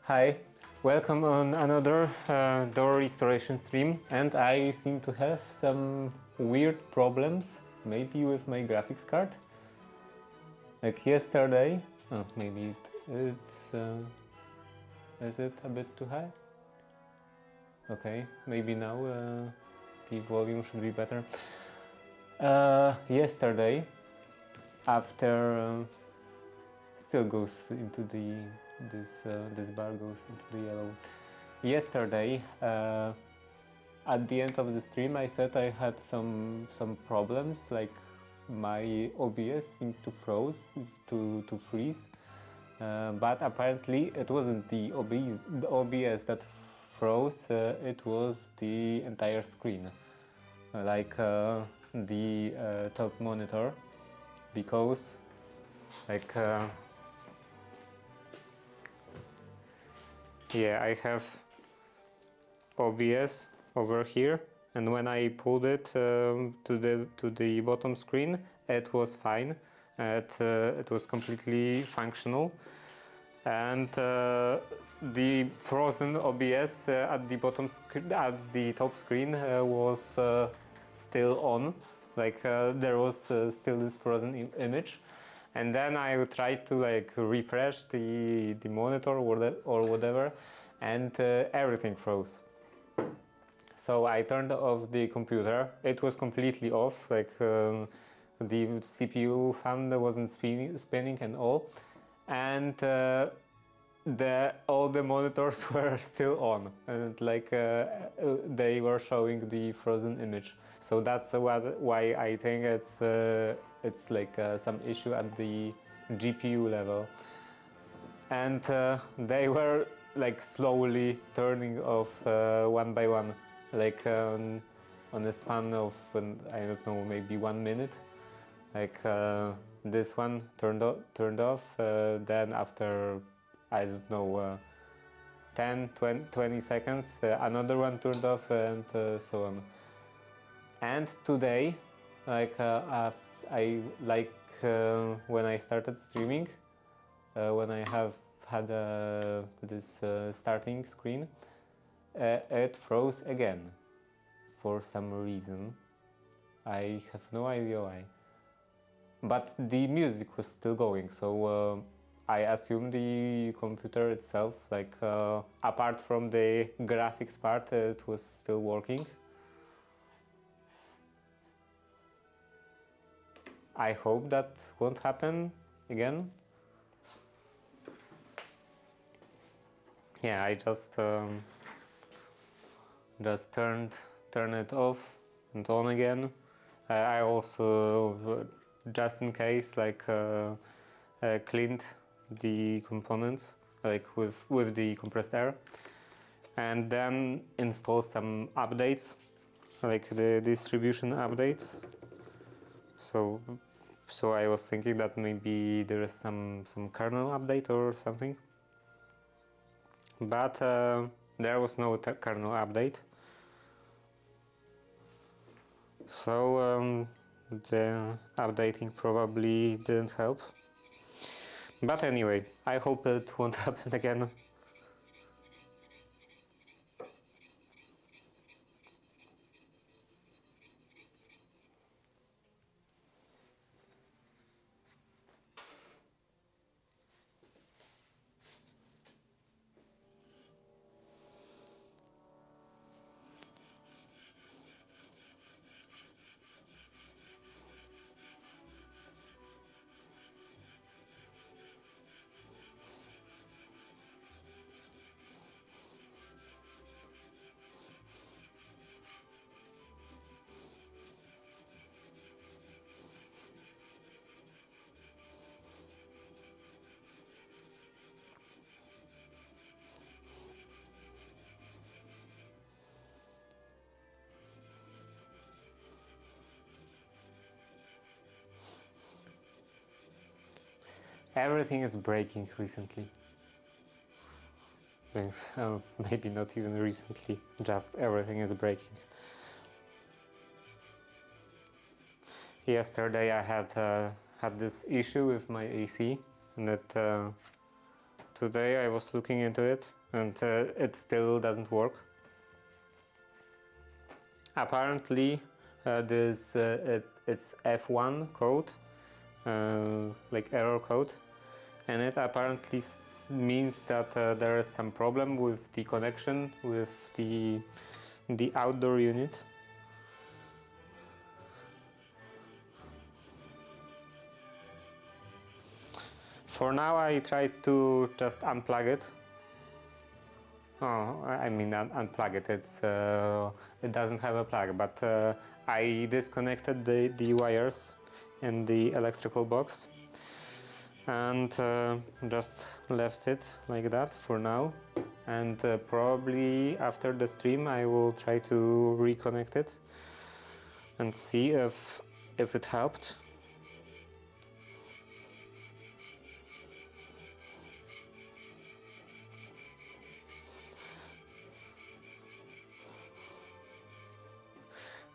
Hi, welcome on another door restoration stream, and I seem to have some weird problems, maybe with my graphics card. Like yesterday, maybe it's is it a bit too high? Okay, maybe now the volume should be better. Yesterday, after still goes into the this bar goes into the yellow. Yesterday, at the end of the stream, I said I had some problems, like my OBS seemed to freeze, but apparently it wasn't the OBS that froze. It was the entire screen, like the top monitor, because like yeah, I have OBS over here, and when I pulled it to the bottom screen, it was fine. It was completely functional, and the frozen OBS at the top screen was still on. Like there was still this frozen image. And then I tried to like refresh the monitor or whatever, and everything froze. So I turned off the computer. It was completely off, like the CPU fan wasn't spinning and all, and all the monitors were still on, and like they were showing the frozen image. So that's why I think it's like some issue at the GPU level, and they were like slowly turning off one by one, like on a span of I don't know, maybe 1 minute. Like this one turned off, then after I don't know 10 20 seconds another one turned off, and so on. And today, like I like when I started streaming, when I have had this starting screen, it froze again for some reason. I have no idea why. But the music was still going, so I assume the computer itself, like apart from the graphics part, it was still working. I hope that won't happen again. Yeah, I just turn it off and on again. I also, just in case, like cleaned the components, like with the compressed air, and then install some updates, like the distribution updates. So I was thinking that maybe there is some kernel update or something, but there was no kernel update. So the updating probably didn't help. But anyway, I hope it won't happen again. Everything is breaking recently. Maybe not even recently, just everything is breaking. Yesterday I had this issue with my AC, and today I was looking into it and it still doesn't work. Apparently it's F1 code, like error code, and it apparently means that there is some problem with the connection with the outdoor unit. For now I tried to just unplug it. Oh, I mean unplug it. It doesn't have a plug, but I disconnected the wires in the electrical box and just left it like that for now. And probably after the stream I will try to reconnect it and see if it helped.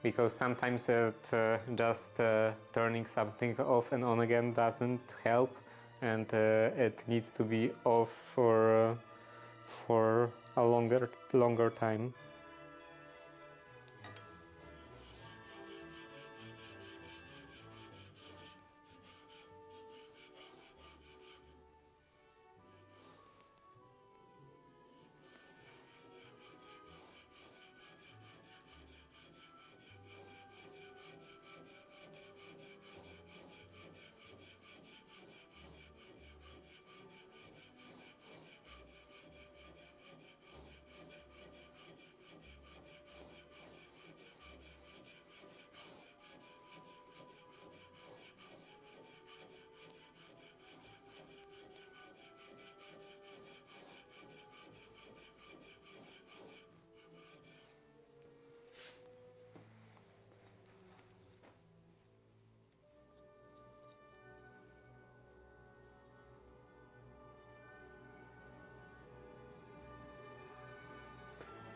Because sometimes just turning something off and on again doesn't help, and it needs to be off for a longer time.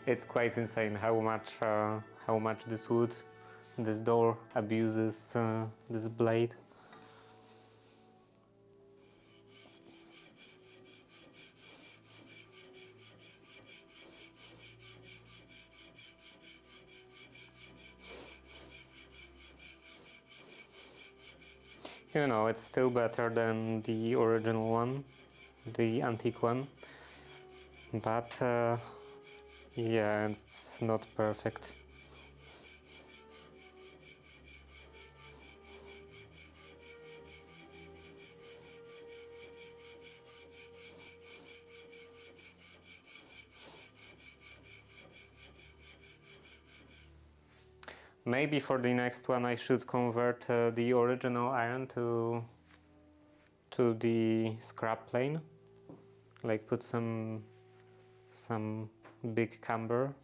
It's quite insane how much this door abuses this blade. You know, it's still better than the original one, the antique one, but yeah, it's not perfect. Maybe for the next one I should convert the original iron to the scrap plane, like put some big camber.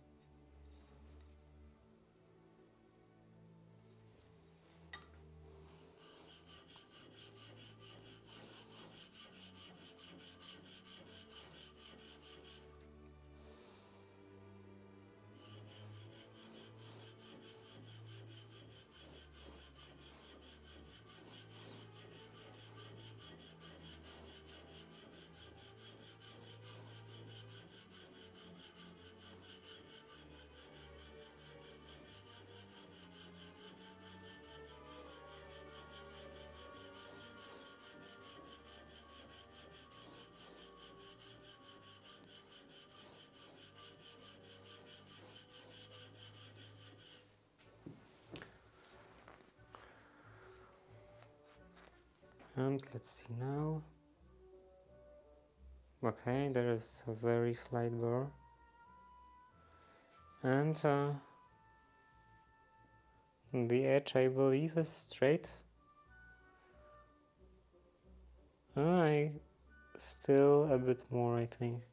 And let's see now. Okay, there is a very slight burr. And the edge, I believe, is straight. Still a bit more, I think.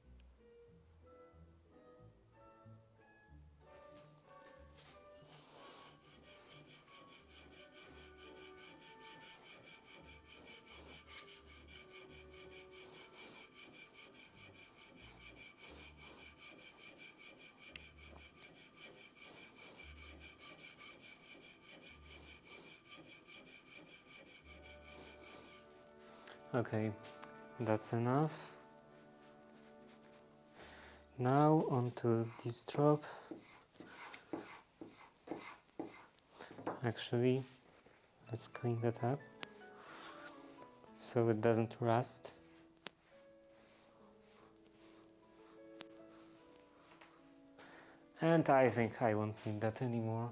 Okay, that's enough. Now onto this drop. Actually, let's clean that up so it doesn't rust. And I think I won't need that anymore,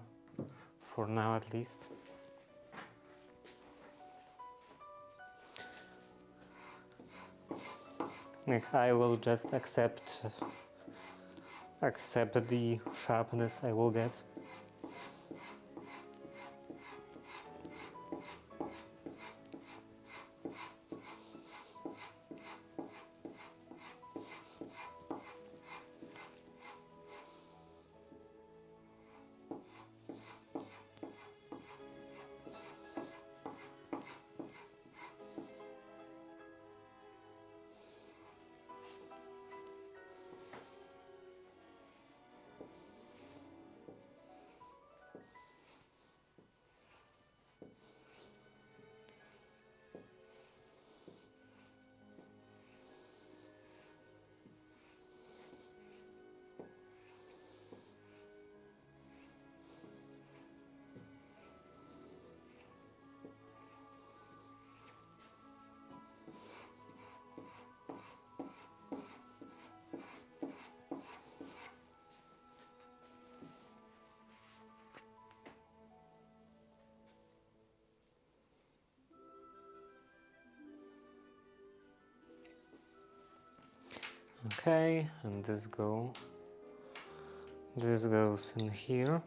for now at least. Like, I will just accept the sharpness I will get. Okay, and this goes in here.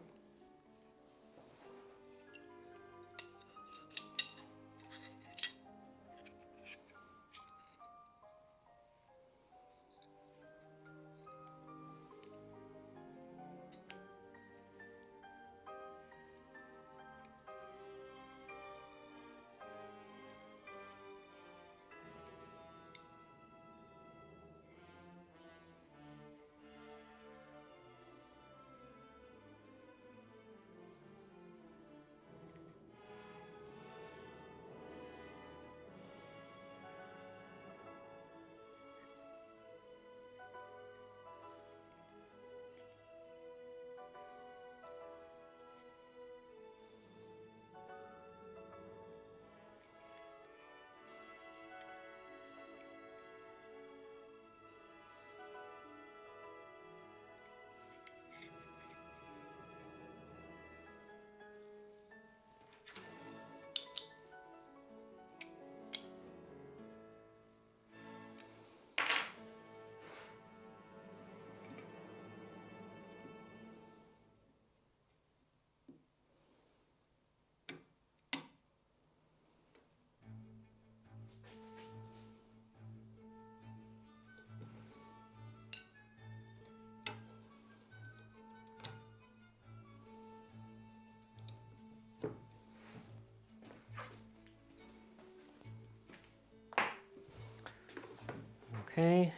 Okay,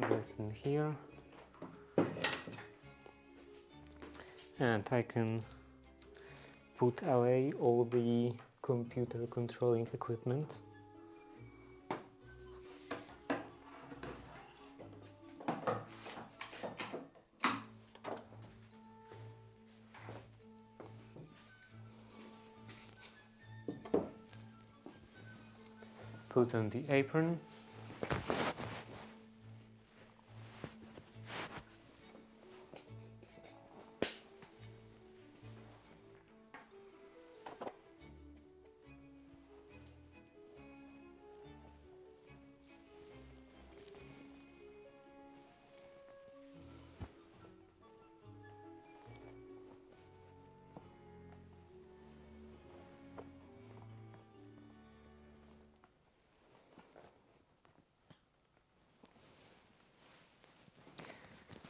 this in here, and I can put away all the computer controlling equipment. Put on the apron.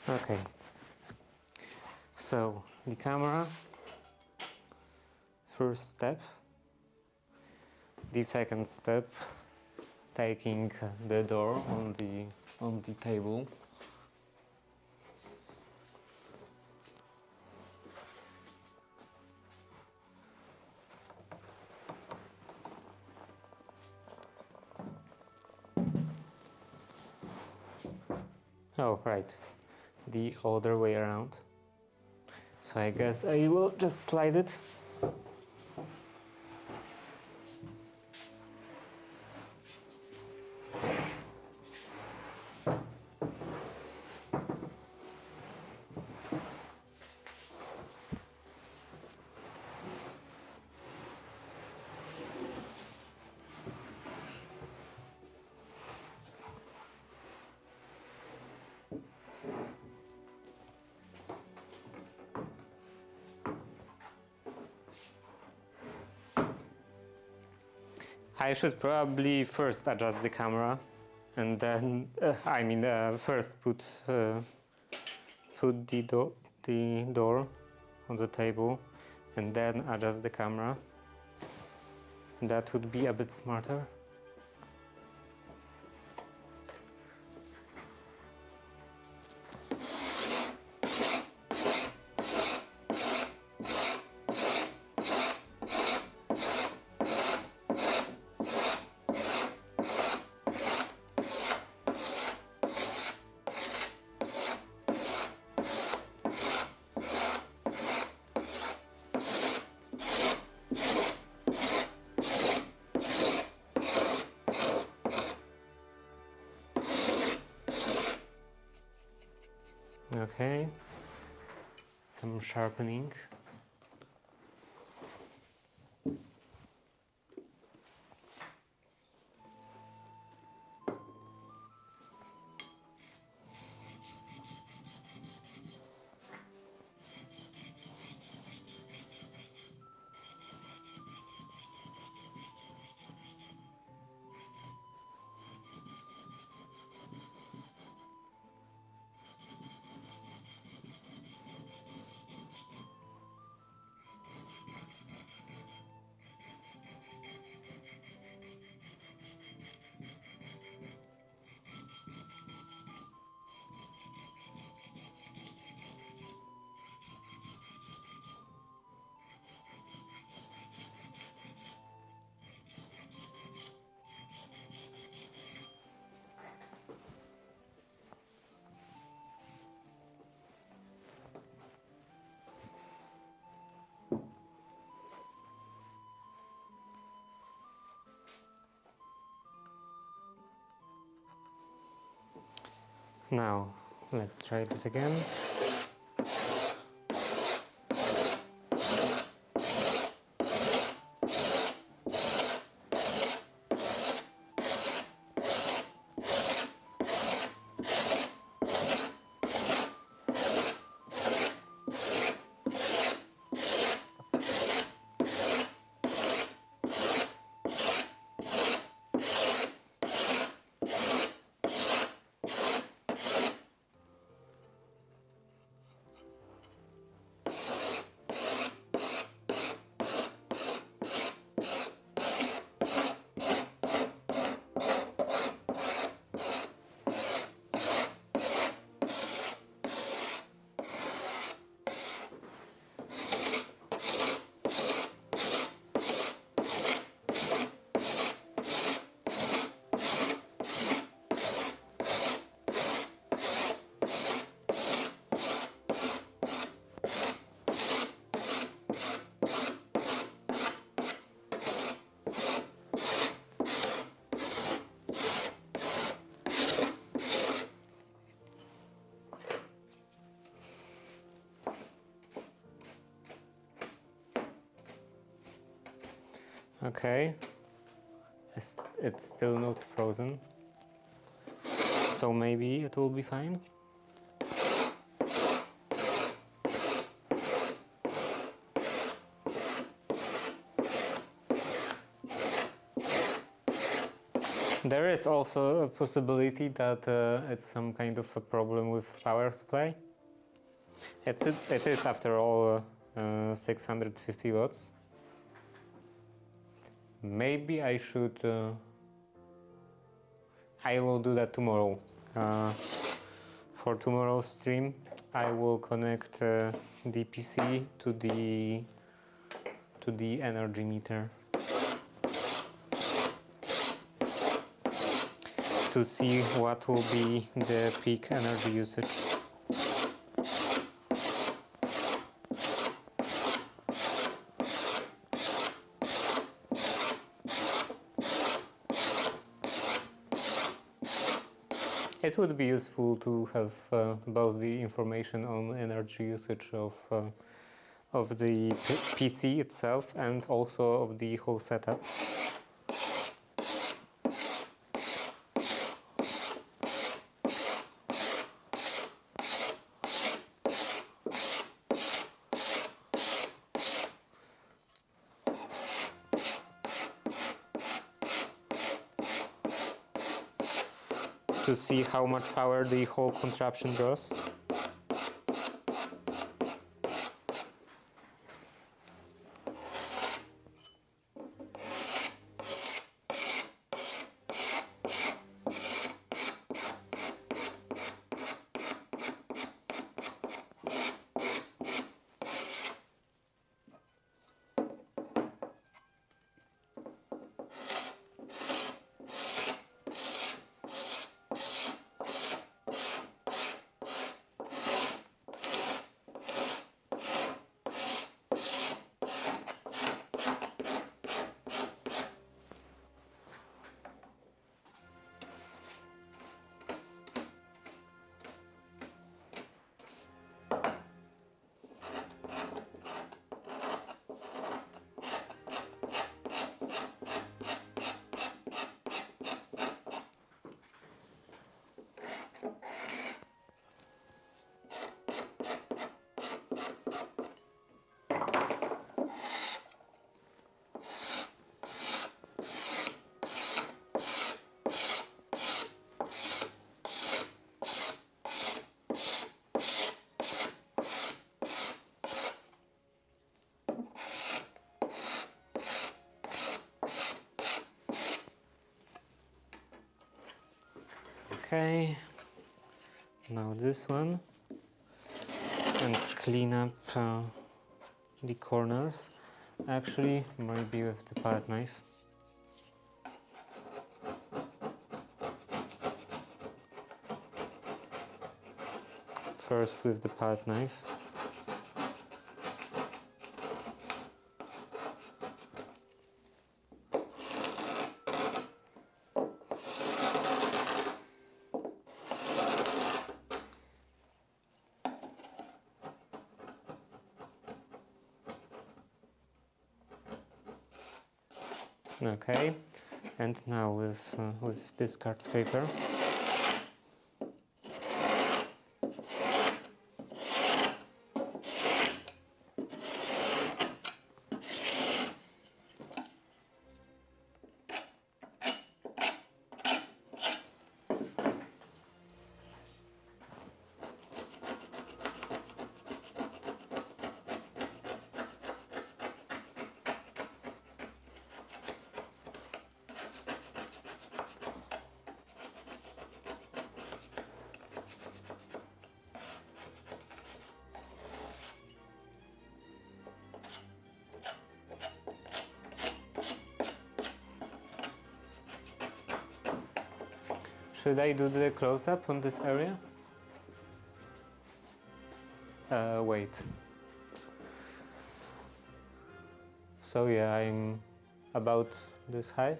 Okay, so the camera, first step. The second step, taking the door on the table. Oh, right. The other way around. So I guess I will just slide it. I should probably first adjust the camera and then, first put the door on the table and then adjust the camera. That would be a bit smarter. Okay, some sharpening. Now, let's try it again. Okay, it's still not frozen, so maybe it will be fine. There is also a possibility that it's some kind of a problem with power supply. It is after all 650 watts. Maybe I should... I will do that tomorrow. For tomorrow's stream, I will connect the PC to the energy meter. to see what will be the peak energy usage. It would be useful to have both the information on energy usage of the PC itself and also of the whole setup. To see how much power the whole contraption draws. Okay, now this one, and clean up the corners, actually maybe with the palette knife. First with the palette knife. Okay, and now with this card scraper. Should I do the close-up on this area? Wait. So yeah, I'm about this height.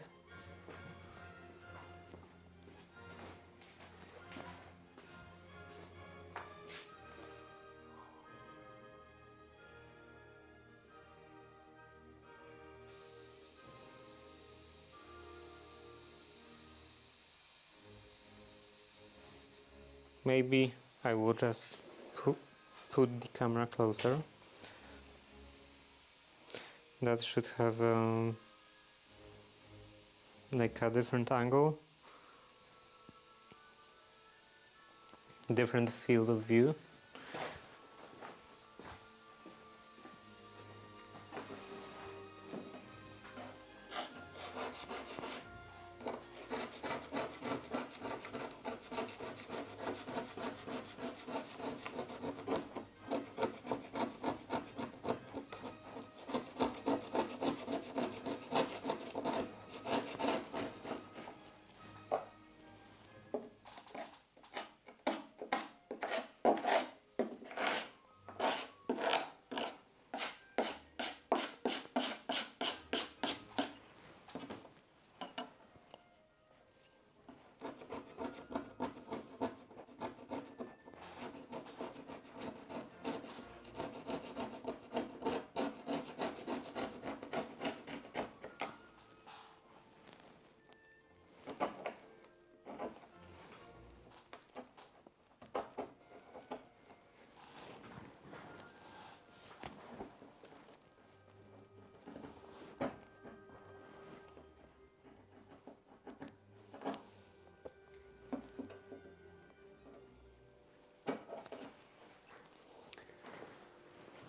Maybe I will just put the camera closer. That should have like a different angle, different field of view.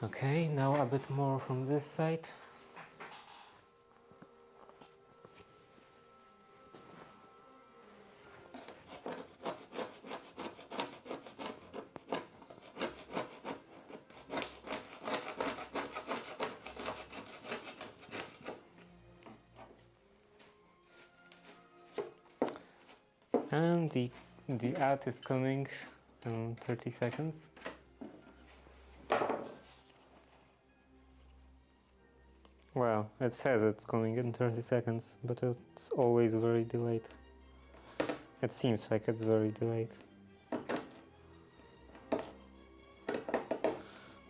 Okay, now a bit more from this side. And the ad is coming in 30 seconds. Well, it says it's coming in 30 seconds, but it's always very delayed. It seems like it's very delayed.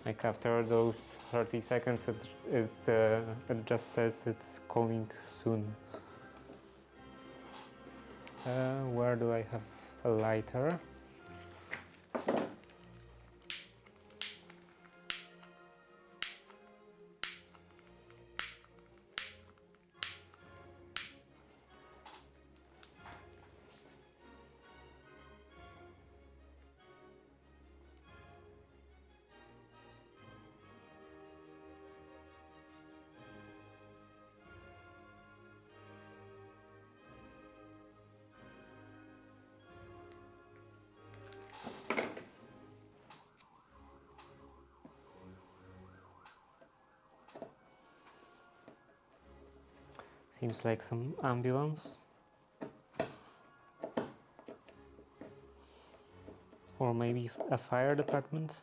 Like after those 30 seconds, it just says it's coming soon. Where do I have a lighter? Seems like some ambulance. Or maybe a fire department.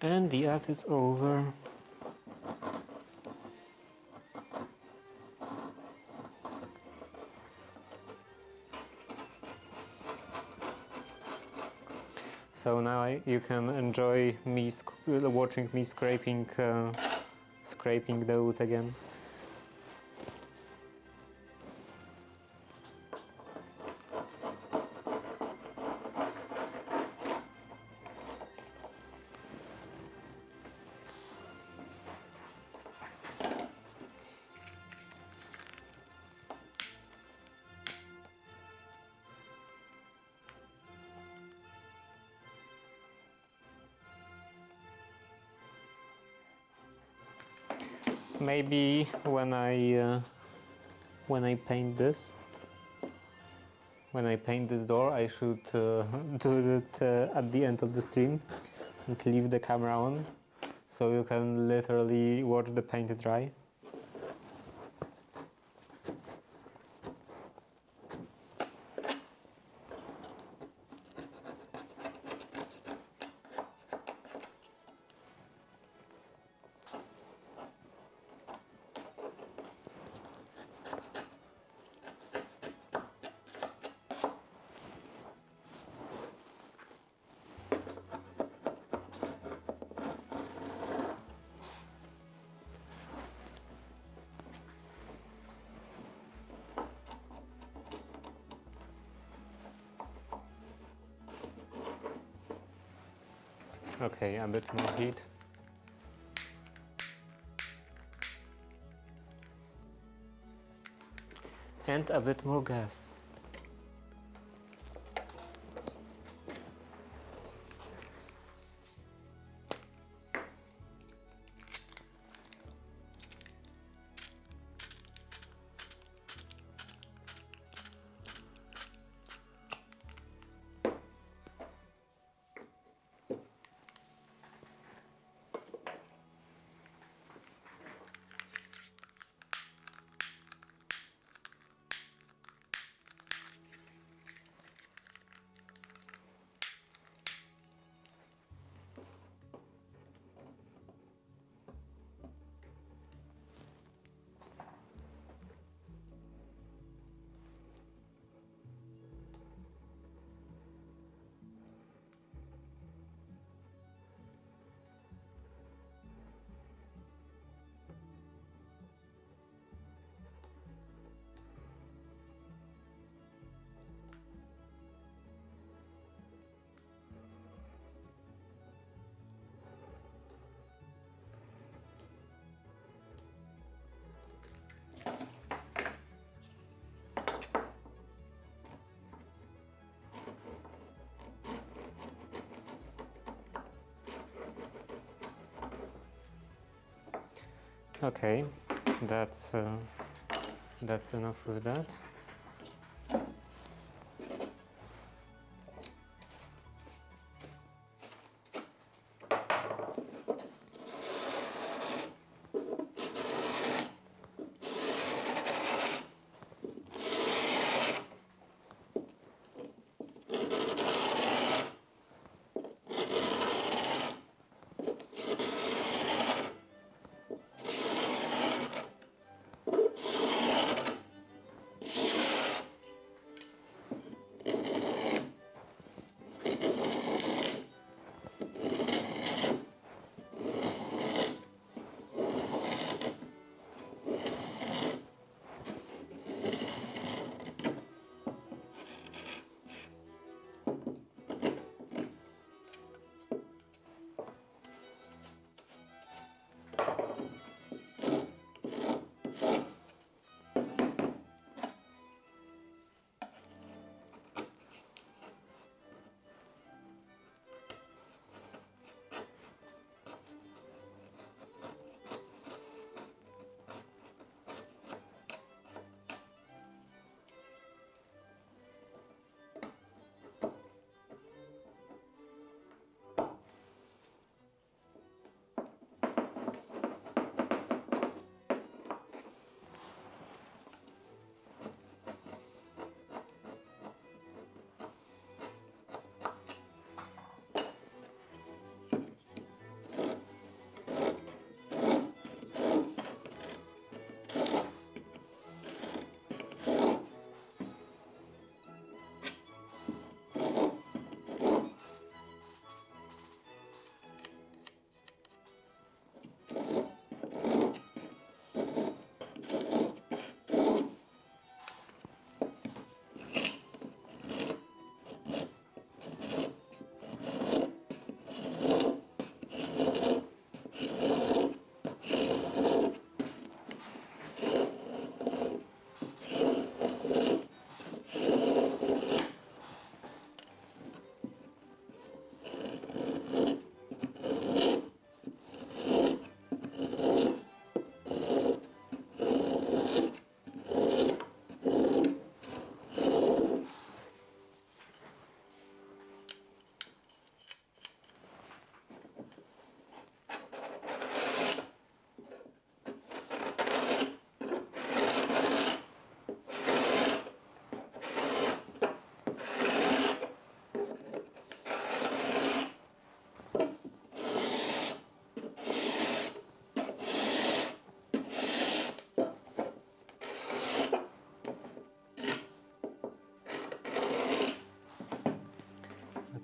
And the ad is over. So now you can enjoy me watching me scraping the wood again. Maybe when I paint this, door, I should do it at the end of the stream and leave the camera on, so you can literally watch the paint dry. Okay, a bit more heat. And a bit more gas. Okay, that's enough with that.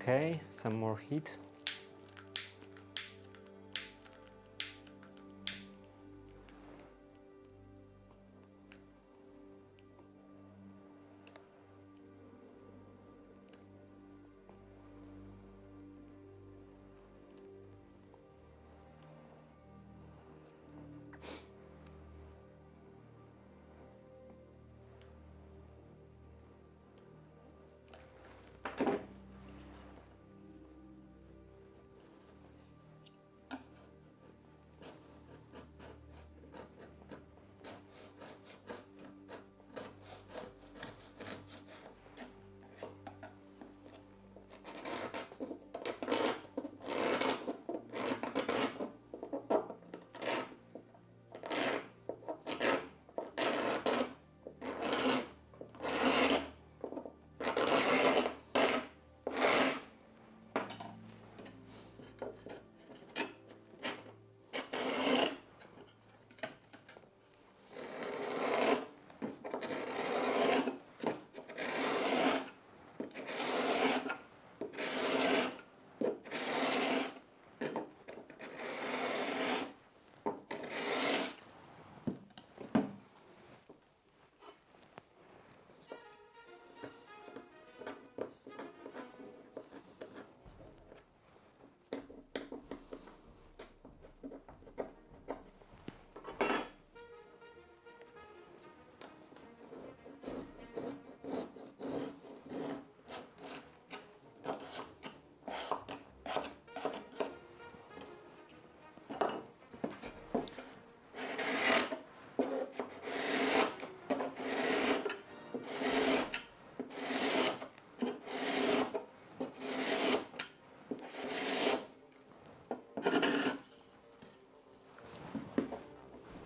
Okay, some more heat.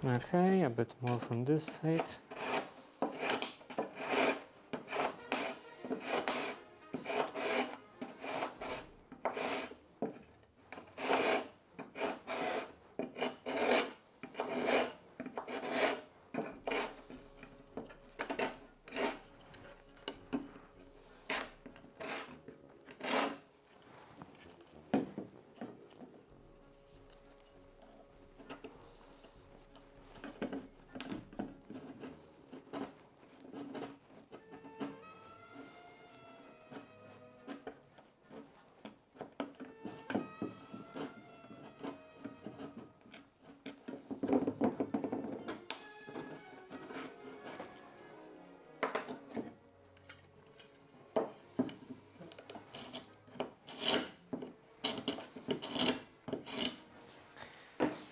Okay, a bit more from this side.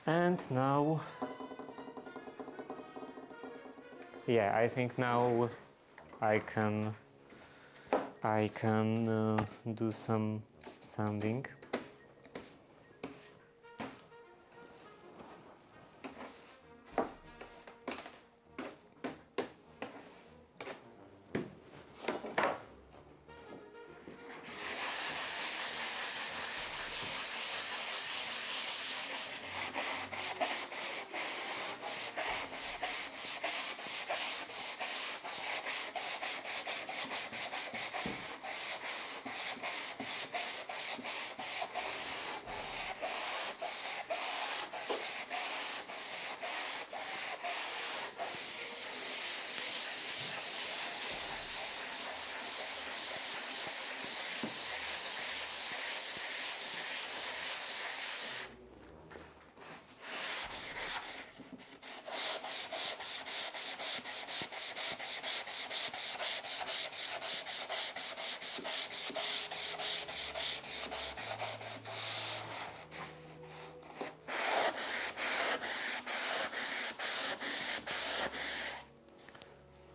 And now, yeah, I think now I can do some sanding.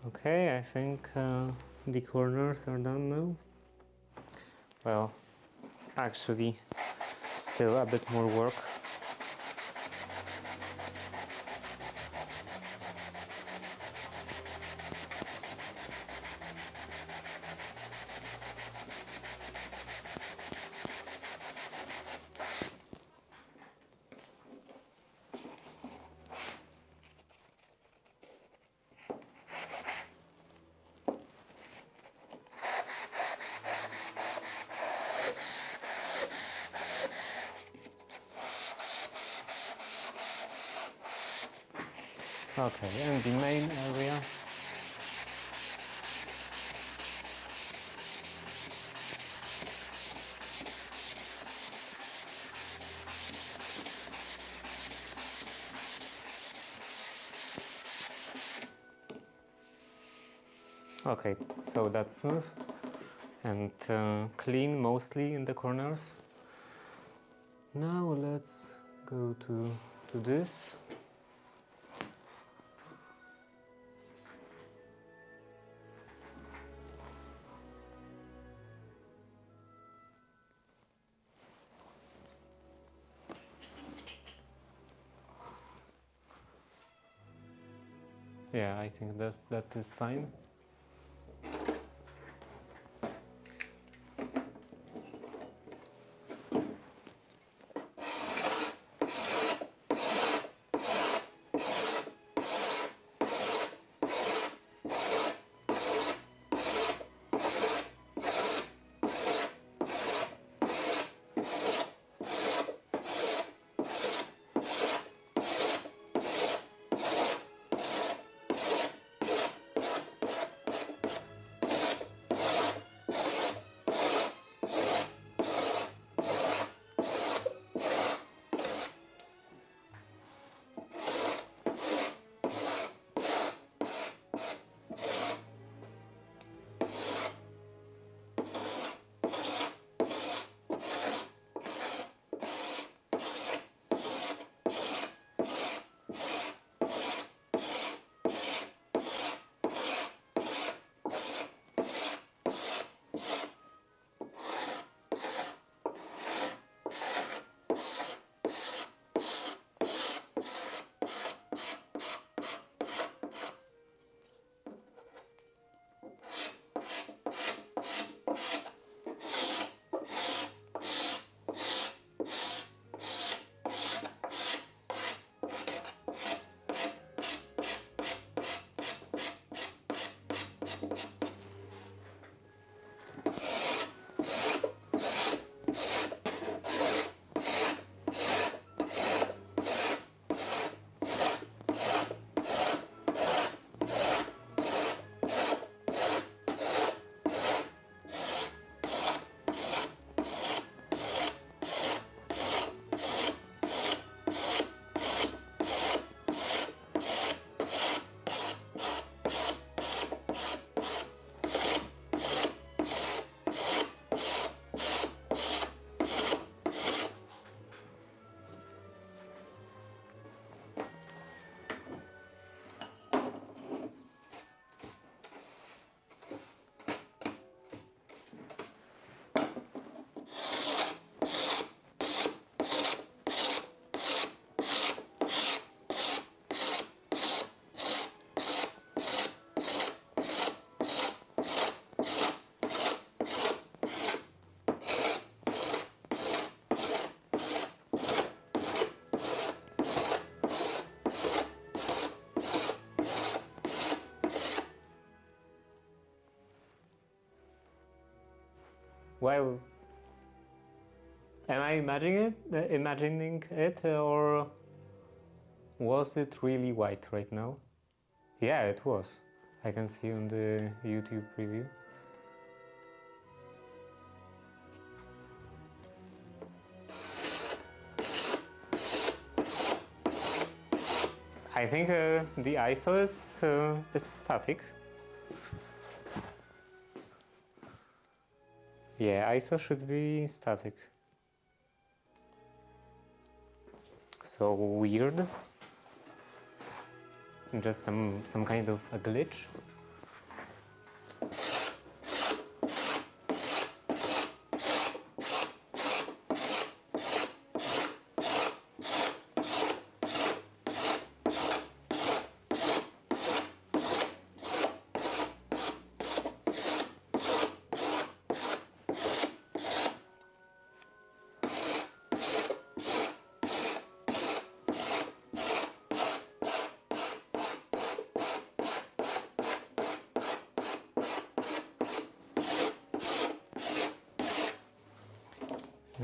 Okay, I think the corners are done now. Well, actually, still a bit more work. Okay, and the main area. Okay, so that's smooth and clean mostly in the corners. Now let's go to this. Yeah, I think that is fine. Well, am I imagining it, or was it really white right now? Yeah, it was. I can see on the YouTube preview. I think the ISO is static. Yeah, ISO should be static. So weird. Just some kind of a glitch.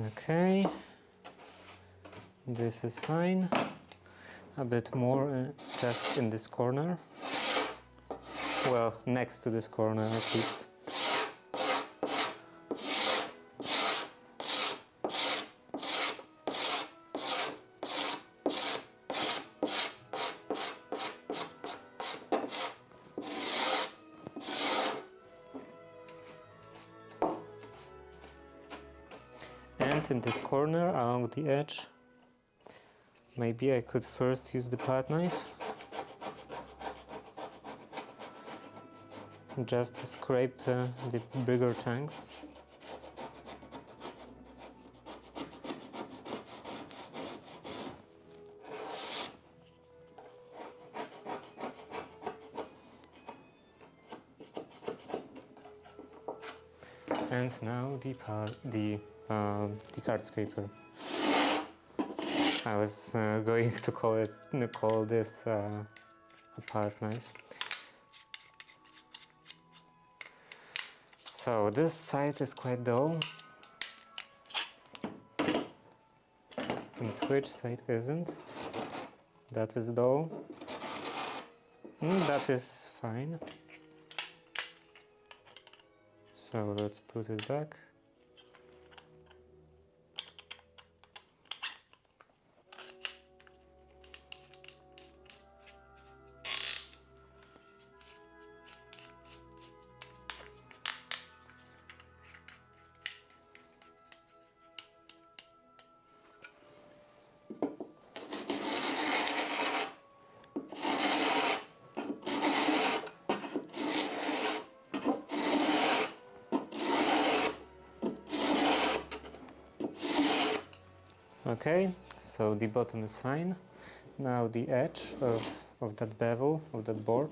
Okay, this is fine. A bit more just in this corner. Well, next to this corner at least. And in this corner along the edge, maybe I could first use the palette knife just to scrape the bigger chunks. And now the card scraper. I was going to call this a palette knife. So this side is quite dull, and which side isn't? That is dull. That is fine. So let's put it back. Okay, so the bottom is fine. Now the edge of that bevel, of that board.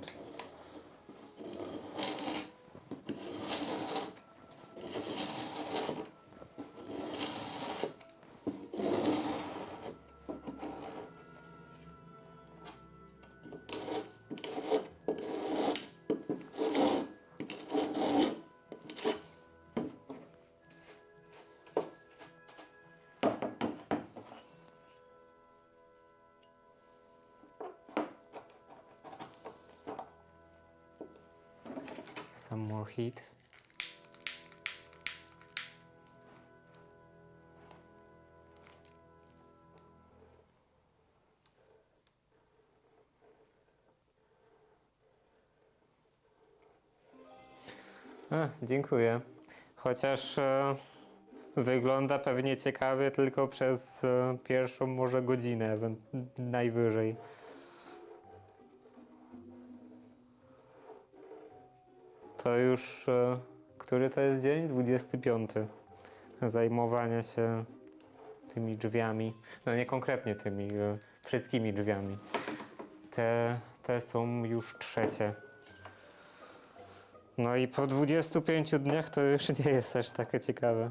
Some more heat. Dziękuję. Chociaż wygląda pewnie ciekawie tylko przez pierwszą może godzinę, najwyżej. To już, który to jest dzień? 25. Zajmowania się tymi drzwiami. No nie konkretnie tymi, wszystkimi drzwiami. Te są już trzecie. No i po 25 dniach to już nie jest aż takie ciekawe.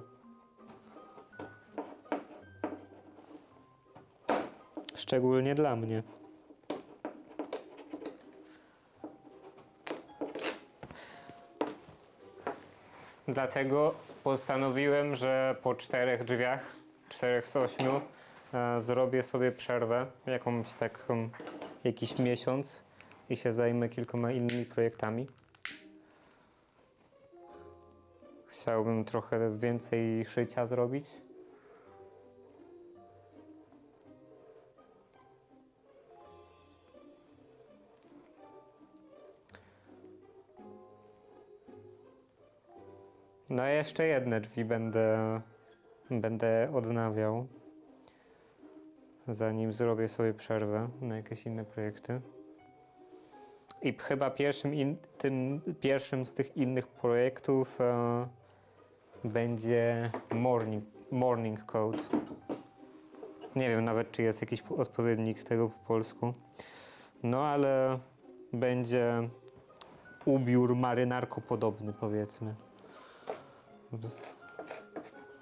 Szczególnie dla mnie. Dlatego postanowiłem, że po 4 drzwiach, 4 z 8, zrobię sobie przerwę, jakąś taką, jakiś miesiąc i się zajmę kilkoma innymi projektami. Chciałbym trochę więcej szycia zrobić. No i jeszcze jedne drzwi będę odnawiał, zanim zrobię sobie przerwę na jakieś inne projekty. I chyba pierwszym z tych innych projektów będzie morning code. Nie wiem nawet, czy jest jakiś odpowiednik tego po polsku. No ale będzie ubiór marynarko-podobny, powiedzmy.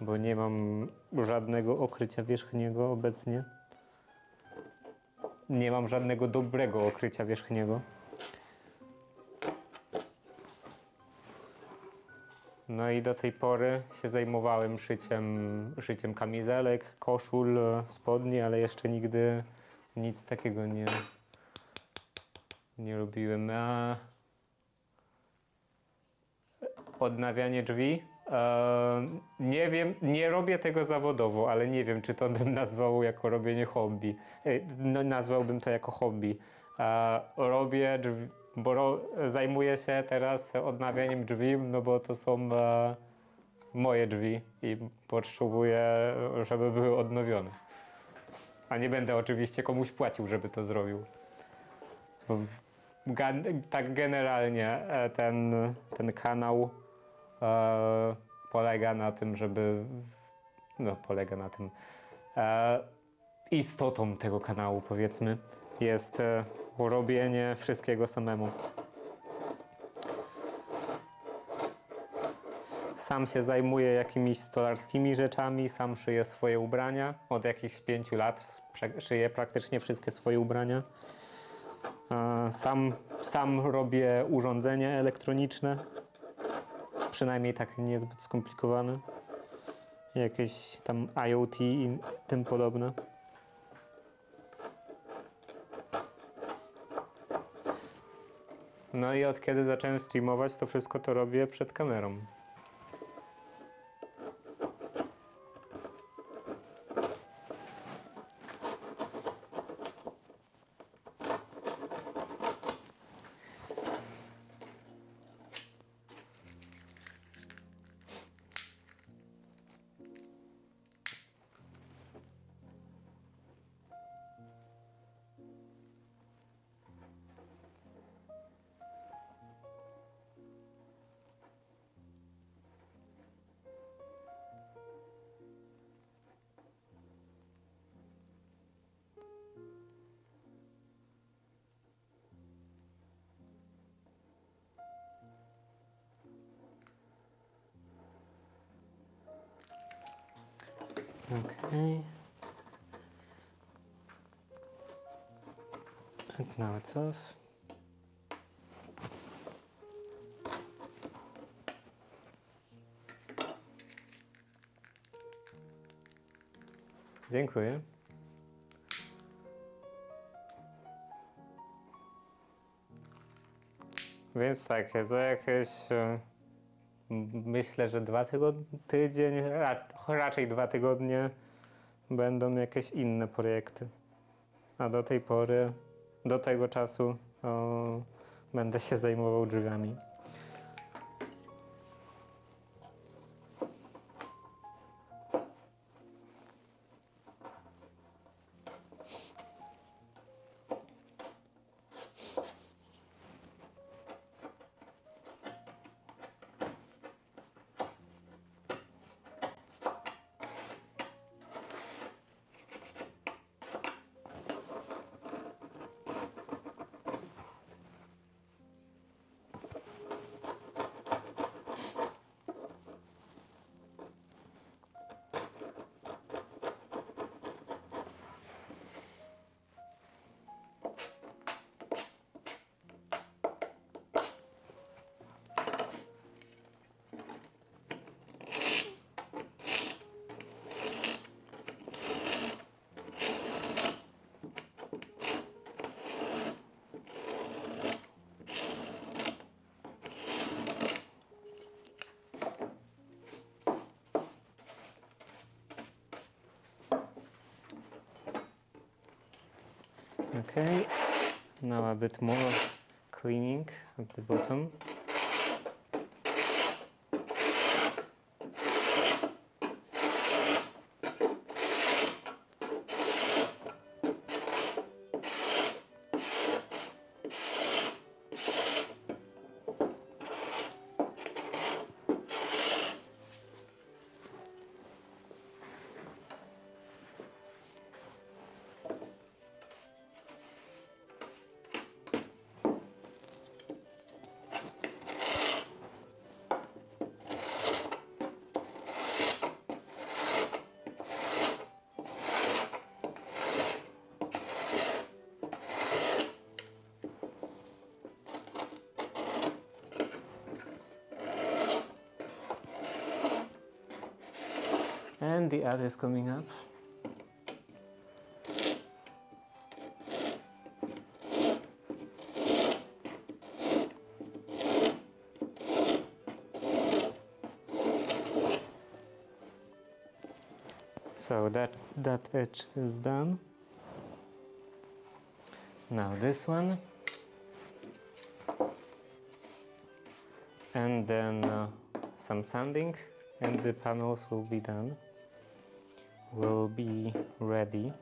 Bo nie mam żadnego okrycia wierzchniego obecnie. Nie mam żadnego dobrego okrycia wierzchniego. No i do tej pory się zajmowałem szyciem kamizelek, koszul, spodni, ale jeszcze nigdy nic takiego nie robiłem. Odnawianie drzwi? Nie wiem, nie robię tego zawodowo, ale nie wiem, czy to bym nazwał jako robienie hobby. No, nazwałbym to jako hobby. Robię drzwi, bo zajmuję się teraz odnawianiem drzwi, no bo to są moje drzwi i potrzebuję, żeby były odnowione. A nie będę oczywiście komuś płacił, żeby to zrobił. Tak generalnie ten kanał polega na tym, polega na tym, istotą tego kanału, powiedzmy, jest robienie wszystkiego samemu. Sam się zajmuję jakimiś stolarskimi rzeczami, sam szyję swoje ubrania. Od jakichś 5 lat szyję praktycznie wszystkie swoje ubrania. Sam robię urządzenia elektroniczne, przynajmniej tak niezbyt skomplikowane. Jakieś tam IoT i tym podobne. No i od kiedy zacząłem streamować, to wszystko to robię przed kamerą. Okay. And now it's off. Dziękuję. Więc tak, za jakieś myślę, że raczej 2 tygodnie będą jakieś inne projekty. A do tej pory, do tego czasu będę się zajmował drzwiami. Okay, now a bit more cleaning at the bottom. And the ad is coming up. So that edge is done. Now this one. And then some sanding and the panels will be done. Will be ready.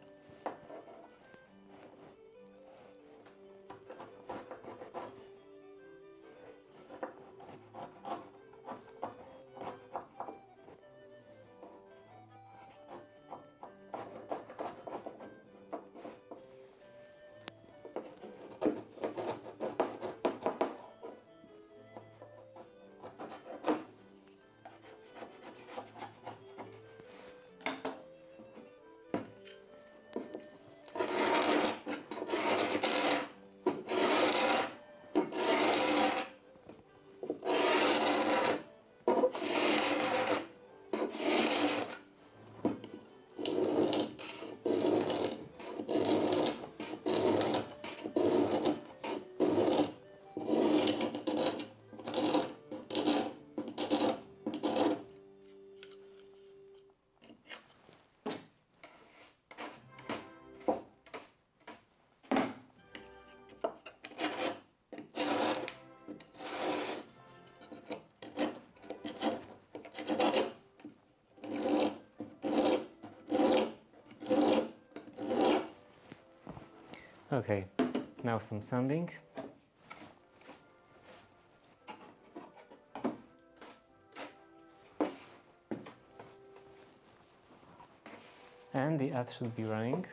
Okay, now some sanding. And the ad should be running.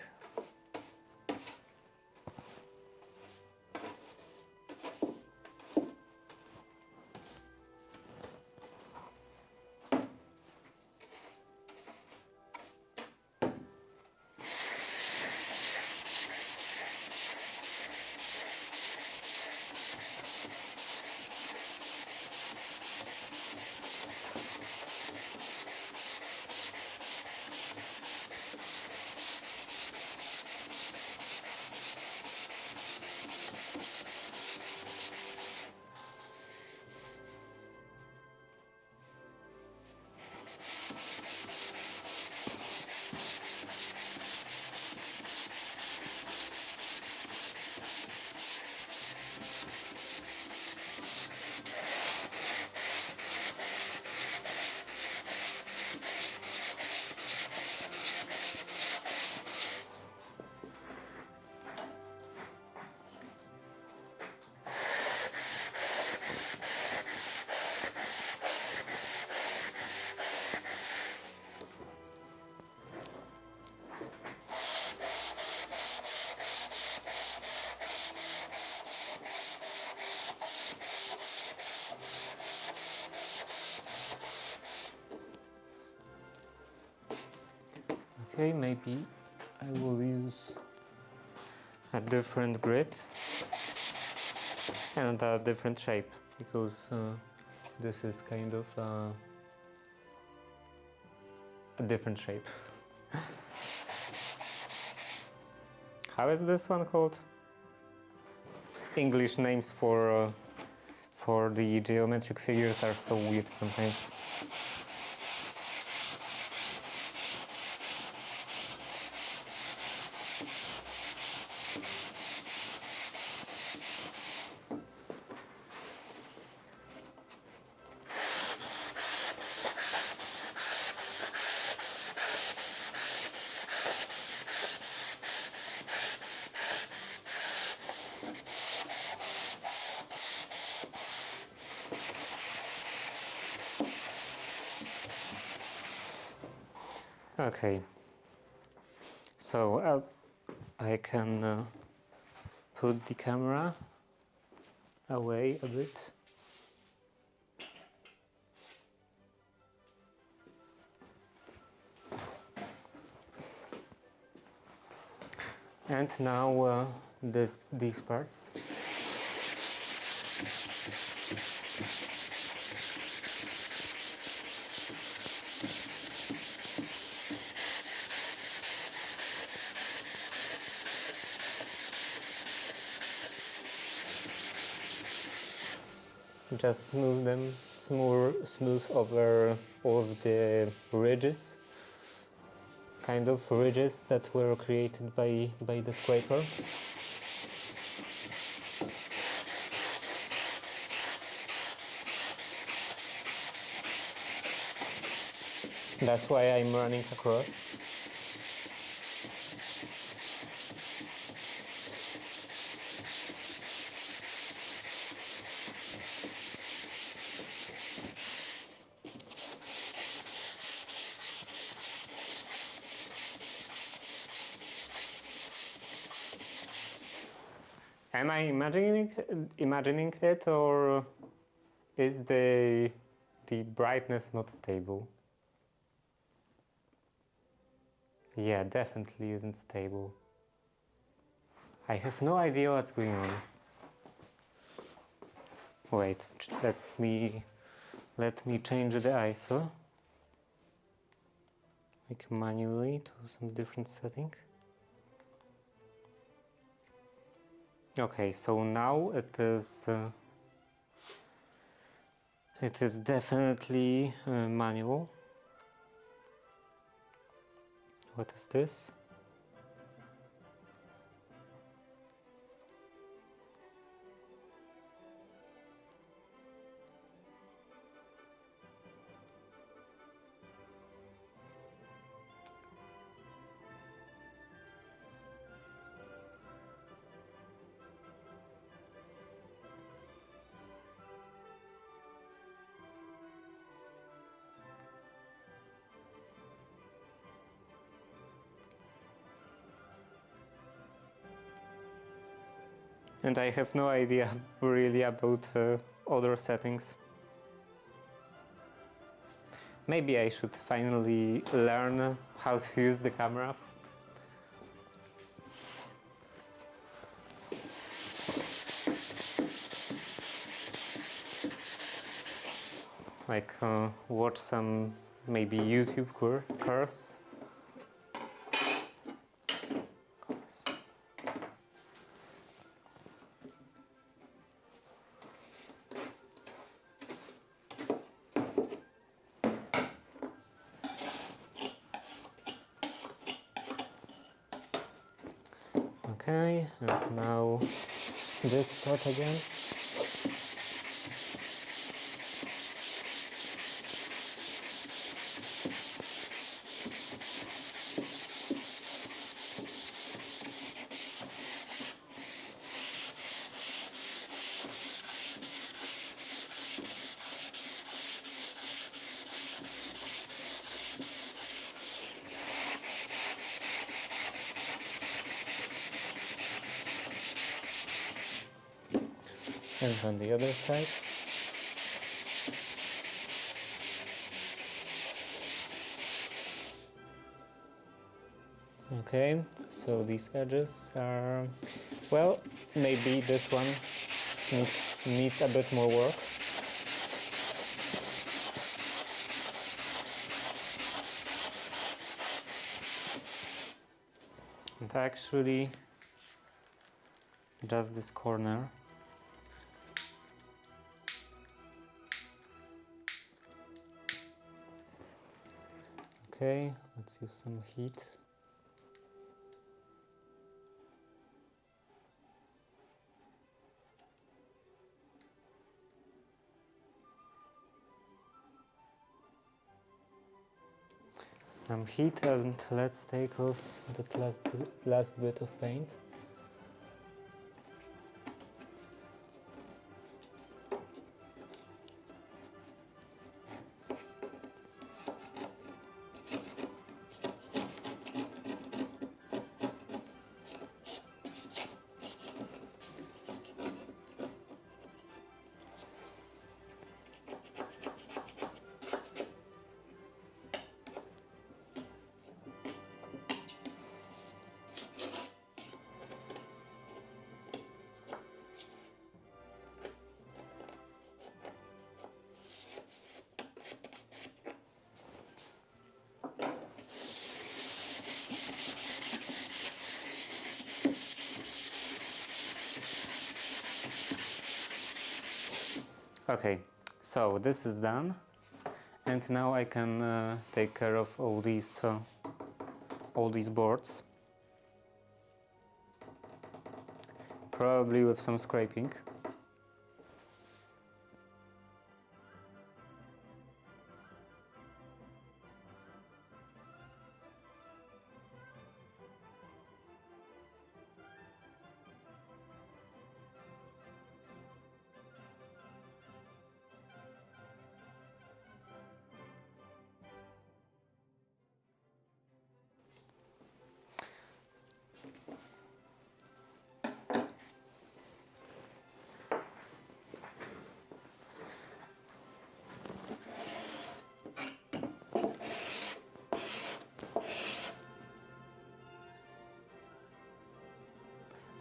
Okay, maybe I will use a different grid and a different shape, because this is kind of a different shape. How is this one called? English names for the geometric figures are so weird sometimes. Okay, so I can put the camera away a bit. And now these parts. Just move them smooth over all of the ridges, kind of ridges that were created by the scraper. That's why I'm running across. Am I imagining it, or is the brightness not stable? Yeah, definitely isn't stable. I have no idea what's going on. Wait, let me change the ISO, like manually to some different setting. Okay, so now it is definitely manual. What is this? And I have no idea really about other settings. Maybe I should finally learn how to use the camera. Like watch some maybe YouTube course. Okay, and now this part again. And on the other side. Okay, so these edges are, well, maybe this one needs a bit more work. And actually, just this corner. Okay, let's use some heat. Some heat, and let's take off that last bit of paint. Okay, so this is done, and now I can take care of all these boards, probably with some scraping.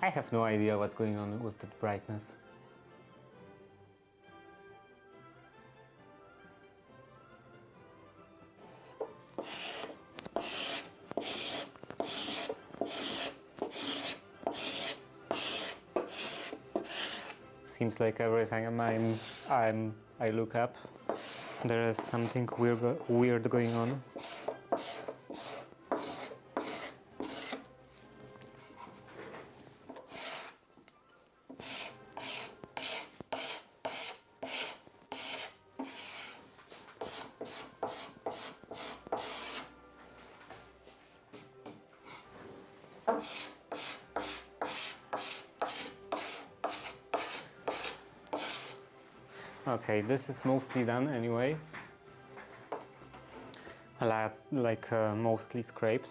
I have no idea what's going on with that brightness. Seems like every time I look up, there is something weird going on. Okay, this is mostly done anyway. Mostly scraped.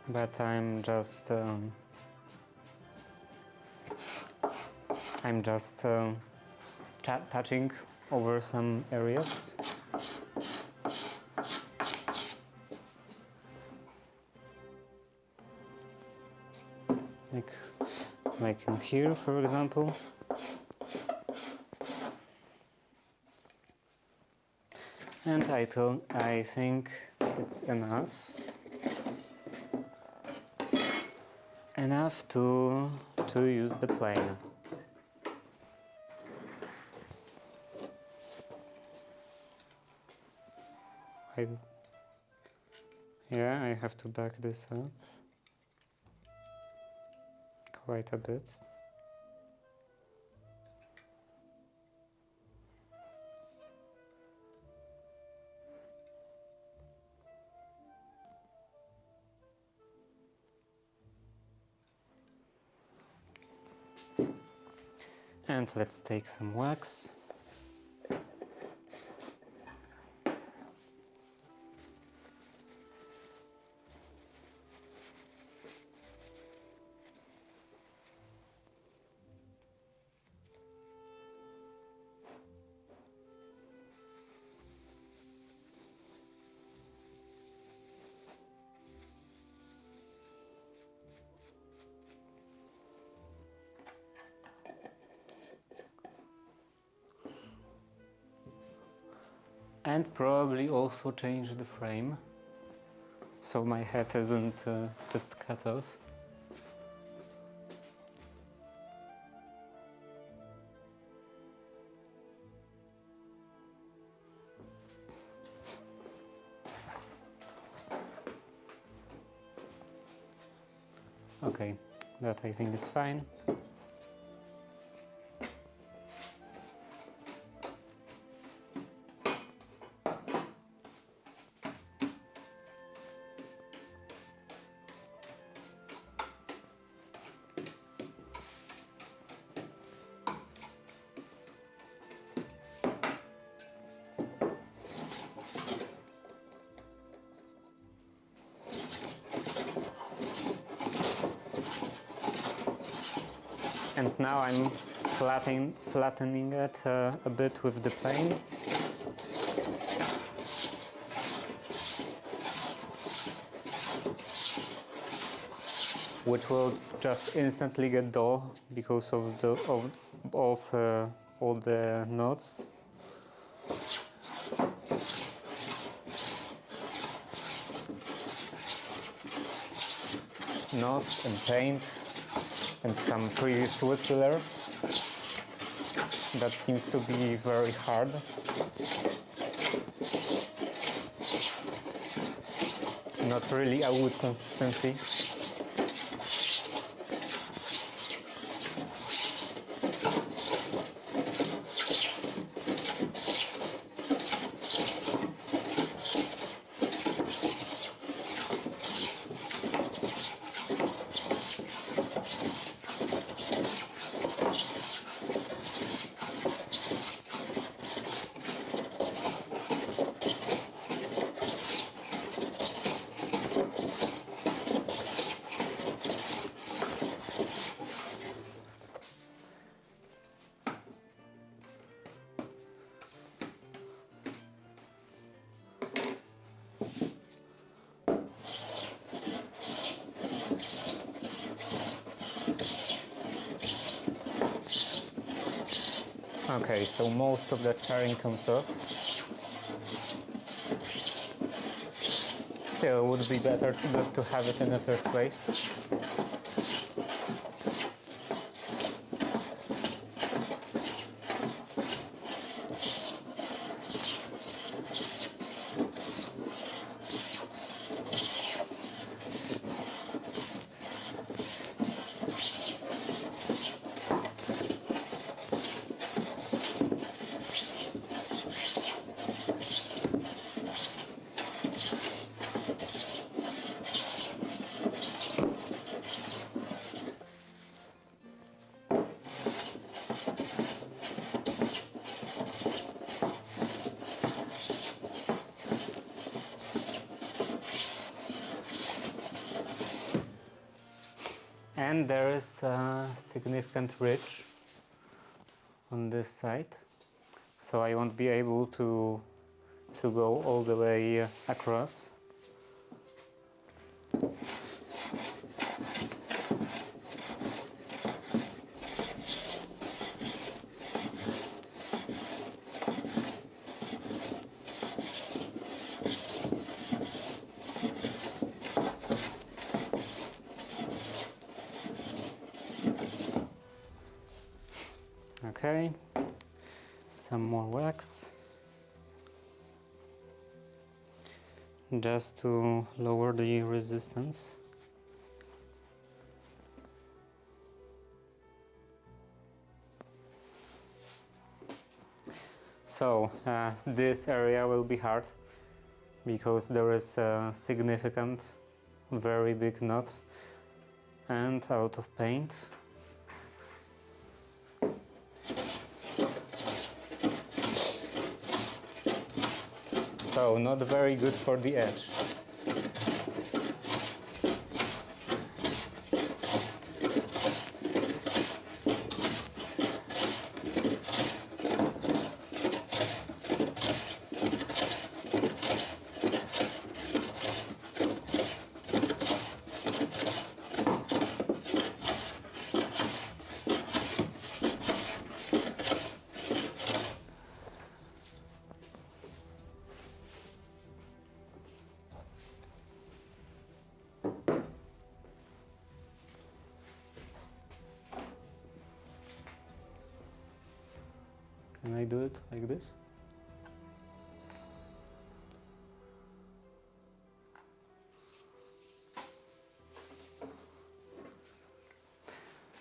But I'm just touching over some areas. Like in here, for example. And I think it's enough to use the plane. Yeah, I have to back this up quite a bit. And let's take some wax. And probably also change the frame, so my head isn't just cut off. Okay, that I think is fine. And now I'm flattening it a bit with the plane. Which will just instantly get dull because of all the knots. knots and paint and some previous wood filler. That seems to be very hard. Not really a wood consistency. Okay, so most of the charring comes off. Still, would be better not to have it in the first place. And there is a significant ridge on this side, so I won't be able to go all the way across. Okay, some more wax, just to lower the resistance. So this area will be hard because there is a significant, very big knot and a lot of paint. So not very good for the edge. Can I do it like this?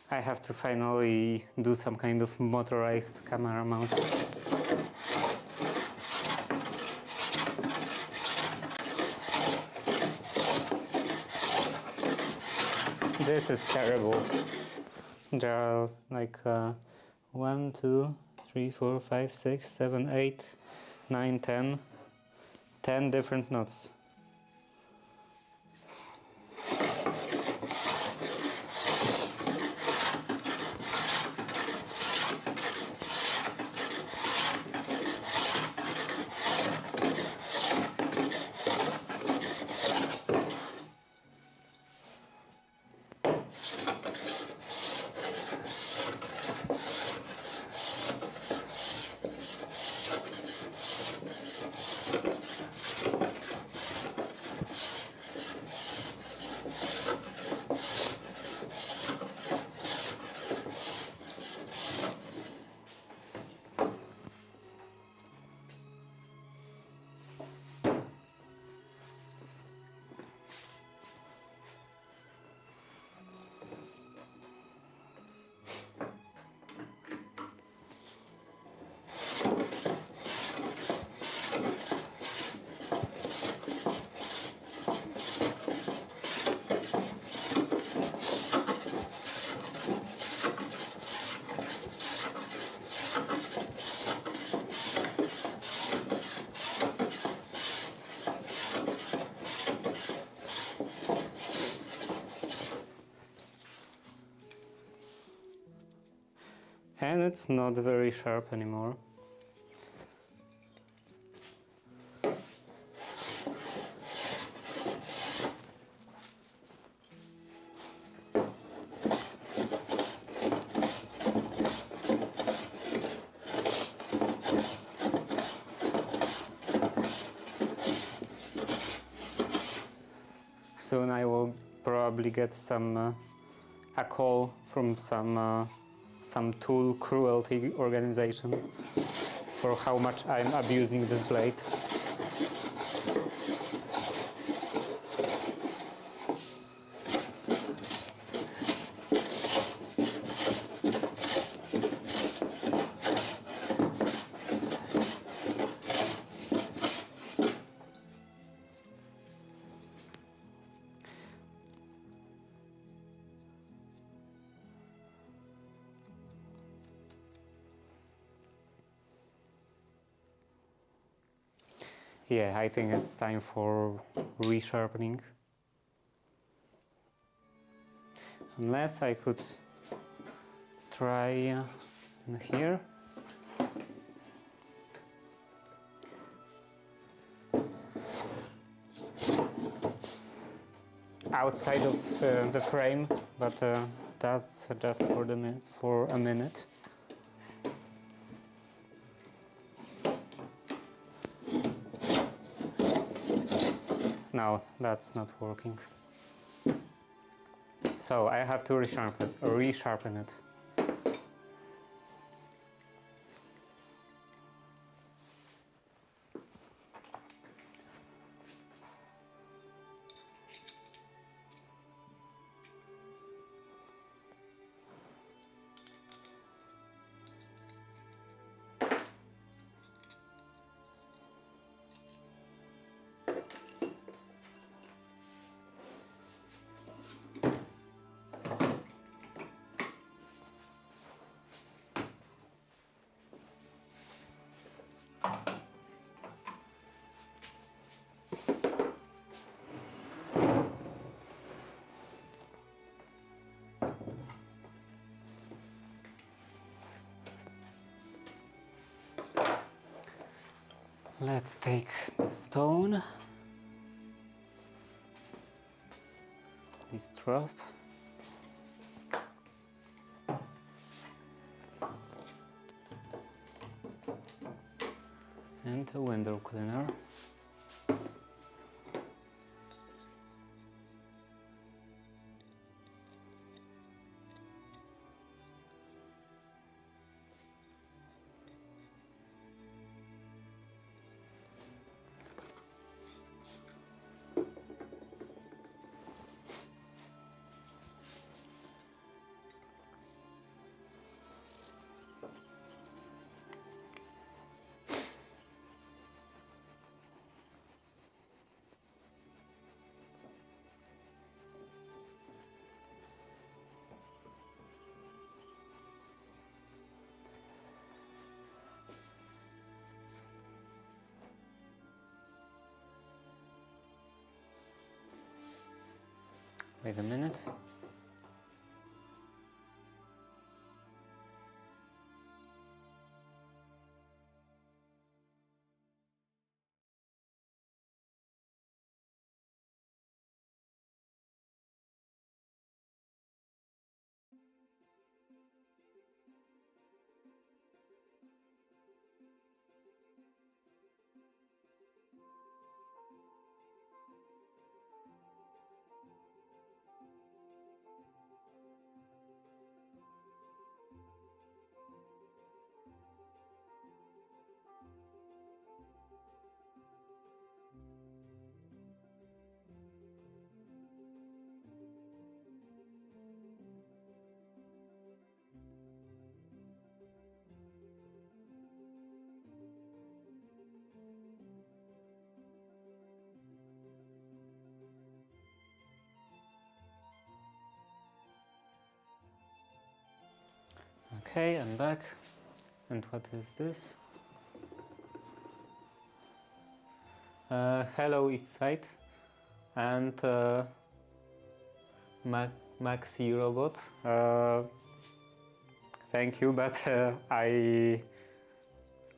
I have to finally do some kind of motorized camera mount. This is terrible. There are like 1, 2, 3, 4, 5, 6, 7, 8, 9, 10 different knots. And it's not very sharp anymore. Soon I will probably get a call from some tool cruelty organization for how much I'm abusing this blade. Yeah, I think it's time for resharpening. Unless I could try in here. Outside of the frame, but that's just for a minute. No, that's not working. So I have to resharpen it. Let's take the stone, this drop, and a window cleaner. Wait a minute. Okay, I'm back. And what is this? Hello East Side and Maxi Robot. thank you, but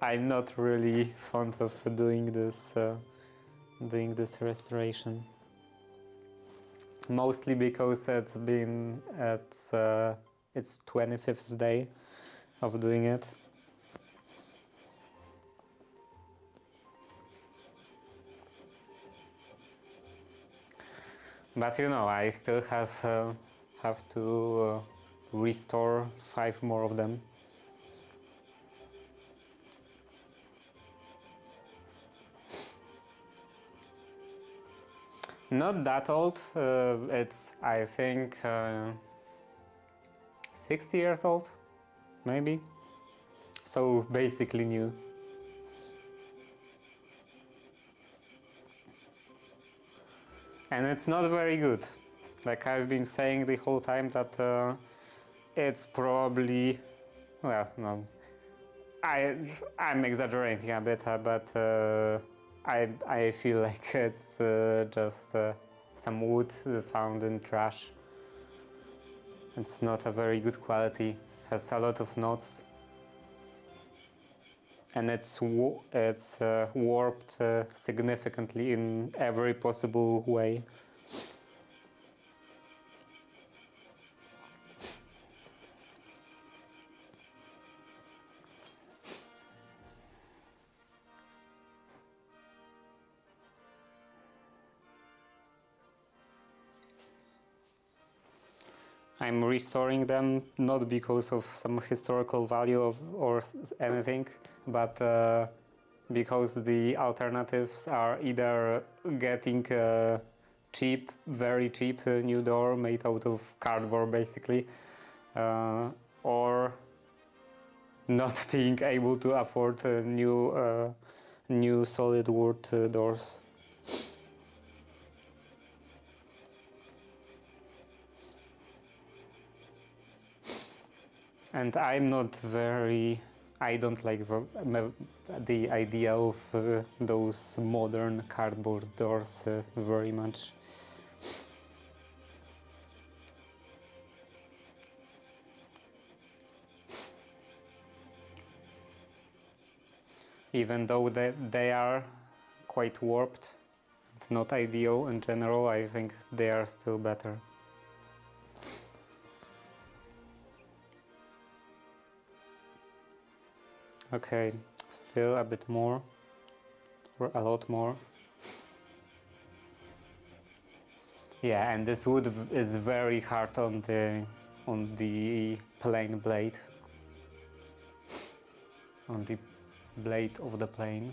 I'm not really fond of doing this restoration. Mostly because it's 25th day of doing it. But you know, I still have to restore 5 more of them. Not that old. It's, I think, 60 years old, maybe. So basically new. And it's not very good. Like I've been saying the whole time that it's probably, well, no, I'm exaggerating a bit, but I feel like it's just some wood found in trash. It's not a very good quality. Has a lot of knots, and it's warped significantly in every possible way. I'm restoring them not because of some historical value or anything, but because the alternatives are either getting a cheap, very cheap new door made out of cardboard basically, or not being able to afford new solid wood doors. And I'm not very... I don't like the idea of those modern cardboard doors very much. Even though they are quite warped and not ideal in general, I think they are still better. Okay, still a bit more, or a lot more. Yeah, and this wood is very hard on the plane blade, on the blade of the plane.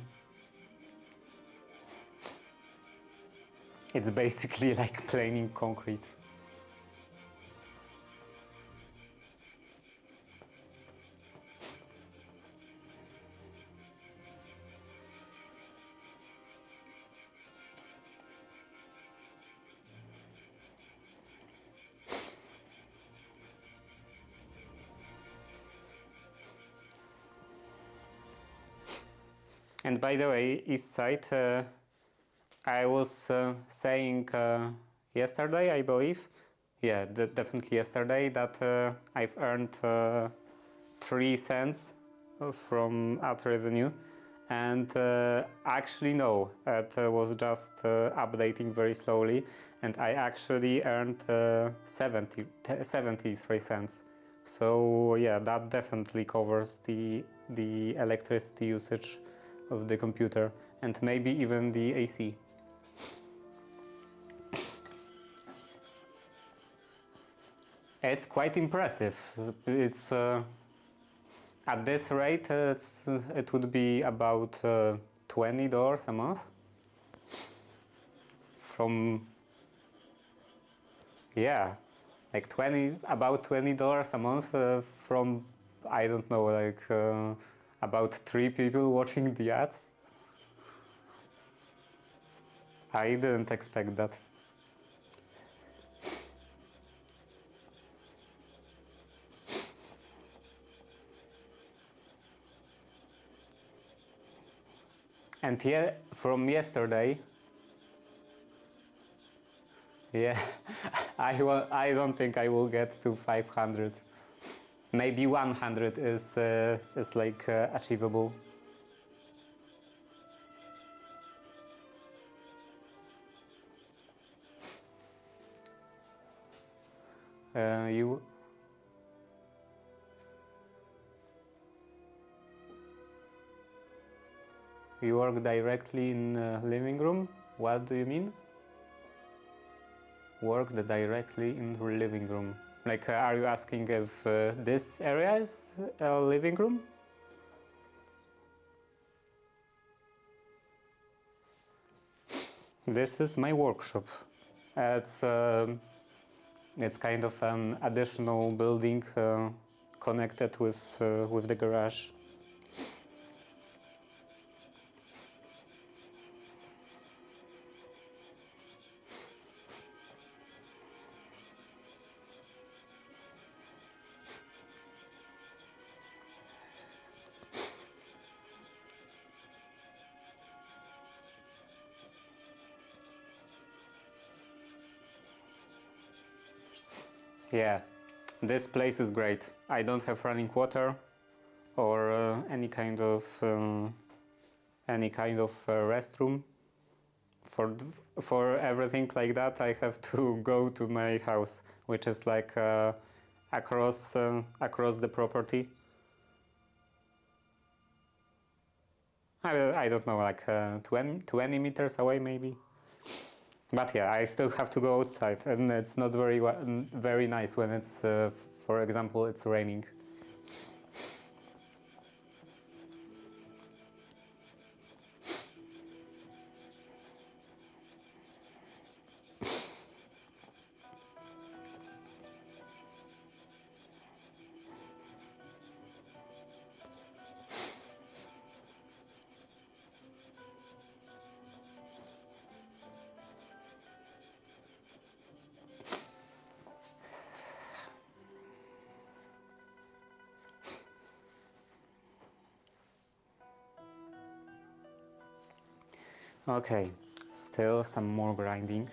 It's basically like planing concrete. And by the way, east side, I was saying yesterday, I believe, yeah, definitely yesterday, that I've earned 3 cents from ad revenue, and actually no, it was just updating very slowly, and I actually earned 73 cents. So yeah, that definitely covers the electricity usage of the computer, and maybe even the AC. It's quite impressive. It's at this rate, it would be about $20 a month. From yeah, like about $20 a month from, I don't know, like about 3 people watching the ads. I didn't expect that. And yeah, from yesterday, yeah, I don't think I will get to 500. Maybe 100 is like achievable. You work directly in living room? What do you mean? Work directly in the living room. Like, are you asking if this area is a living room? This is my workshop. It's kind of an additional building connected with the garage. Yeah, this place is great. I don't have running water or any kind of restroom. For everything like that, I have to go to my house, which is like across the property. I don't know, like 20 meters away maybe. But yeah, I still have to go outside, and it's not very nice when it's, for example, it's raining. Okay, still some more grinding.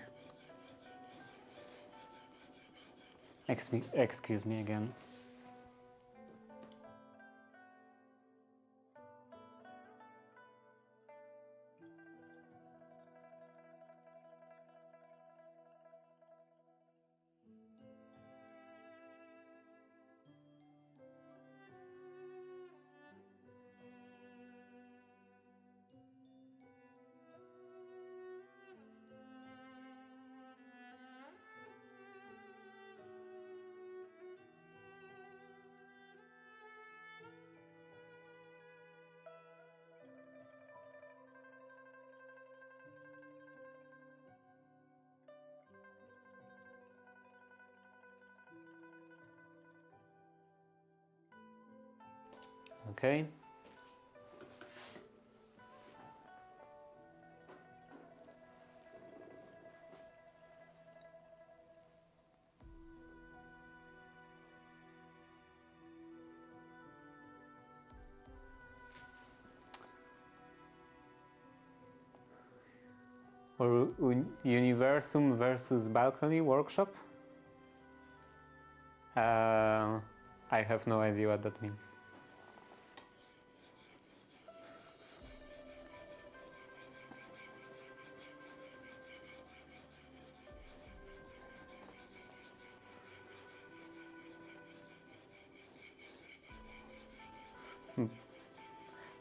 Excuse me again. Okay. Or Universum versus Balcony workshop? I have no idea what that means.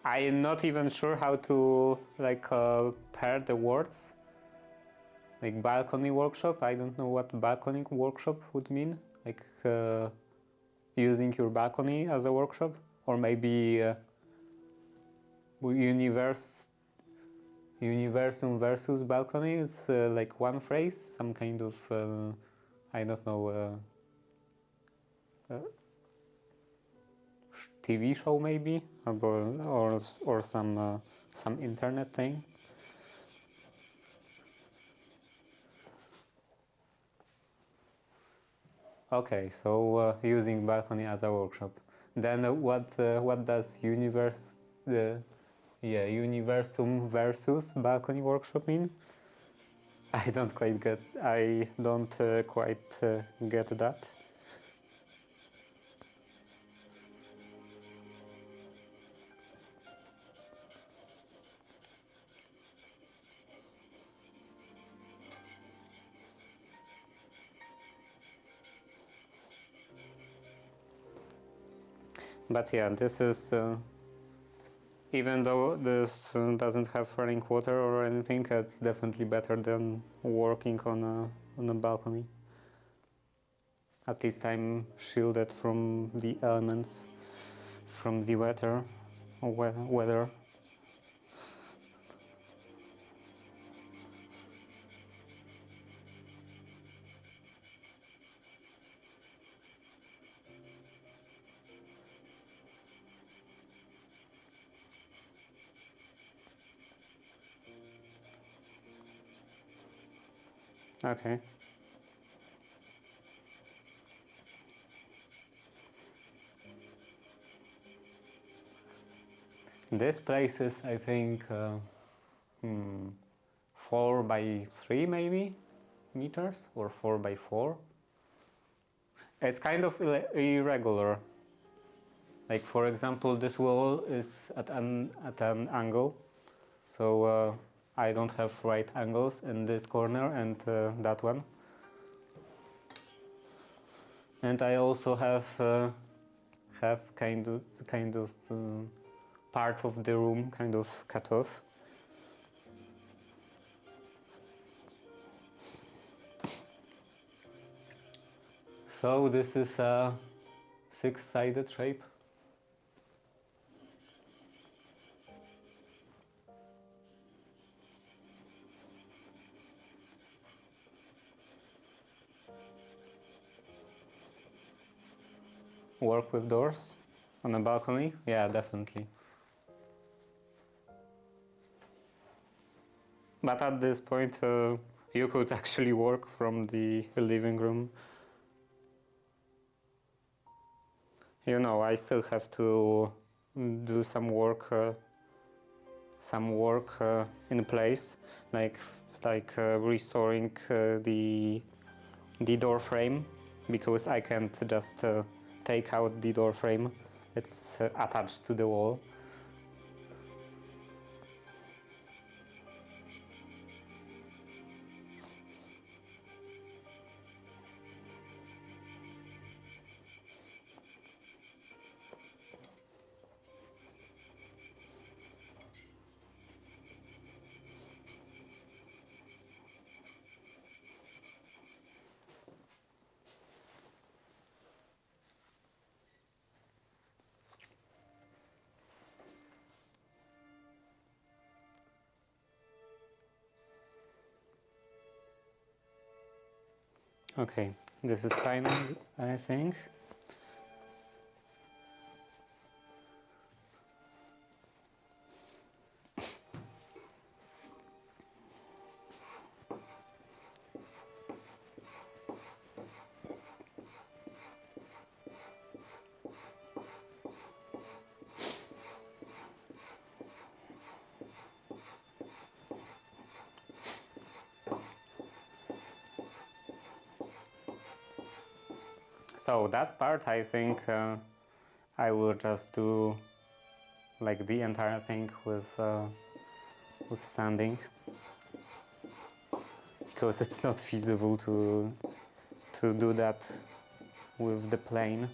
I am not even sure how to like pair the words. Like balcony workshop, I don't know what balcony workshop would mean. Like using your balcony as a workshop, or maybe universum versus balcony is like one phrase, some kind of I don't know TV show maybe, or some internet thing. Okay, so using balcony as a workshop. Then what does universum versus balcony workshop mean? I don't quite get that. But yeah, this is even though this doesn't have running water or anything, it's definitely better than working on a balcony. At least I'm shielded from the elements, from the weather. Okay. This place is, I think, 4 by 3 maybe meters or 4 by 4. It's kind of irregular. Like for example, this wall is at an angle, so I don't have right angles in this corner and that one. And I also have kind of part of the room kind of cut off. So this is a 6-sided shape. Work with doors on a balcony? Yeah, definitely. But at this point, you could actually work from the living room. You know, I still have to do some work in place, like restoring the door frame, because I can't just take out the door frame. It's attached to the wall. Okay, this is fine, I think. So that part, I think I will just do like the entire thing with sanding, because it's not feasible to do that with the plane.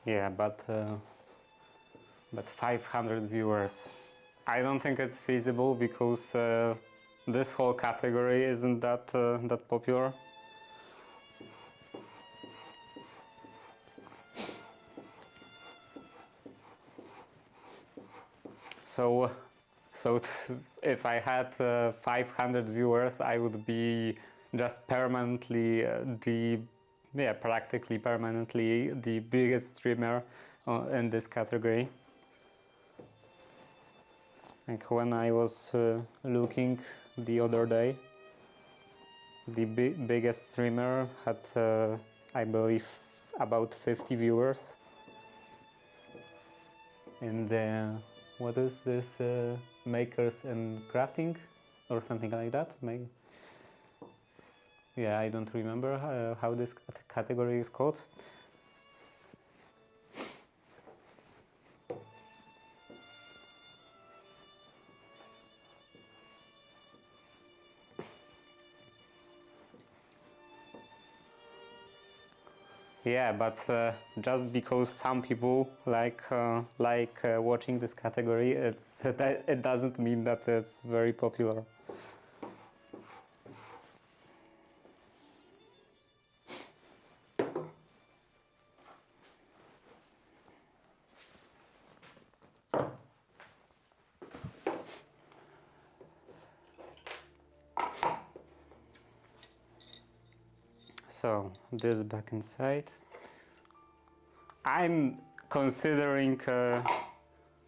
Yeah, but 500 viewers, I don't think it's feasible, because this whole category isn't that popular. So if I had 500 viewers, I would be just permanently practically permanently the biggest streamer in this category. Like when I was looking the other day, the biggest streamer had, I believe, about 50 viewers. And what is this? Makers and crafting, or something like that. Yeah, I don't remember how this category is called. Yeah, but just because some people like watching this category, it doesn't mean that it's very popular. So this back inside. I'm considering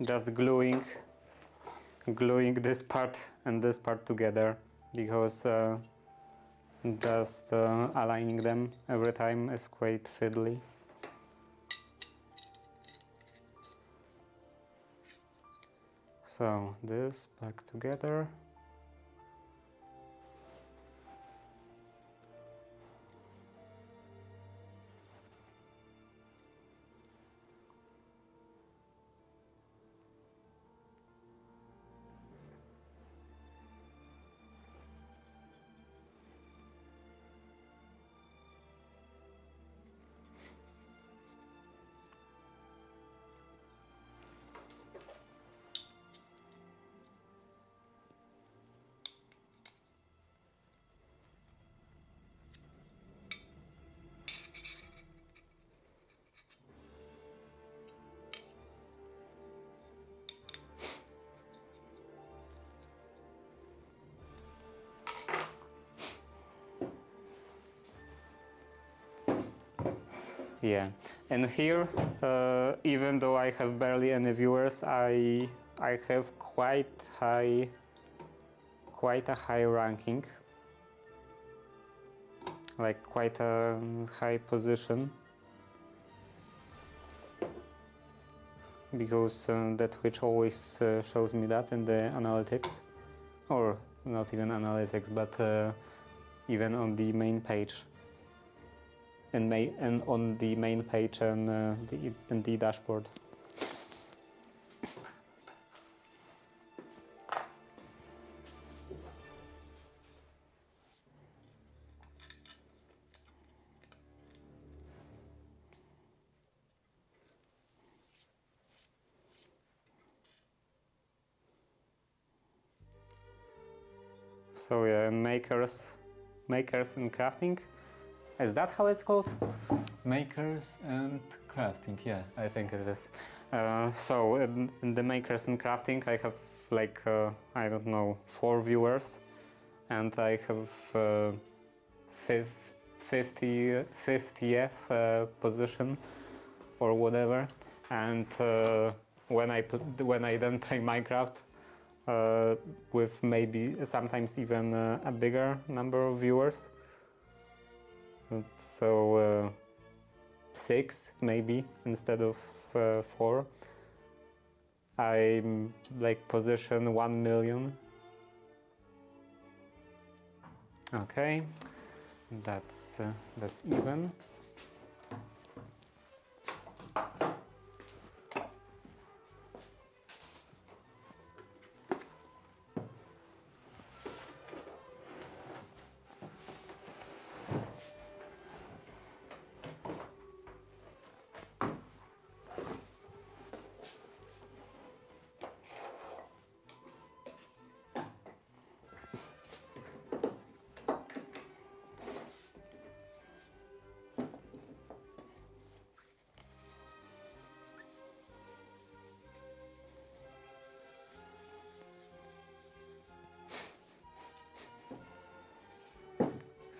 just gluing this part and this part together, because just aligning them every time is quite fiddly. So this back together. Yeah, and here, even though I have barely any viewers, I have quite a high ranking, like quite a high position, because that Twitch always shows me that in the analytics, or not even analytics, but even on the main page. And on the main page and in the dashboard. So yeah, makers and crafting. Is that how it's called? Makers and crafting, yeah, I think it is. So in the makers and crafting, I have like, I don't know, 4 viewers, and I have 50th position or whatever. And when I then play Minecraft with maybe sometimes even a bigger number of viewers, so 6 maybe instead of 4, I'm like position 1 million. Okay, that's even.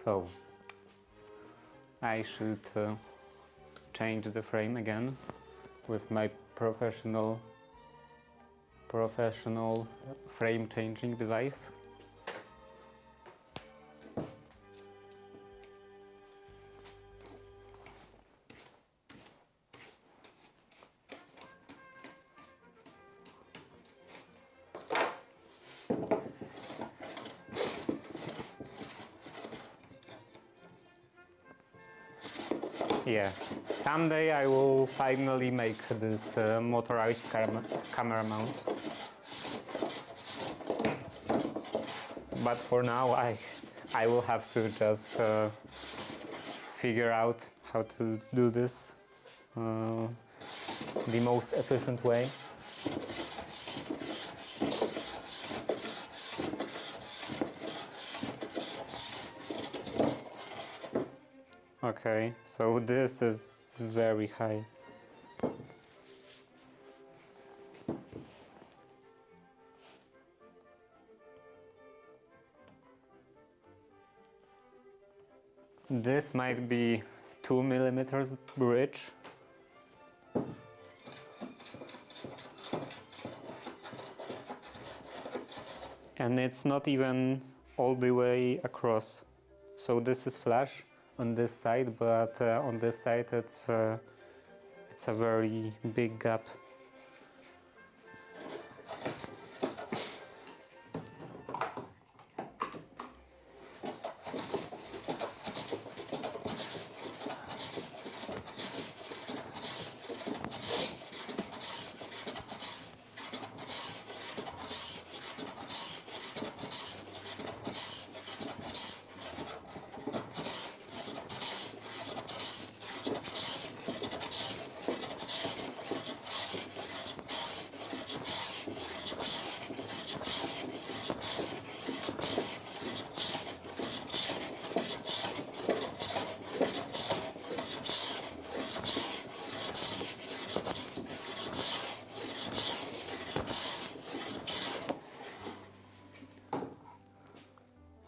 So I should change the frame again with my professional professional frame changing device. Yeah, someday I will finally make this motorized camera mount. But for now I will have to just figure out how to do this the most efficient way. Okay, so this is very high. This might be 2 millimeters bridge. And it's not even all the way across. So this is flush on this side, but on this side it's a very big gap.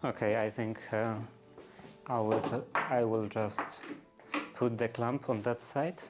Okay, I think I will just put the clamp on that side.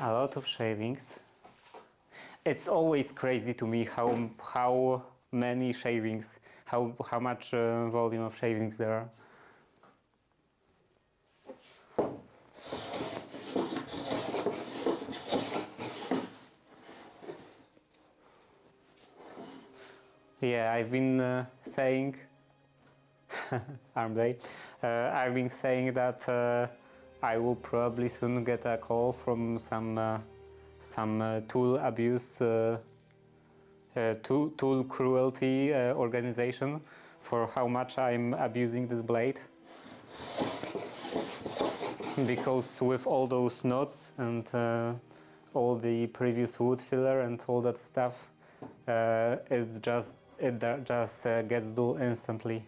A lot of shavings. It's always crazy to me how many shavings, how much volume of shavings there are. Yeah, I've been saying arm day. I've been saying that I will probably soon get a call from some tool abuse, tool cruelty organization for how much I'm abusing this blade. Because with all those knots and all the previous wood filler and all that stuff, it just gets dull instantly.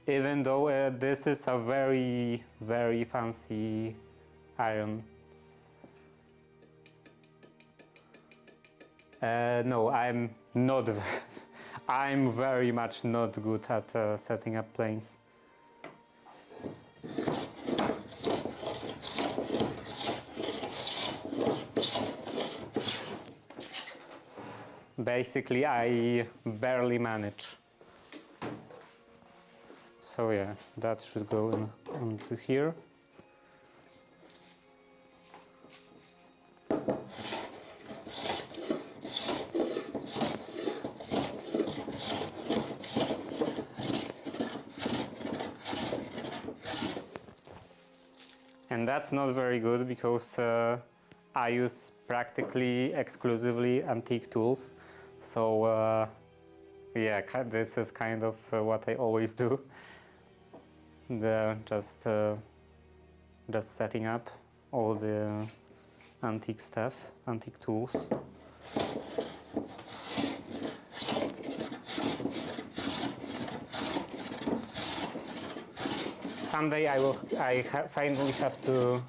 Even though this is a very fancy iron. No, I'm not. I'm very much not good at setting up planes. Basically, I barely manage. So yeah, that should go into here. And that's not very good because I use practically exclusively antique tools. So yeah, this is kind of what I always do. Just setting up all the antique stuff, antique tools. Someday I finally have to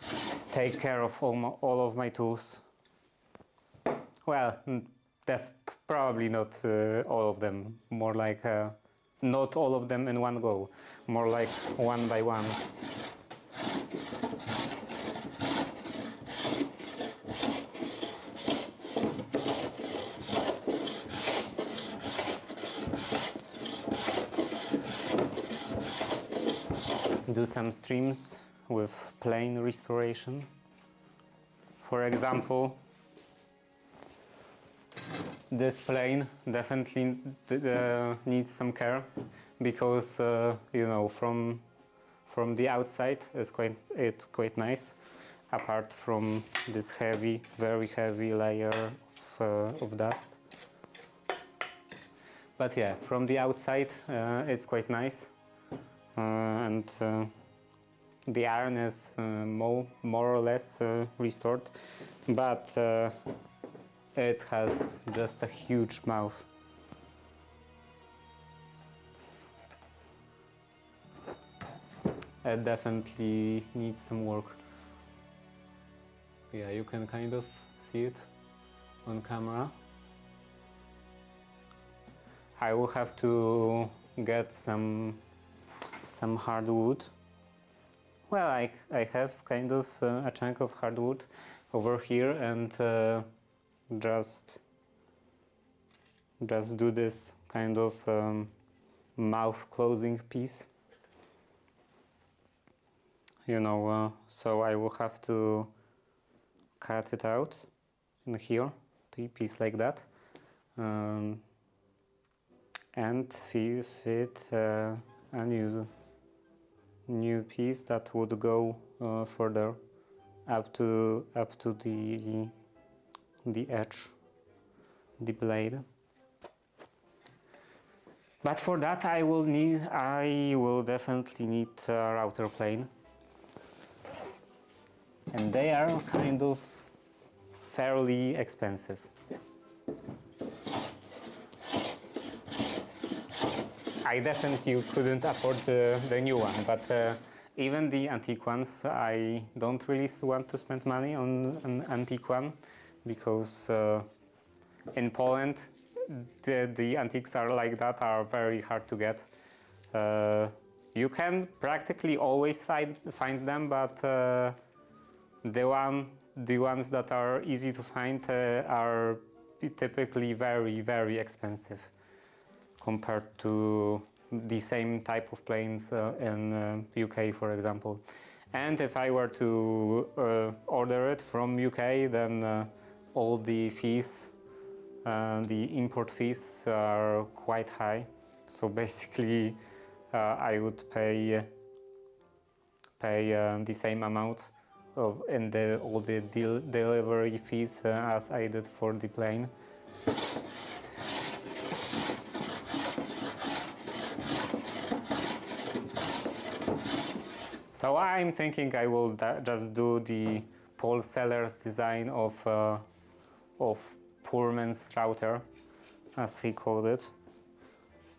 take care of all of my tools. Well, probably not all of them. More like not all of them in one go. More like one by one. Do some streams with plane restoration. For example, this plane definitely needs some care because you know, from the outside it's quite nice, apart from this very heavy layer of dust. But yeah, from the outside it's quite nice. And the iron is more or less restored, but it has just a huge mouth. It definitely needs some work. Yeah, you can kind of see it on camera. I will have to get some hardwood. Well, I have kind of a chunk of hardwood over here, and just do this kind of mouth closing piece. You know, so I will have to cut it out in here, piece like that, and fit a new piece that would go further up to the edge, the blade. But for that I will definitely need a router plane, and they are kind of fairly expensive. I definitely couldn't afford the new one, but even the antique ones, I don't really want to spend money on an antique one, because in Poland the antiques are like that are very hard to get. You can practically always find them, but the ones that are easy to find are typically very expensive compared to the same type of planes in UK, for example. And if I were to order it from UK, then all the fees, the import fees, are quite high. So basically, I would pay the same amount in all the delivery fees as I did for the plane. So I'm thinking I will just do the Paul Seller's design of poor man's router, as he called it.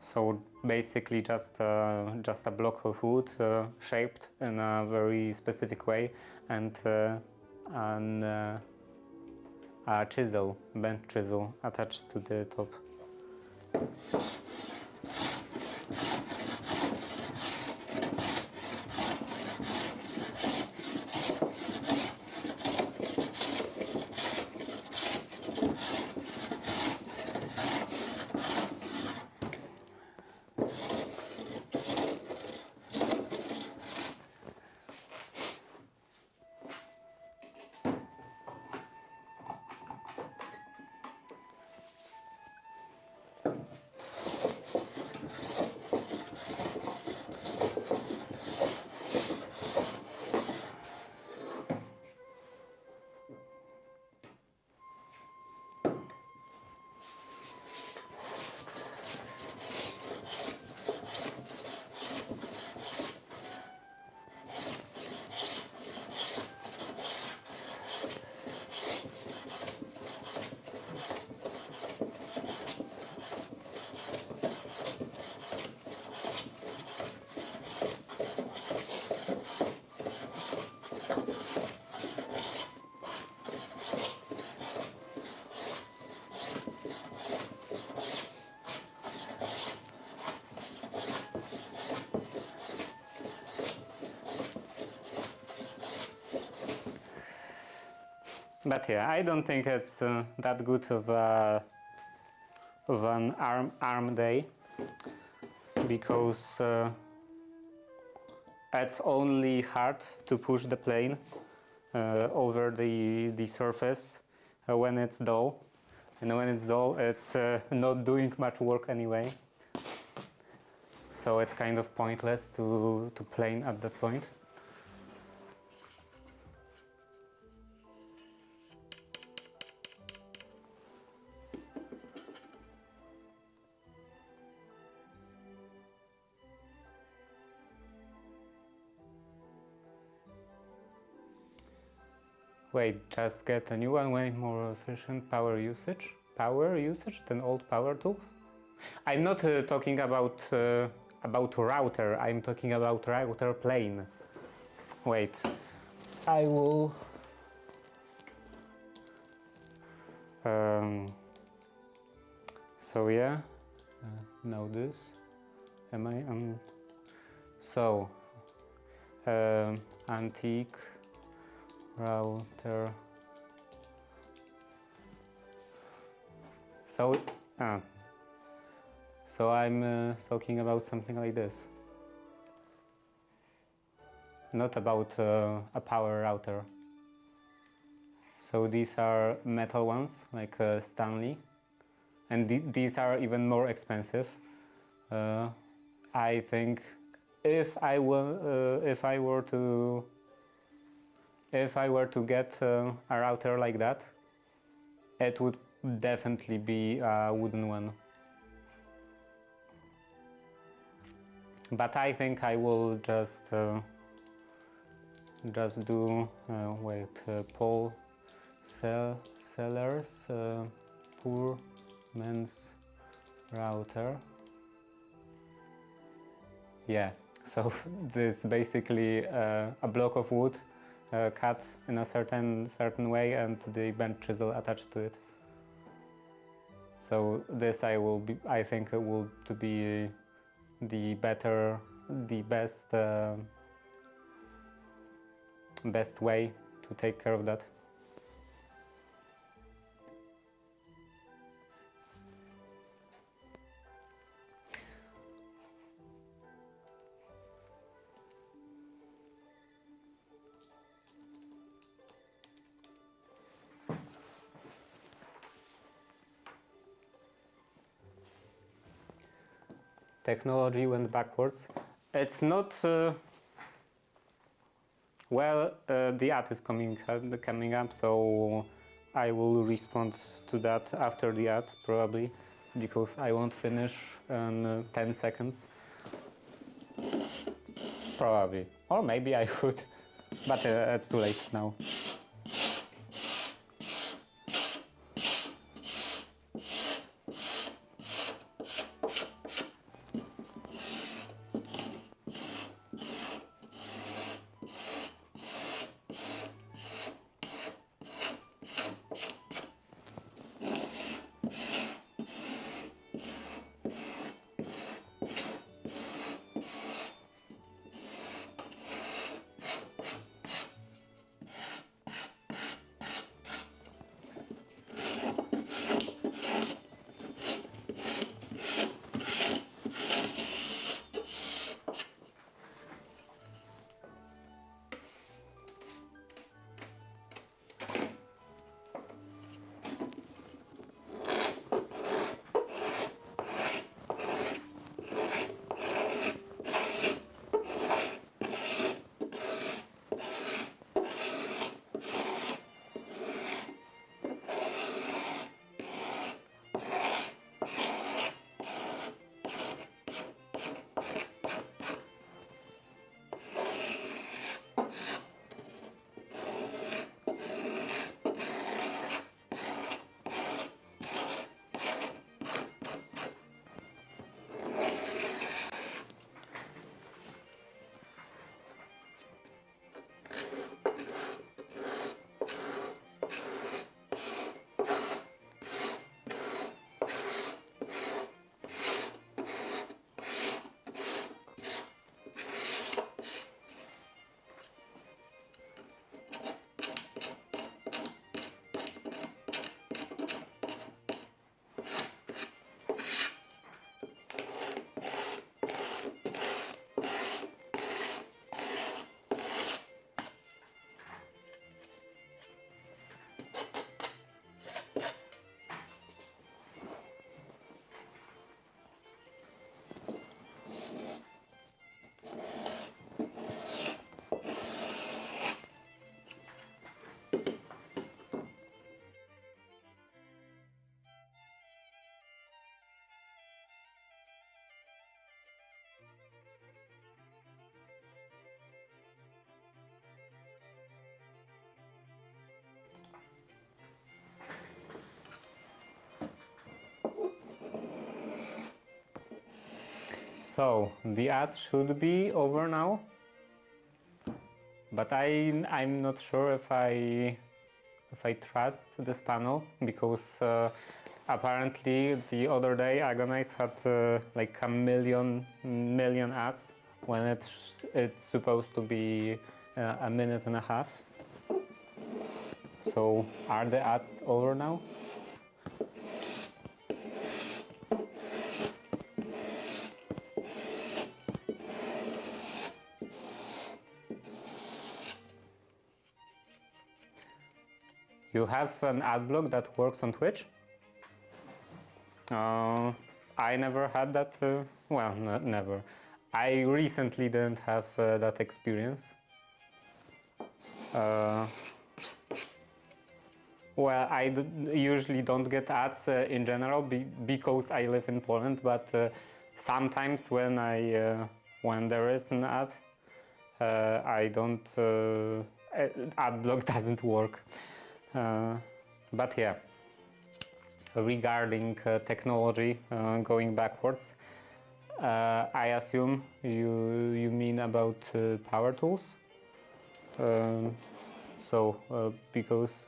So basically just a block of wood shaped in a very specific way, and a chisel, bent chisel attached to the top. But yeah, I don't think it's that good of an arm day, because it's only hard to push the plane over the surface when it's dull, and when it's dull, it's not doing much work anyway. So it's kind of pointless to plane at that point. Wait, just get a new one, way more efficient power usage than old power tools? I'm not talking about router, I'm talking about router plane. Wait, I will... so yeah, now this, am I, so, antique router, so I'm talking about something like this, not about a power router. So these are metal ones, like Stanley, and these are even more expensive. I think if I were to get a router like that, it would definitely be a wooden one. But I think I will just do Paul Sellers poor man's router. Yeah, so this is basically a block of wood cut in a certain way, and the bent chisel attached to it. So this I think it will to be the best way to take care of that. Technology went backwards. It's not the ad is coming up, so I will respond to that after the ad probably, because I won't finish in 10 seconds. Probably, or maybe I would, but it's too late now. So the ad should be over now, but I'm not sure if I trust this panel, because apparently the other day Agonize had like a million ads when it's supposed to be a minute and a half. So are the ads over now? You have an ad block that works on Twitch? I never had that. Well, never. I recently didn't have that experience. Well, I usually don't get ads in general because I live in Poland, but sometimes when when there is an ad, I don't ad block doesn't work. But yeah, regarding technology, going backwards, I assume you mean about power tools. Because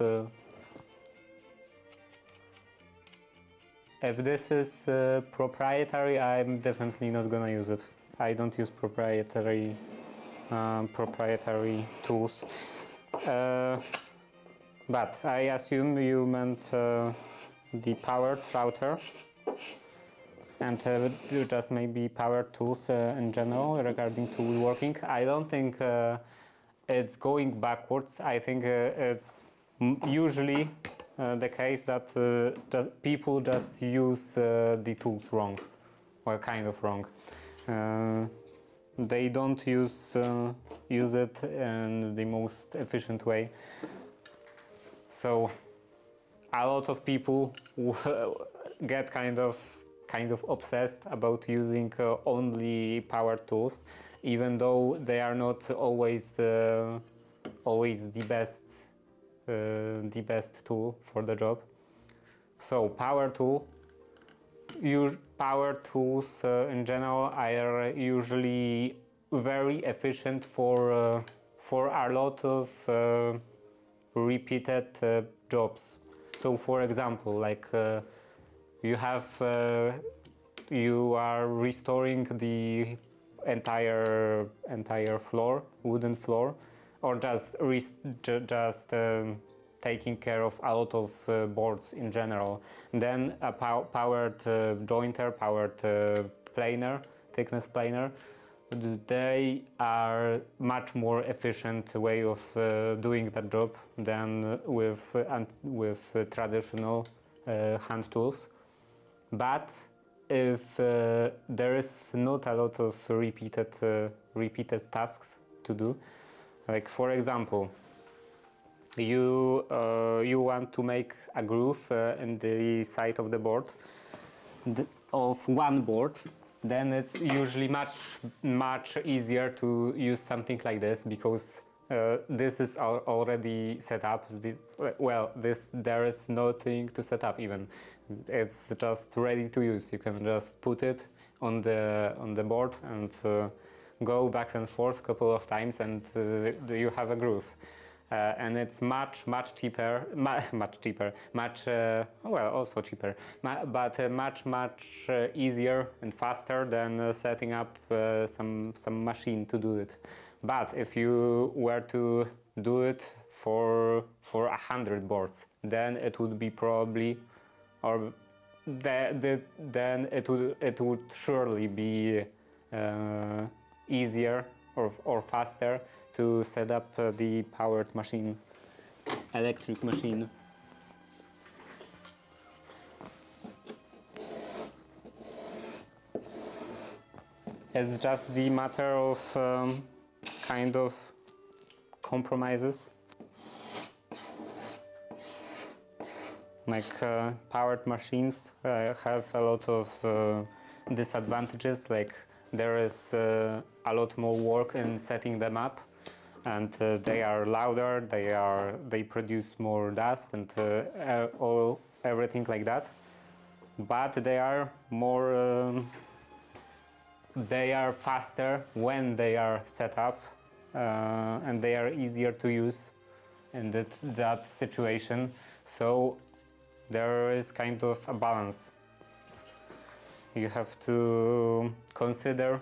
if this is proprietary, I'm definitely not gonna use it. I don't use proprietary tools. But I assume you meant the powered router and just maybe power tools in general regarding tool working. I don't think it's going backwards. I think it's usually the case that people just use the tools wrong, or kind of wrong. They don't use it in the most efficient way. So a lot of people get kind of obsessed about using only power tools, even though they are not always the best tool for the job. So power tools in general are usually very efficient for a lot of repeated jobs. So for example, like you are restoring the entire wooden floor, or just taking care of a lot of boards in general. Then a powered jointer, powered planer, thickness planer, they are much more efficient way of doing that job than with traditional hand tools. But if there is not a lot of repeated tasks to do, like for example, you want to make a groove in the side of the board of one board, then it's usually much easier to use something like this, because this is already set up. There is nothing to set up even. It's just ready to use. You can just put it on the board and go back and forth a couple of times, and you have a groove. And it's much cheaper, also cheaper, but much easier and faster than setting up some machine to do it. But if you were to do it for 100 boards, then it would be probably, or then it would surely be easier or faster to set up the powered machine, electric machine. It's just the matter of kind of compromises. Like powered machines have a lot of disadvantages, like there is a lot more work in setting them up, and they are louder, they produce more dust and everything like that. But they are more they are faster when they are set up, and they are easier to use in that situation. So there is kind of a balance. You have to consider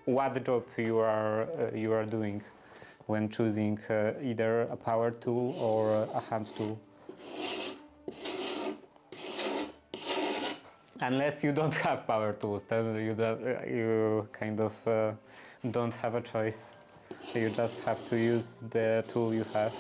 what job you are doing when choosing either a power tool or a hand tool. Unless you don't have power tools, then you kind of don't have a choice. You just have to use the tool you have.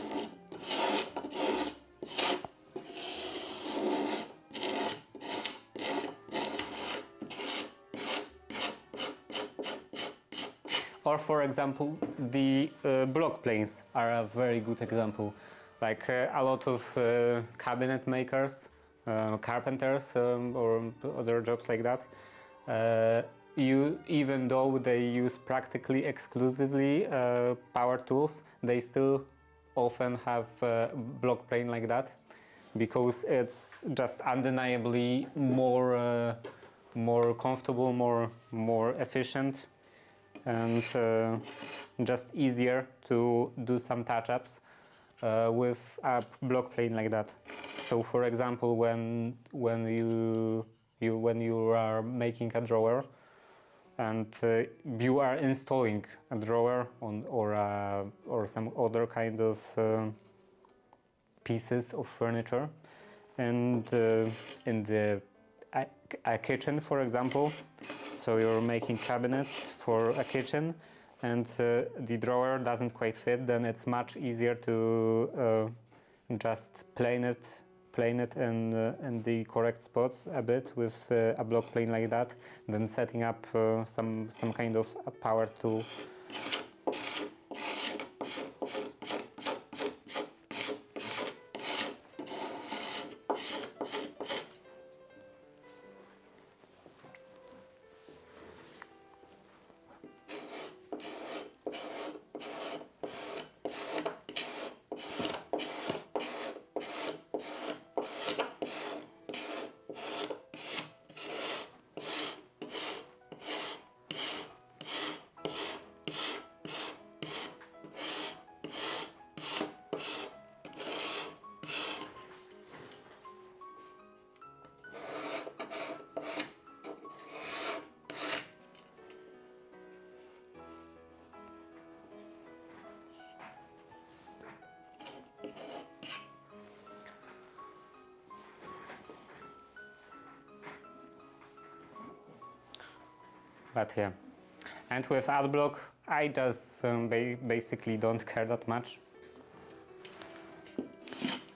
Or for example, the block planes are a very good example. Like a lot of cabinet makers, carpenters, or other jobs like that, even though they use practically exclusively power tools, they still often have block plane like that, because it's just undeniably more comfortable, more efficient, and just easier to do some touch-ups with a block plane like that. So, for example, when you are making a drawer and you are installing a drawer or some other kind of pieces of furniture, and in a kitchen, for example, so you're making cabinets for a kitchen, and the drawer doesn't quite fit, then it's much easier to just plane it in the correct spots a bit with a block plane like that, than setting up some kind of a power tool. But yeah, and with adblock, I just basically don't care that much.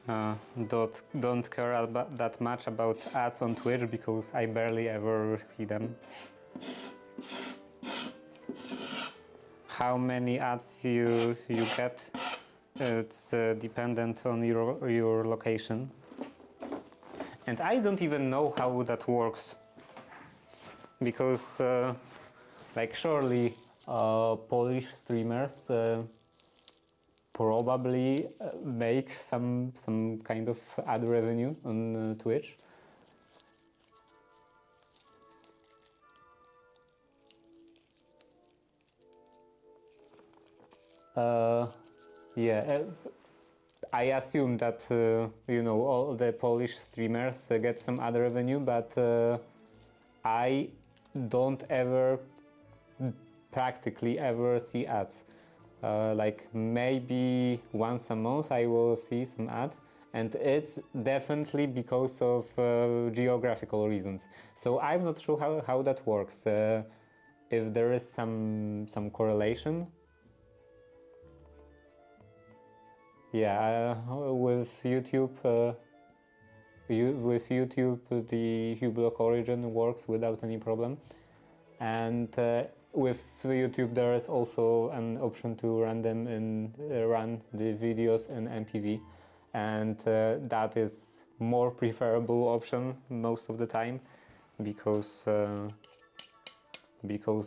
Don't care that much about ads on Twitch, because I barely ever see them. How many ads you get, it's dependent on your location. And I don't even know how that works, because like surely Polish streamers probably make some kind of ad revenue on Twitch. Yeah, I assume that all the Polish streamers get some ad revenue, but I don't practically ever see ads. Like maybe once a month I will see some ad, and it's definitely because of geographical reasons. So I'm not sure how that works. If there is some correlation. Yeah, with YouTube. With YouTube, the uBlock origin works without any problem, and with YouTube there is also an option to run the videos in MPV, and that is more preferable option most of the time, because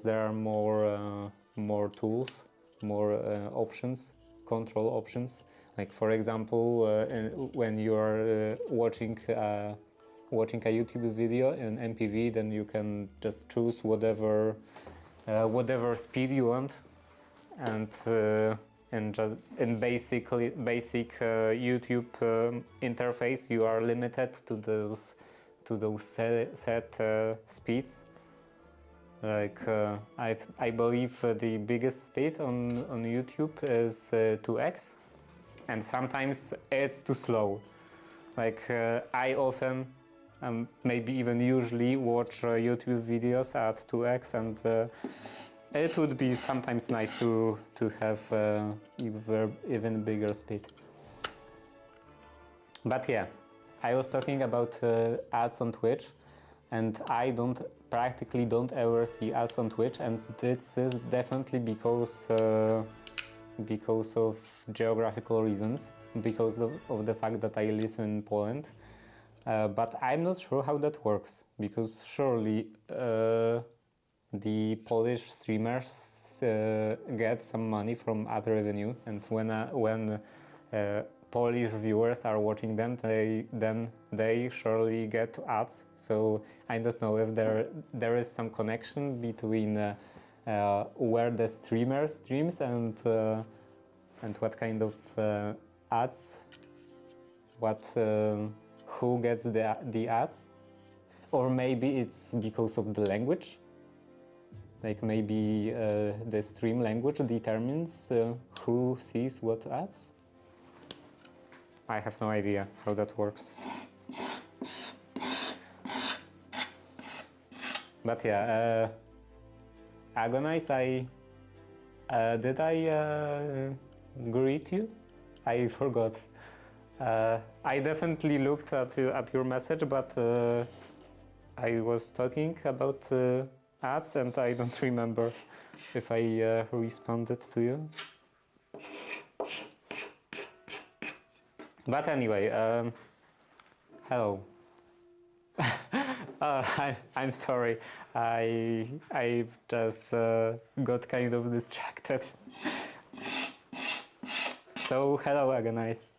there are more tools, more options, control options. Like for example, when you are watching watching a YouTube video in MPV, then you can just choose whatever speed you want, and just in basic YouTube interface, you are limited to those set speeds. Like I believe the biggest speed on YouTube is 2x, and sometimes it's too slow. Like I often, maybe even usually, watch YouTube videos at 2x, and it would be sometimes nice to have even bigger speed. But yeah, I was talking about ads on Twitch, and I practically don't ever see ads on Twitch, and this is definitely because of geographical reasons, because of the fact that I live in Poland. But I'm not sure how that works, because surely the Polish streamers get some money from ad revenue, and when Polish viewers are watching them, they surely get ads. So I don't know if there is some connection between where the streamer streams and what kind of ads, who gets the ads, or maybe it's because of the language. Like maybe the stream language determines who sees what ads. I have no idea how that works. But yeah, Agonize, did I greet you? I forgot. I definitely looked at your message, but I was talking about ads, and I don't remember if I responded to you. But anyway, hello. I'm sorry. I just got kind of distracted. So hello, Agonize.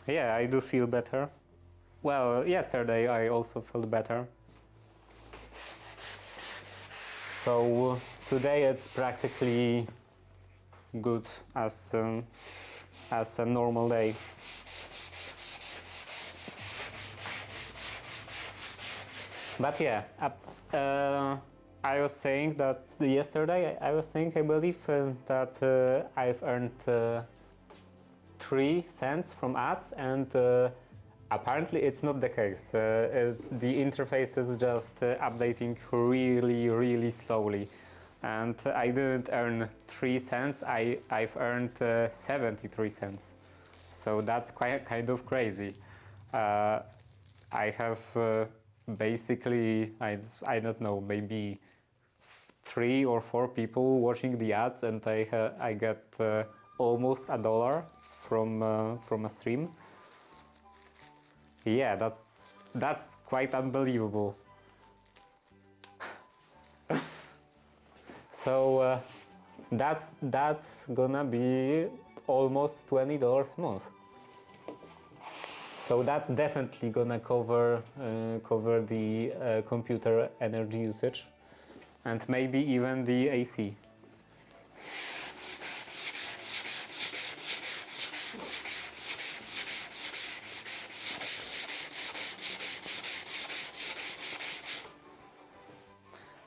Yeah, I do feel better. Well, yesterday I also felt better. So today it's practically good as a normal day. But yeah, I was saying that yesterday I believe that I've earned 3 cents from ads, and apparently it's not the case. The interface is just updating really slowly, and I didn't earn 3 cents. I've earned 73 cents, so that's quite kind of crazy. I have basically, I don't know, maybe 3 or 4 people watching the ads, and I get almost $1 from a stream. Yeah, that's quite unbelievable. So that's gonna be almost $20 a month. So that's definitely gonna cover the computer energy usage, and maybe even the AC.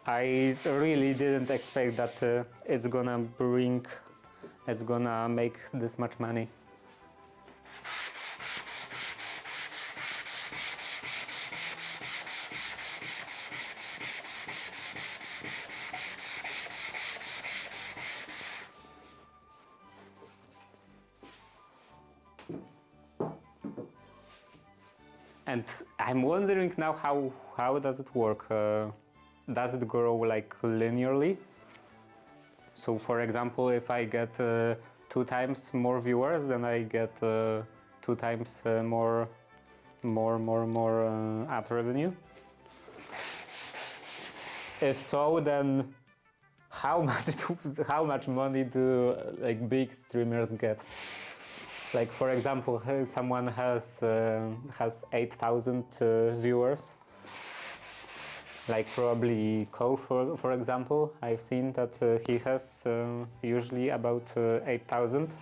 I really didn't expect that it's gonna make this much money. And I'm wondering now how does it work? Does it grow like linearly? So for example, if I get 2 times more viewers, then I get 2 times more more ad revenue? If so, then how much money do like big streamers get? Like for example, someone has 8,000 viewers. Like probably Ko, for example, I've seen that he has usually about 8,000.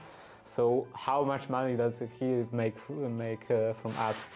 So how much money does he make from ads?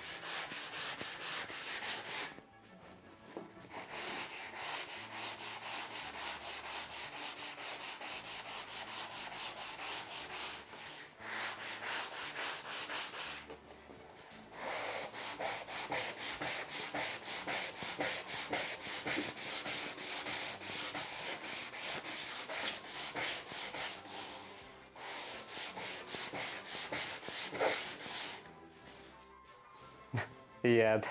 Yeah,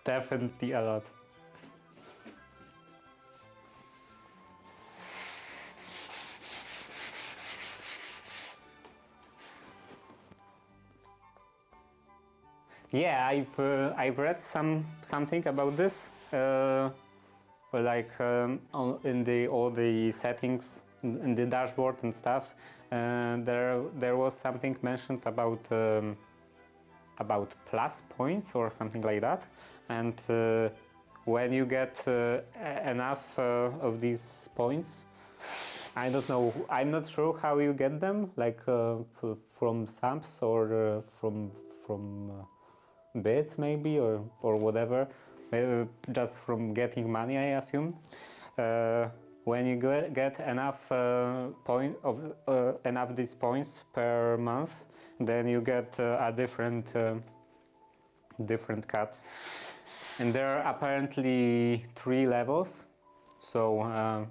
definitely a lot. Yeah, I've read something about this, like in all the settings in the dashboard and stuff. There was something mentioned about plus points or something like that, and when you get enough of these points, I don't know, I'm not sure how you get them, like from subs or from bits maybe, or whatever, maybe just from getting money, I assume. When you get enough enough these points per month, then you get a different cut, and there are apparently 3 levels. So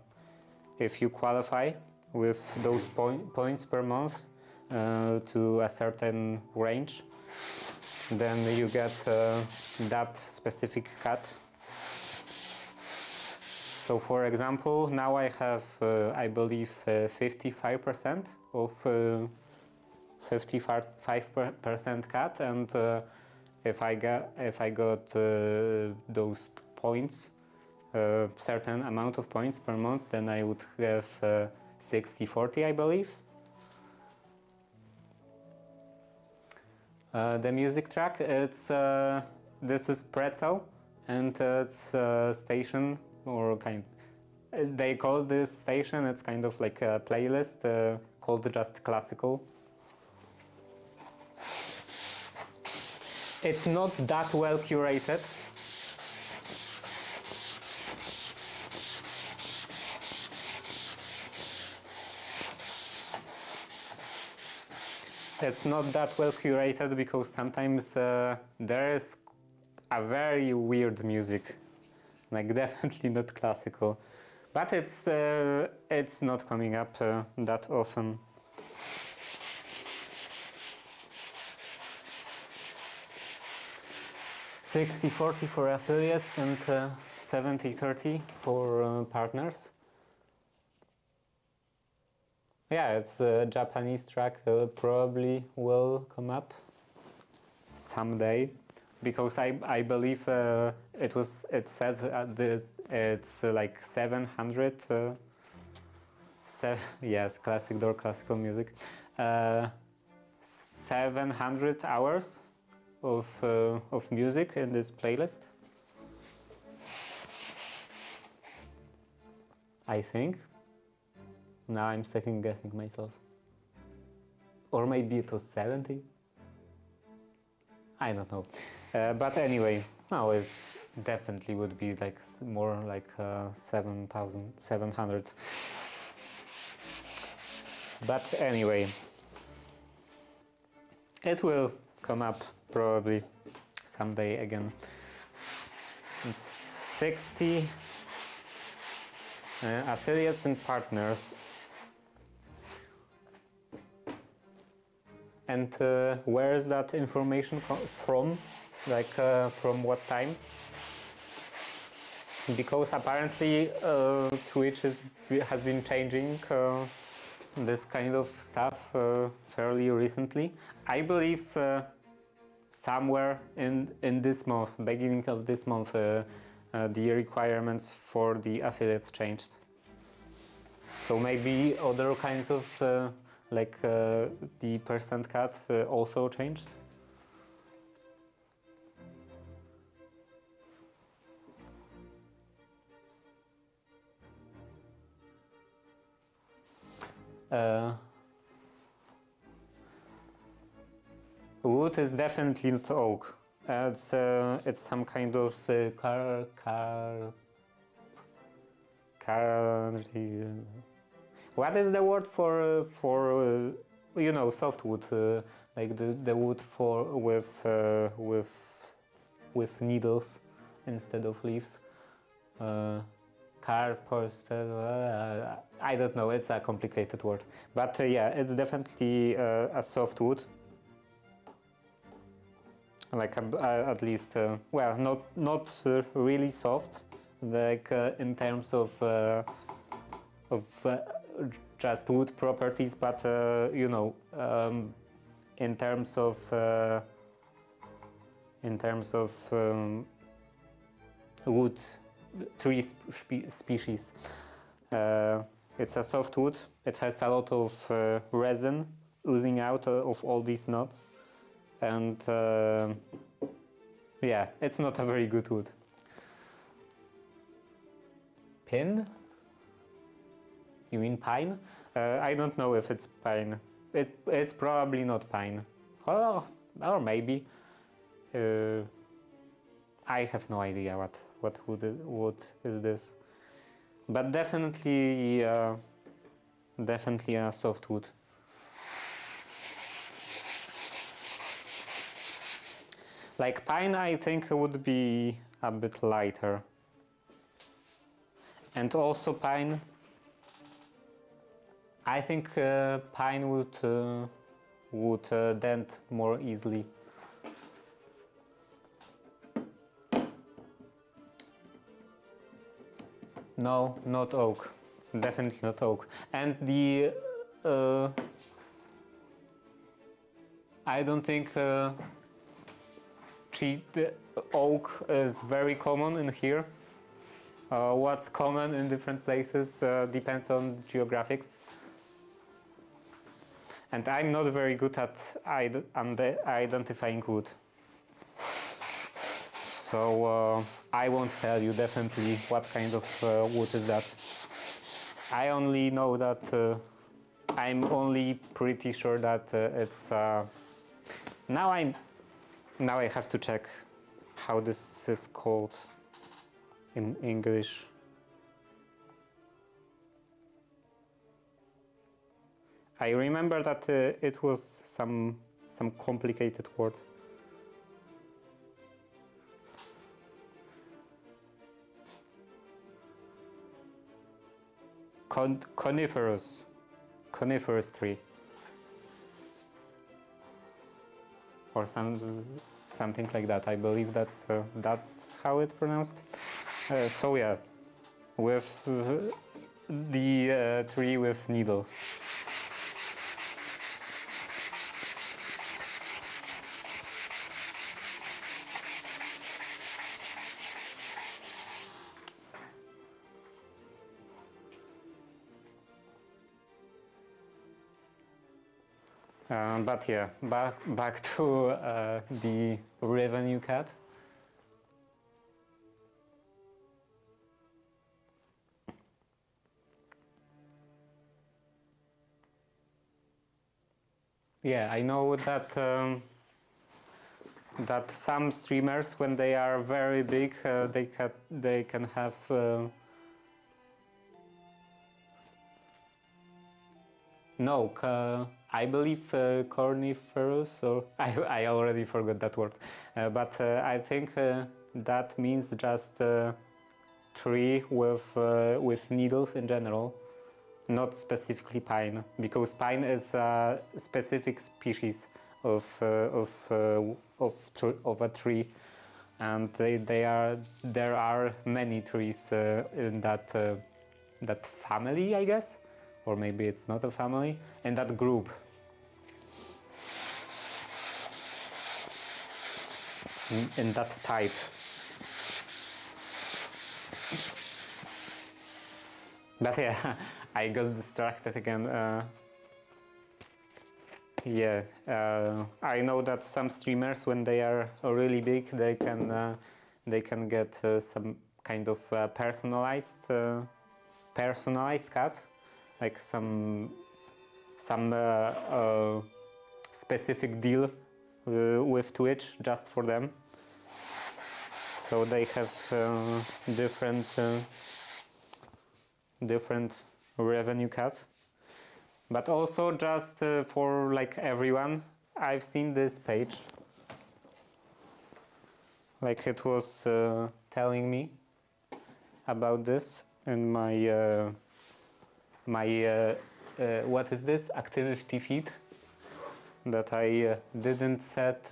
if you qualify with those points per month to a certain range, then you get that specific cut. So for example, now I have, I believe, 55% of 55% cut, and if I got those points, certain amount of points per month, then I would have 60-40, I believe. The music track, it's this is Pretzel, and it's a station, or they call this station, it's kind of like a playlist called Just Classical. It's not that well curated. It's not that well curated because sometimes there is a very weird music, like definitely not classical, but it's not coming up that often. $60-40 for affiliates and $70-30 for partners. Yeah, it's a Japanese track, probably will come up someday, because I believe it says that it's like 700. Yes, classic door, classical music. 700 hours of music in this playlist, I think. Now I'm second guessing myself. Or maybe it was 70? I don't know. But anyway, no, it definitely would be like more like 7,700. But anyway, it will come up probably someday again. It's 60 affiliates and partners. And where is that information from? Like from what time? Because apparently Twitch has been changing this kind of stuff fairly recently. I believe somewhere in this month, beginning of this month, the requirements for the affiliates changed. So maybe other kinds of like the percent cut also changed. Wood is definitely not oak. It's some kind of what is the word for you know, softwood, like the wood for with needles instead of leaves. I don't know, it's a complicated word, but yeah, it's definitely a softwood. Like at least, well, not really soft, like in terms of just wood properties, but you know, in terms of wood tree species. It's a softwood. It has a lot of resin oozing out of all these nuts, and yeah, it's not a very good wood. Pin? You mean pine? I don't know if it's pine. It's probably not pine, or maybe. I have no idea what wood is this, but definitely a softwood. Like pine, I think would be a bit lighter, and also pine. I think pine would dent more easily. No, not oak. Definitely not oak. And the I don't think oak is very common in here. What's common in different places depends on geographics. And I'm not very good at identifying wood. So I won't tell you definitely what kind of wood is that. I only know that I'm only pretty sure that it's now I have to check how this is called in English. I remember that it was some complicated word. Coniferous tree, or something like that. I believe that's how it's pronounced. So yeah, with the tree with needles. But yeah, back to the revenue cut. Yeah, I know that that some streamers, when they are very big, they can have no, I believe corniferous, or I already forgot that word, but I think that means just tree with needles in general, not specifically pine, because pine is a specific species of a tree, and there are many trees in that family, I guess. Or maybe it's not a family, in that group. in that type. But yeah, I got distracted again. Yeah, I know that some streamers, when they are really big, they can get some kind of personalized cut, like some specific deal with Twitch just for them. So they have different revenue cuts. But also just for like everyone, I've seen this page. Like it was telling me about this in my what is this activity feed that I didn't set.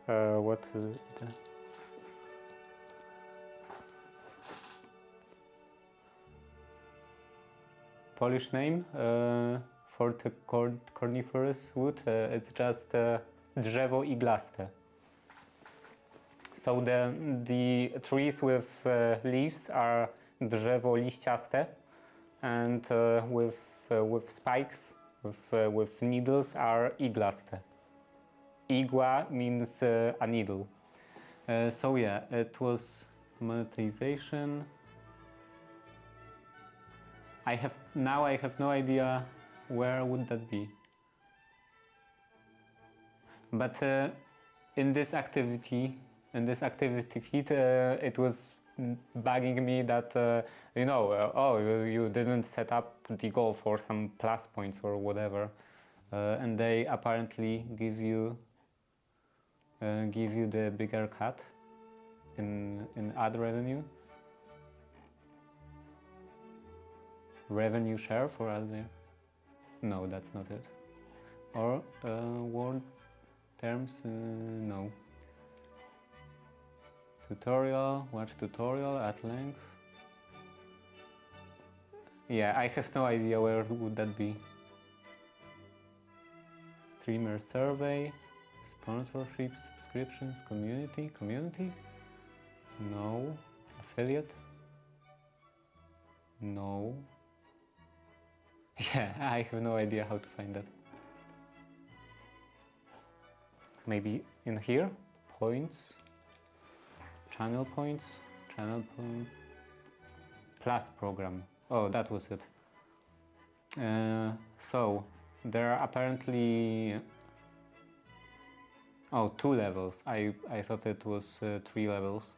What Polish name for the coniferous wood? It's just drzewo iglaste. So the trees with leaves are drzewo liściaste, and with spikes, with needles, are iglaste. Igła means a needle. So yeah, it was monetization. I have no idea where would that be. But in this activity feed, it was bugging me that you didn't set up the goal for some plus points or whatever, and they apparently give you the bigger cut in ad revenue. Revenue share for ad. No, that's not it. Or word terms, no. Tutorial, watch tutorial at length. Yeah, I have no idea where would that be. Streamer survey, sponsorships, subscriptions, community? No. Affiliate? No. Yeah, I have no idea how to find that. Maybe in here? Points? Channel points? Plus program. Oh, that was it. So, there are apparently... Oh, 2 levels. I thought it was 3 levels.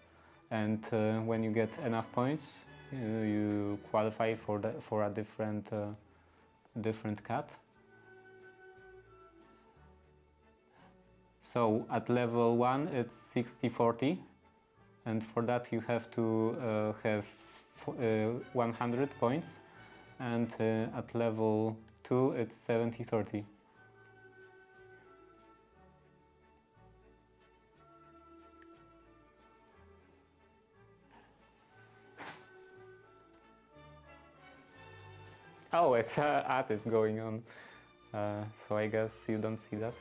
And when you get enough points, you qualify for a different cut. So at level 1 it's 60-40, and for that you have to have 100 points, and at level 2 it's 70-30. Oh, it's ad is going on, so I guess you don't see that.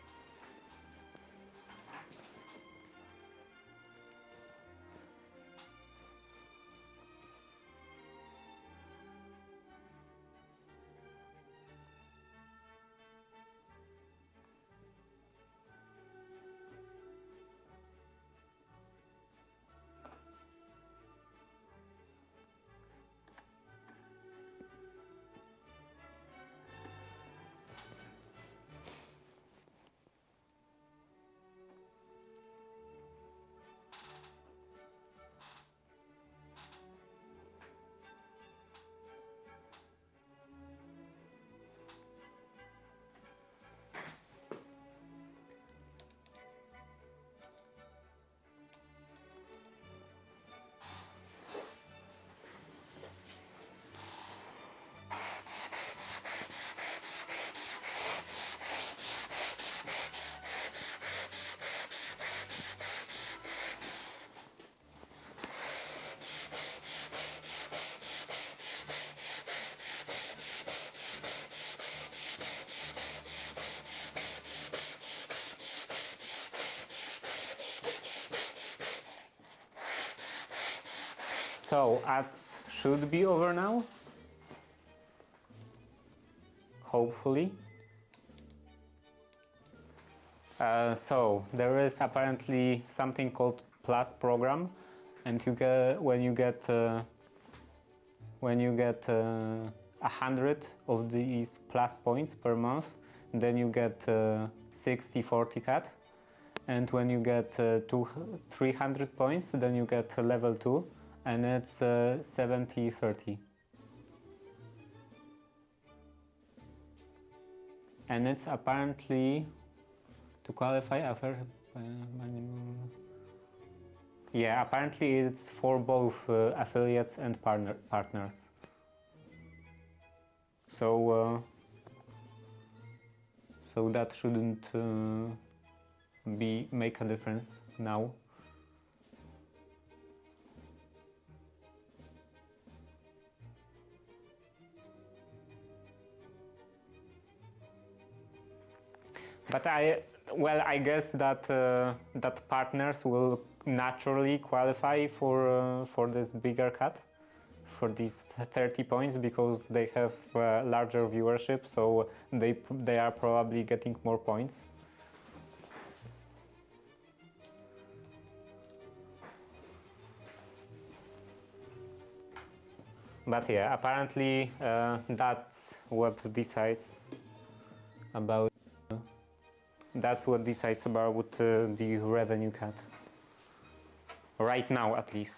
So ads should be over now, hopefully. So there is apparently something called Plus program, and you get when you get 100 of these Plus points per month, then you get 60-40 cat, and when you get 300 points, then you get level 2, and it's 70-30. And it's apparently to qualify after yeah, apparently it's for both affiliates and partners. So so that shouldn't make a difference now. But I guess that that partners will naturally qualify for this bigger cut, for these 30 points, because they have larger viewership, so they are probably getting more points. But yeah, apparently that's what decides about. That's what decides about the revenue cut. Right now, at least.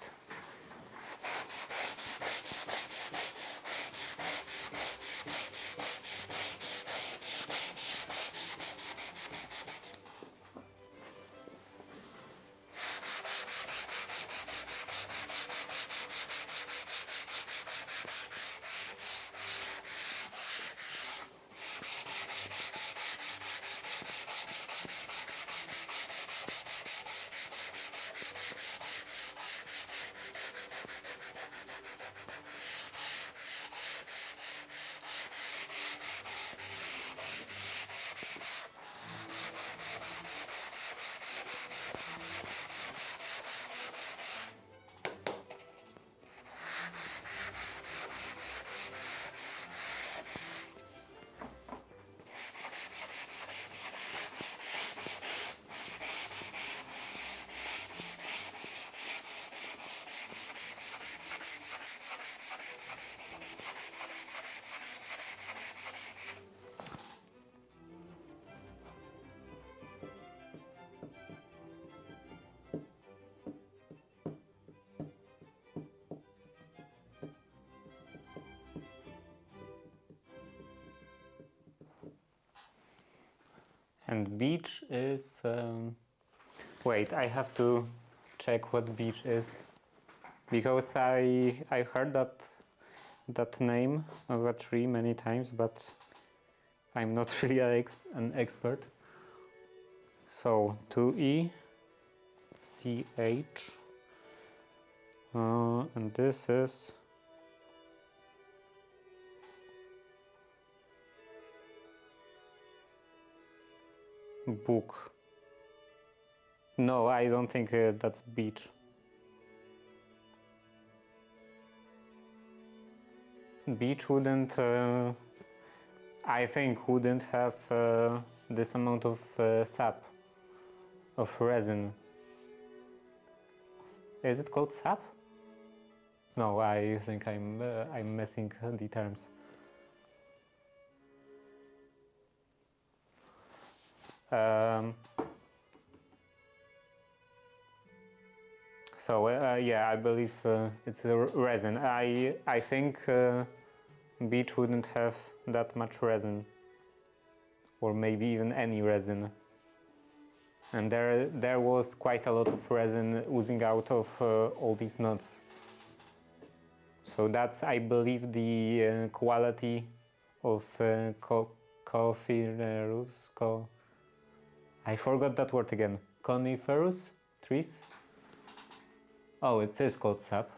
And beach is... wait, I have to check what beach is, because I heard that name of a tree many times, but I'm not really an expert. So 2E CH, and this is book. No, I don't think that's beach. Beach wouldn't, I think, wouldn't have this amount of sap, of resin. Is it called sap? No, I think I'm messing the terms. So yeah, I believe it's a resin. I think beach wouldn't have that much resin, or maybe even any resin. And there was quite a lot of resin oozing out of all these nuts. So that's, I believe, the quality of coniferous. I forgot that word again. Coniferous trees. Oh, it is called sap.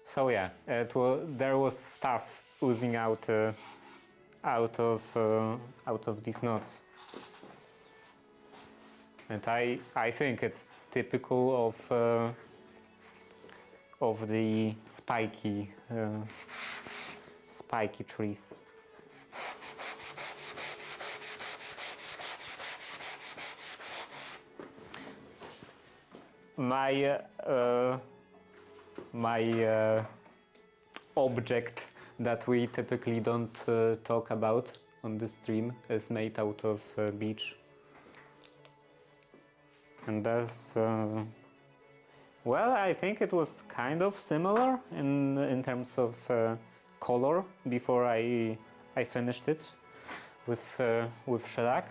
So yeah, there was stuff oozing out out of these nuts. and I think it's typical of the spiky trees. My object that we typically don't talk about on the stream is made out of beech, and that's well, I think it was kind of similar in terms of color before I finished it with shellac,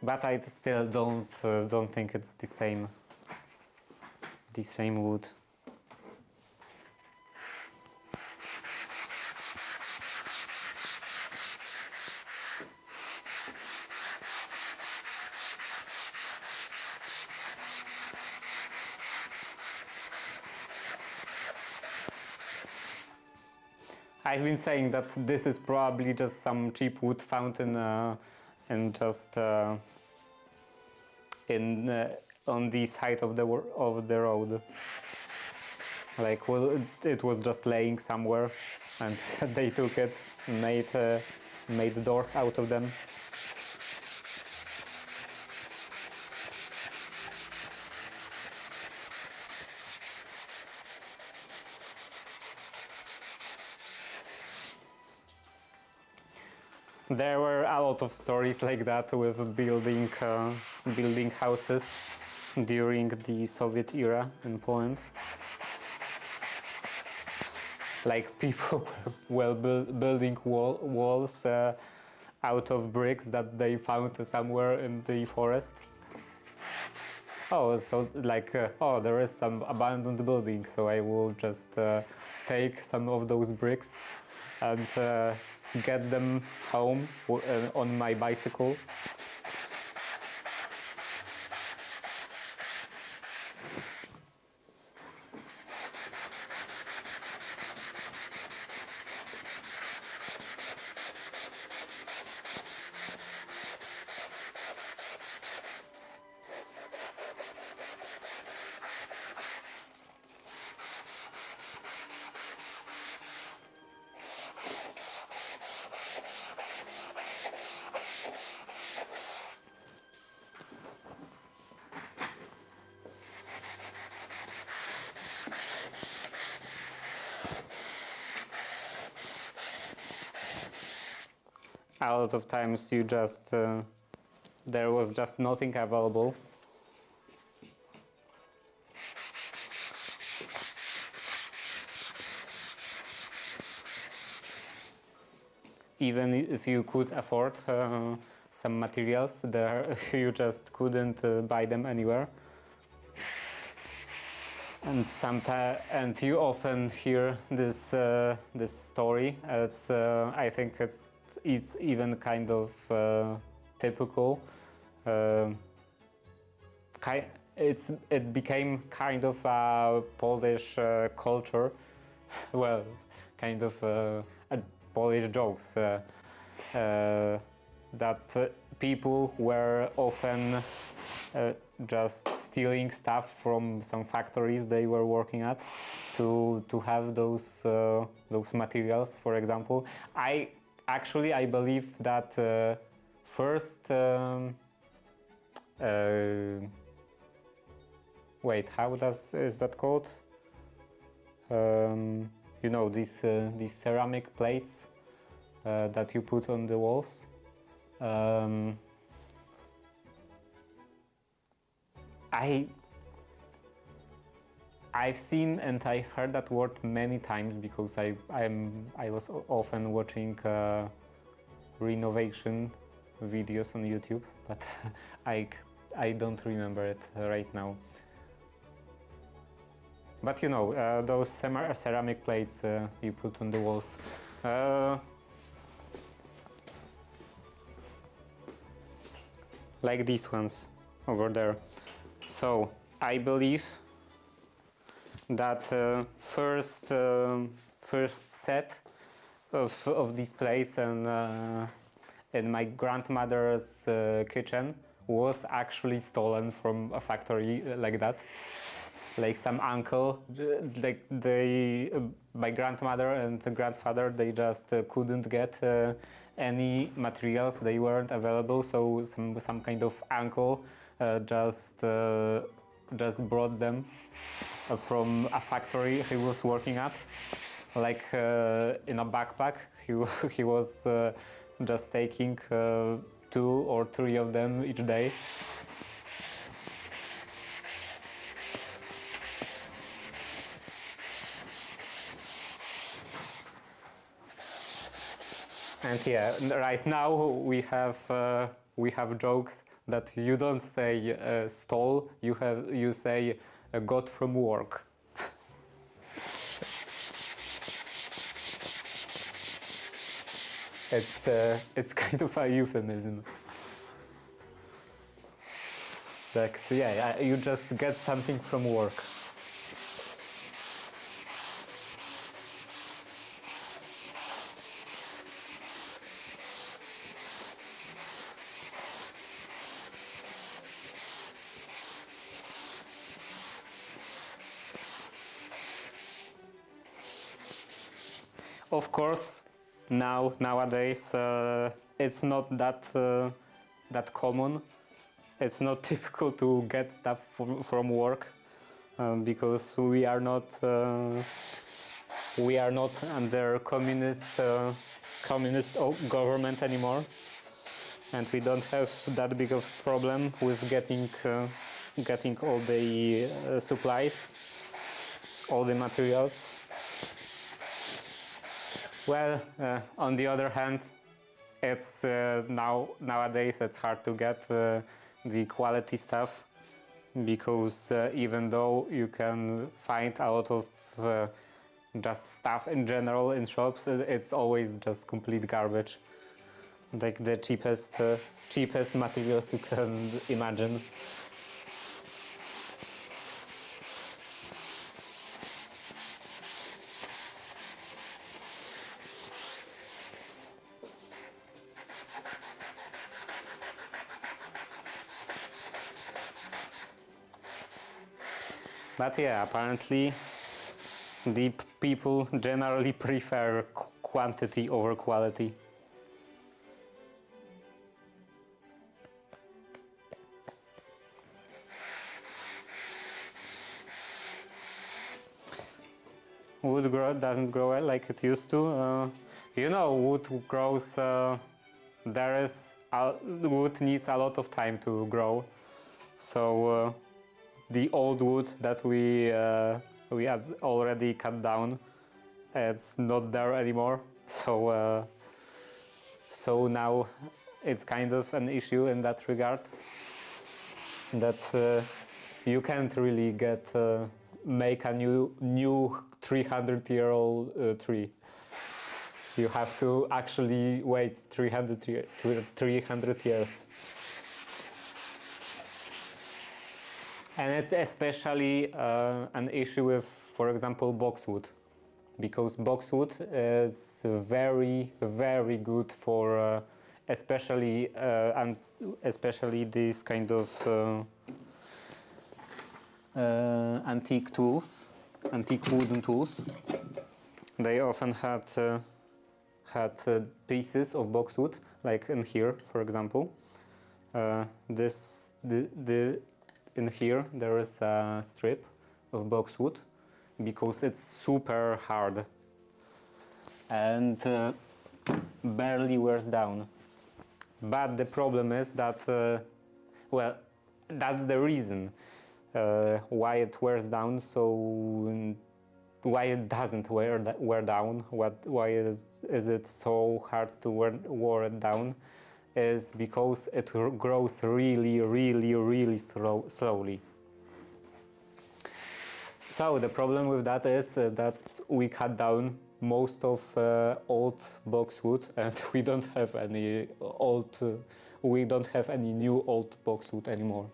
but I still don't think it's the same wood. I've been saying that this is probably just some cheap wood found in just on the side of the road. Like, well, it was just laying somewhere, and they took it, made doors out of them. There were a lot of stories like that with building houses during the Soviet era in Poland. Like, people were building walls out of bricks that they found somewhere in the forest. Oh, so like, oh, there is some abandoned building, so I will just take some of those bricks and get them home on my bicycle. A lot of times you just there was just nothing available. Even if you could afford some materials, there you just couldn't buy them anywhere. And you often hear this story. I think it's even kind of typical. It became kind of a Polish culture. Well, kind of Polish jokes that people were often just stealing stuff from some factories they were working at to have those materials, for example. I believe that first wait, is that called? You know, these ceramic plates that you put on the walls. I've seen and I heard that word many times because I was often watching renovation videos on YouTube, but I don't remember it right now. But you know, those ceramic plates you put on the walls. Like these ones over there. So I believe that first set of these plates and in my grandmother's kitchen was actually stolen from a factory like that. Like some uncle, like my grandmother and grandfather, they just couldn't get any materials. They weren't available, so some kind of uncle just brought them from a factory he was working at, like in a backpack. He was just taking 2 or 3 of them each day. And yeah, right now we have jokes that you don't say stole, you say got from work. It's kind of a euphemism. Like, yeah, you just get something from work. Of course, nowadays it's not that common. It's not typical to get stuff from work because we are not under communist government anymore, and we don't have that big of a problem with getting all the supplies, all the materials. Well, on the other hand, it's nowadays it's hard to get the quality stuff, because even though you can find a lot of just stuff in general in shops, it's always just complete garbage, like the cheapest materials you can imagine. But yeah, apparently the people generally prefer quantity over quality. Wood doesn't grow like it used to. Wood grows. Wood needs a lot of time to grow, so the old wood that we had already cut down, it's not there anymore. So now it's kind of an issue in that regard, that you can't really make a new 300-year-old tree. You have to actually wait 300 years. And it's especially an issue with, for example, boxwood, because boxwood is very, very good for especially these kind of antique wooden tools. They often had pieces of boxwood, like in here, for example. In here there is a strip of boxwood, because it's super hard and barely wears down. But the problem is that, that's the reason why it wears down. So why it doesn't wear down? Why is it so hard to wear it down? Is because it grows really, really, really slowly. So the problem with that is that we cut down most of old boxwood, and we don't have any new old boxwood anymore.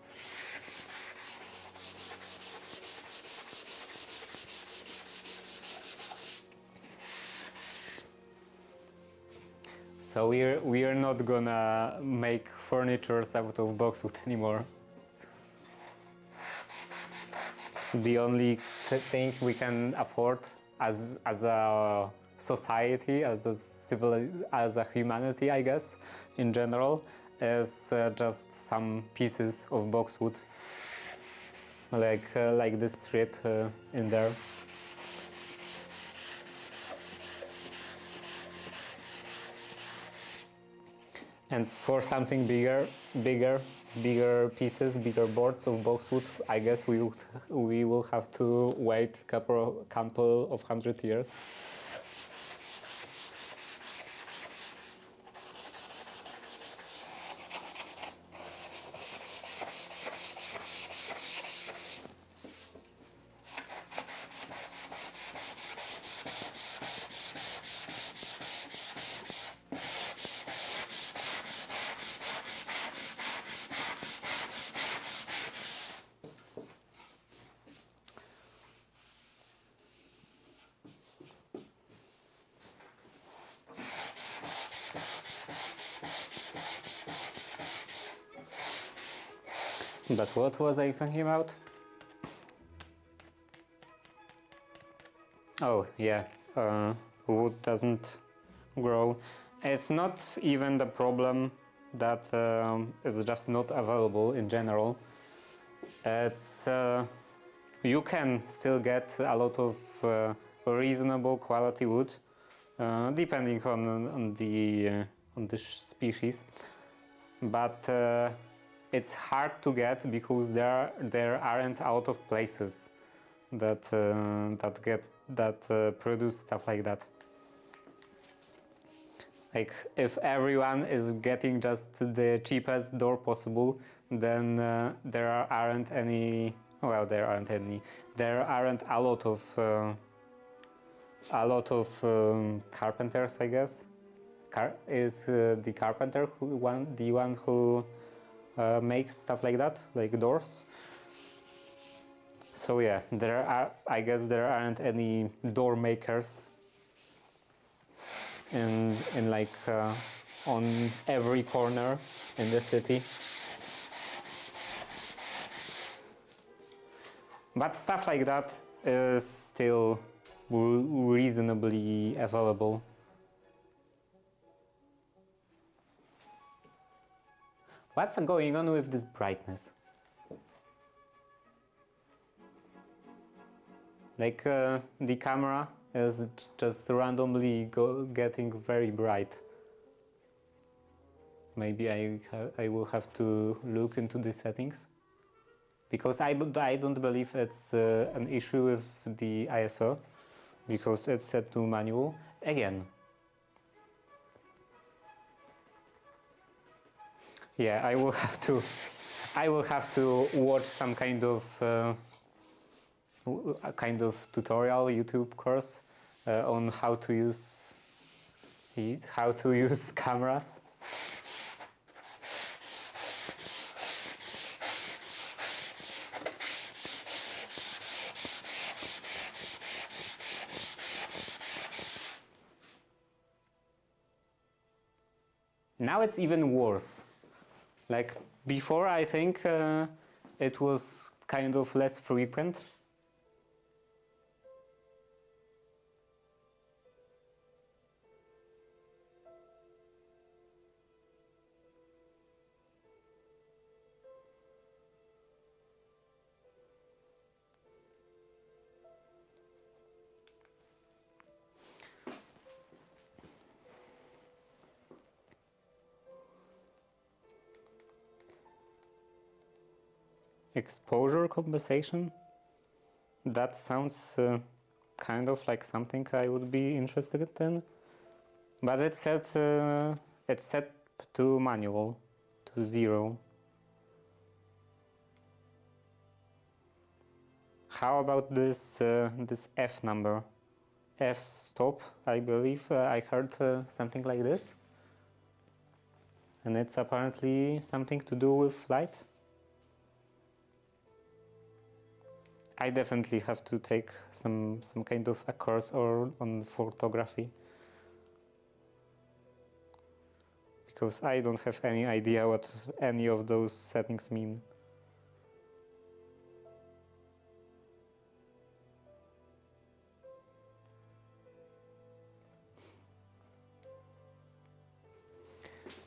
So we're not gonna make furniture out of boxwood anymore. The only thing we can afford as a society, as a humanity, I guess, in general, is just some pieces of boxwood, like this strip in there. And for something bigger pieces, bigger boards of boxwood, I guess we will have to wait couple of 100 years. But what was I talking about? Oh, yeah, wood doesn't grow. It's not even the problem that it's just not available in general. It's you can still get a lot of reasonable quality wood, depending on the species, but it's hard to get because there aren't a lot of places that produce stuff like that. Like if everyone is getting just the cheapest door possible, then there aren't any. Well, there aren't any. There aren't a lot of carpenters, I guess. Is the carpenter the one who makes stuff like that, like doors? So yeah, I guess there aren't any door makers in like on every corner in the city. But stuff like that is still reasonably available. What's going on with this brightness? Like the camera is just randomly getting very bright. Maybe I will have to look into the settings, because I don't believe it's an issue with the ISO, because it's set to manual again. Yeah, I will have to watch some kind of tutorial YouTube course on how to use cameras. Now it's even worse. Like before, I think it was kind of less frequent. Exposure compensation? That sounds kind of like something I would be interested in, but it's set to manual, to 0. How about this this F number? F stop, I believe I heard something like this, and it's apparently something to do with light. I definitely have to take some kind of a course on photography. because I don't have any idea what any of those settings mean.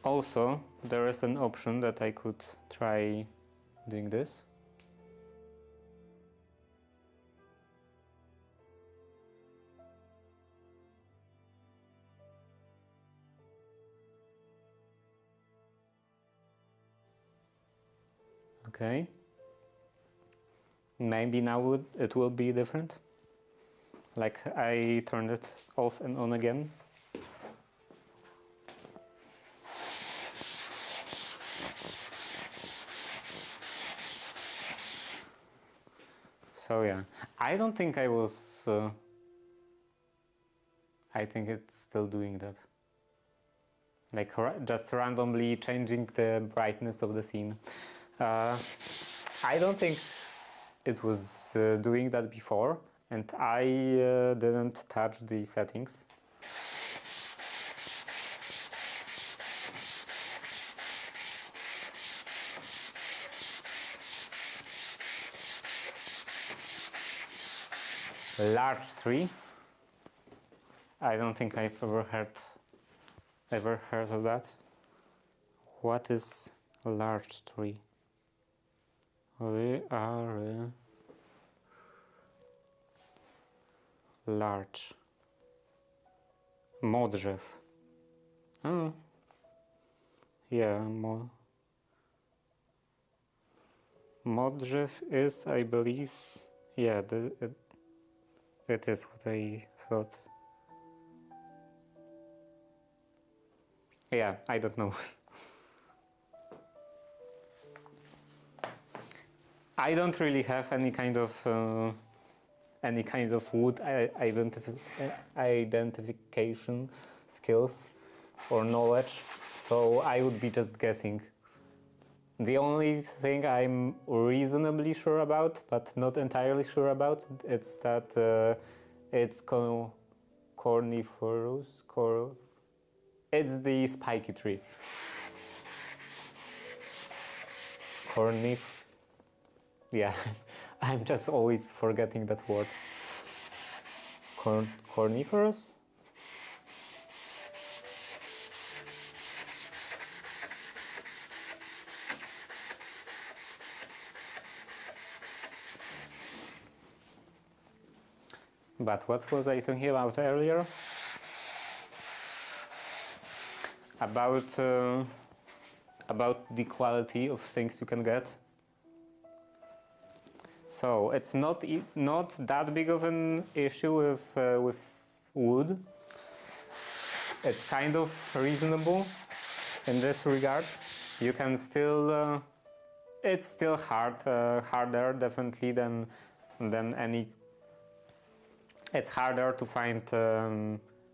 Also, there is an option that I could try doing this. Okay. Maybe now it will be different. Like I turned it off and on again. So yeah, I don't think I was... I think it's still doing that. Like just randomly changing the brightness of the scene. I don't think it was doing that before, and I didn't touch the settings. Large tree. I don't think I've ever heard of that. What is a large tree? We are large. Modrzew. Oh. Yeah, Modrzew is, I believe, yeah, it is what I thought. Yeah, I don't know. I don't really have any kind of wood identification skills or knowledge, so I would be just guessing. The only thing I'm reasonably sure about, but not entirely sure about, it's that it's corniferous. It's the spiky tree. Yeah, I'm just always forgetting that word. Corniferous? But what was I talking about earlier? About the quality of things you can get. So it's not that big of an issue with wood. It's kind of reasonable in this regard. You can still it's still harder definitely than any. It's harder to find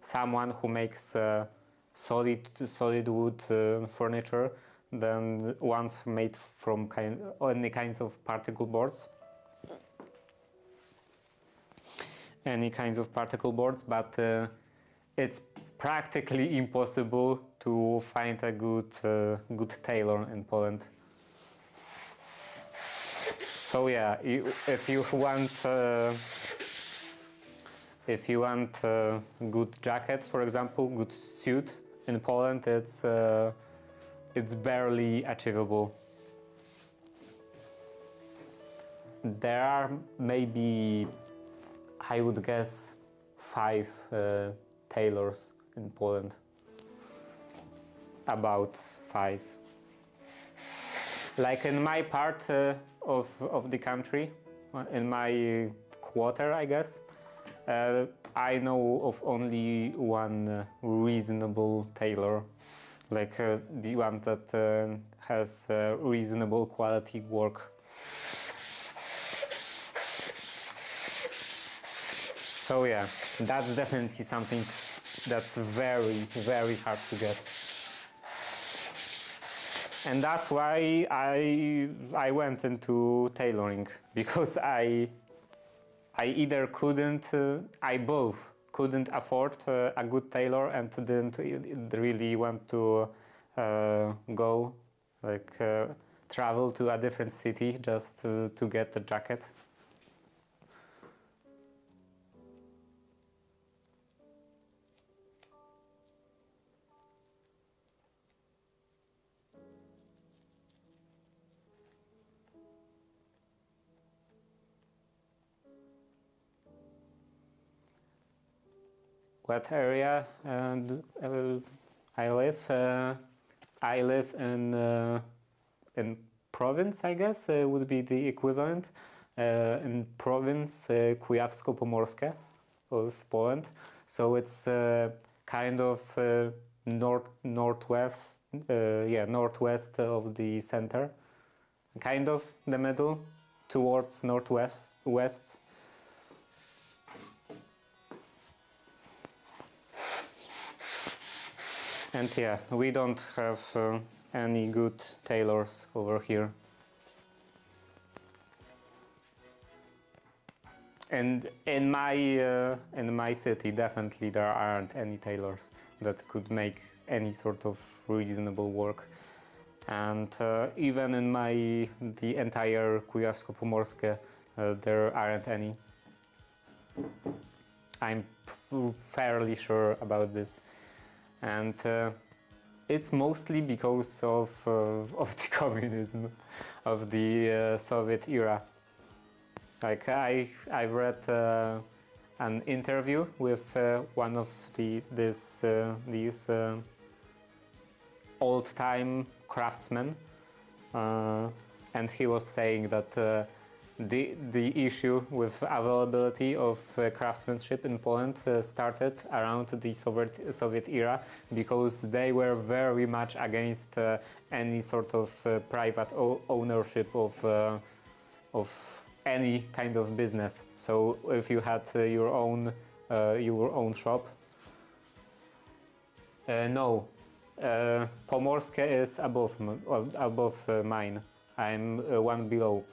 someone who makes solid wood furniture than ones made from any kinds of particle boards. But it's practically impossible to find a good tailor in Poland. So yeah, if you want a good jacket, for example, good suit in Poland, it's barely achievable. There are maybe, I would guess, 5 tailors in Poland. About 5. Like in my part of the country, in my quarter, I guess, I know of only one reasonable tailor, like the one that has reasonable quality work. So yeah, that's definitely something that's very, very hard to get. And that's why I went into tailoring, because I either I both couldn't afford a good tailor and didn't really want to go, like travel to a different city just to get the jacket. What area I live? I live in province, I guess, would be the equivalent. In province Kujawsko-Pomorskie of Poland. So it's kind of northwest, northwest of the center, kind of the middle, towards west. And yeah, we don't have any good tailors over here. And in my city, definitely there aren't any tailors that could make any sort of reasonable work. And even in the entire Kujawsko-Pomorskie, there aren't any. I'm fairly sure about this. And it's mostly because of the communism, of the Soviet era. Like I've read an interview with one of these old-time craftsmen, and he was saying that the issue with availability of craftsmanship in Poland started around the Soviet era, because they were very much against any sort of private ownership of any kind of business. So if you had your own shop, no, Pomorskie is above mine. I'm one below.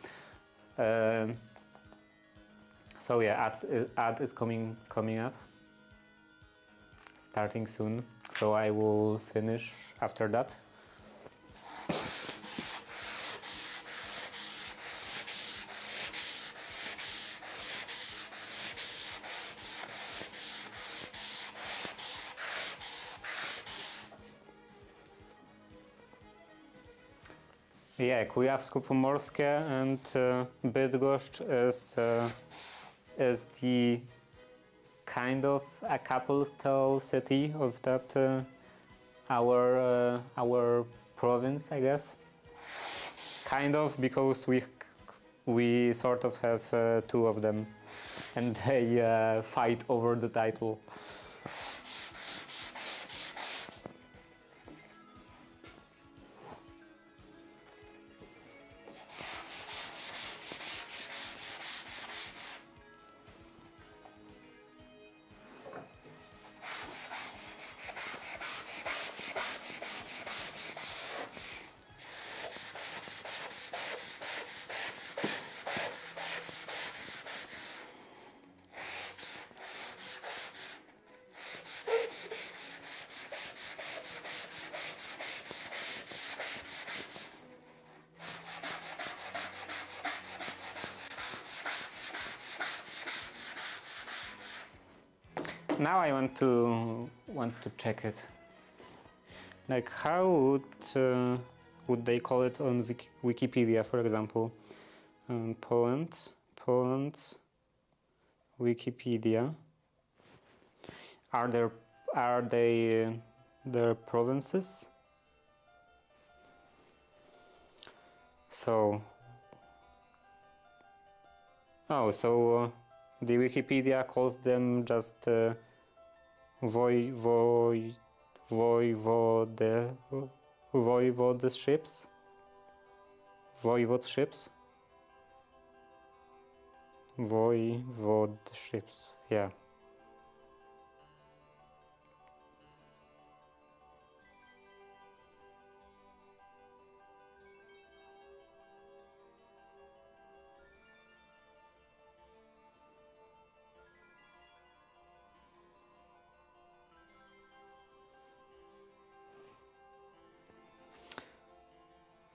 So yeah, ad is coming up, starting soon. So I will finish after that. Yeah, Kujawsko-Pomorskie and Bydgoszcz is the kind of a capital city of that our province, I guess. Kind of, because we sort of have two of them, and they fight over the title. Now I want to check it. Like, how would they call it on Wikipedia, for example? Poland, Wikipedia. Are they their provinces? So. Oh, so the Wikipedia calls them just voivodeships. Voivodeships, yeah.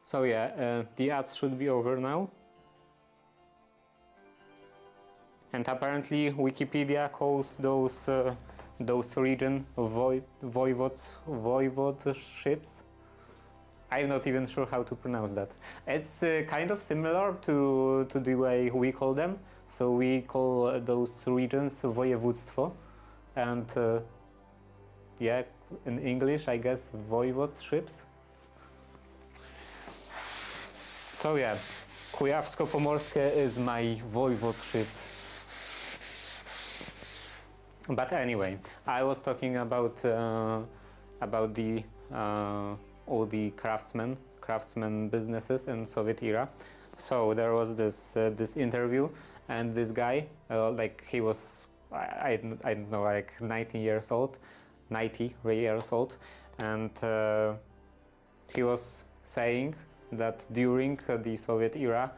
So yeah, the ads should be over now. And apparently Wikipedia calls those region voivodeships. I'm not even sure how to pronounce that. It's kind of similar to the way we call them. So we call those regions województwo, and yeah, in English I guess voivodeships. So yeah, Kujawsko-Pomorskie is my voivodeship. But anyway, I was talking about the all the craftsmen businesses in Soviet era. So there was this interview, and this guy, like he was, I don't know, like 90 years old, and he was saying that during the Soviet era,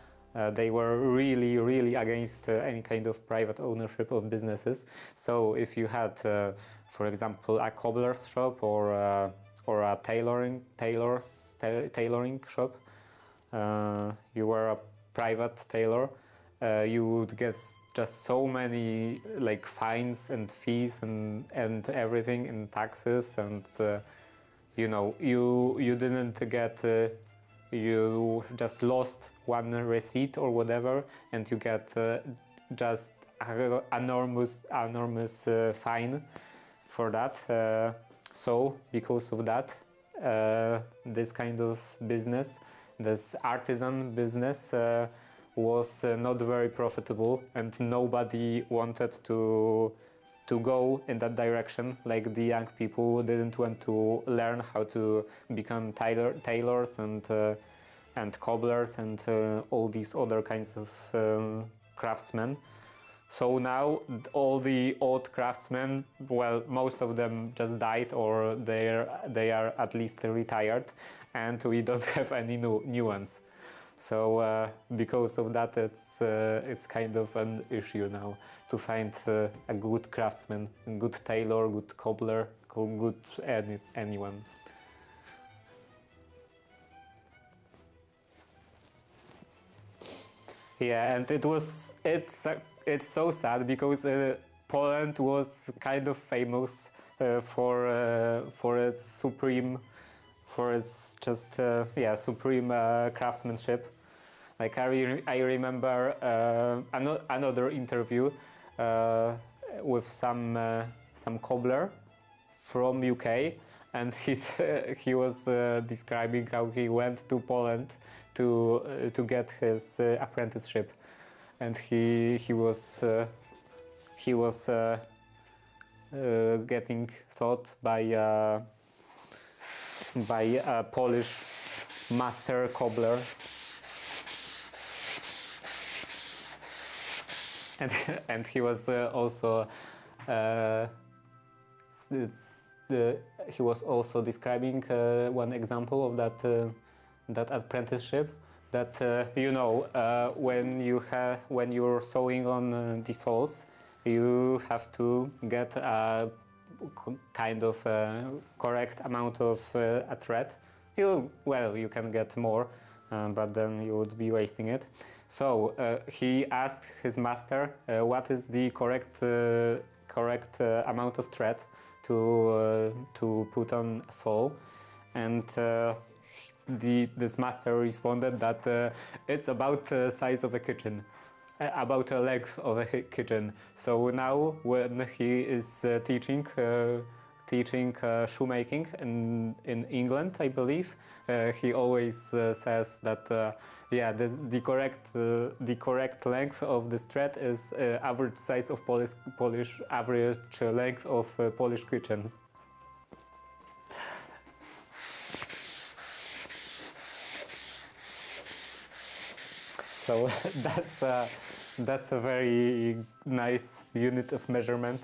they were really against any kind of private ownership of businesses. So if you had, for example, a cobbler's shop or a tailoring shop, you were a private tailor, you would get just so many like fines and fees and everything, and taxes, and you know, you didn't get. You just lost one receipt or whatever, and you get just an enormous fine for that. So because of that, this kind of business, this artisan business, was not very profitable, and nobody wanted to go in that direction. Like the young people didn't want to learn how to become tailors and cobblers and all these other kinds of craftsmen. So now all the old craftsmen, well, most of them just died, or they are at least retired, and we don't have any new ones. So because of that, it's kind of an issue now to find a good craftsman, a good tailor, good cobbler, good anyone. Yeah, and it's so sad because Poland was kind of famous for its supreme craftsmanship. Like I remember another interview with some cobbler from UK, and he was describing how he went to Poland to get his apprenticeship, and he was getting taught by a Polish master cobbler, and he was also he was also describing one example of that apprenticeship. That you know, when you're sewing on the soles, you have to get a kind of correct amount of a thread. You can get more, but then you would be wasting it. So he asked his master what is the correct amount of thread to put on a sole, and this master responded that it's about the size of a kitchen, about a length of a kitchen. So now when he is teaching shoemaking in England, I believe, he always says that the correct length of this thread is average size of Polish average length of Polish kitchen. So that's a very nice unit of measurement,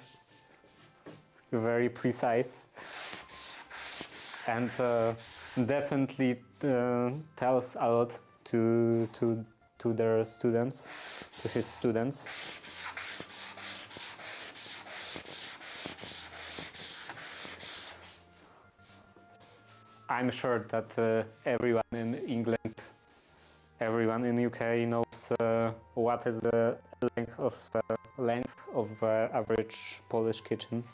very precise, and definitely tells a lot to their students, to his students. I'm sure that everyone in England everyone in UK knows what is the length of average Polish kitchen.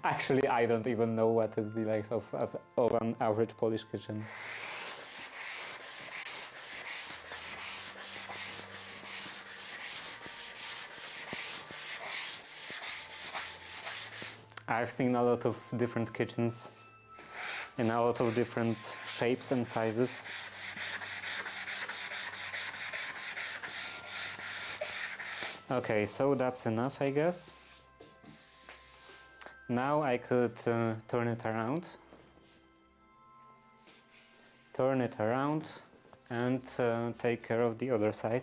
Actually, I don't even know what is the length of an average Polish kitchen. I've seen a lot of different kitchens in a lot of different shapes and sizes. Okay, so that's enough, I guess. Now I could turn it around. Turn it around and take care of the other side.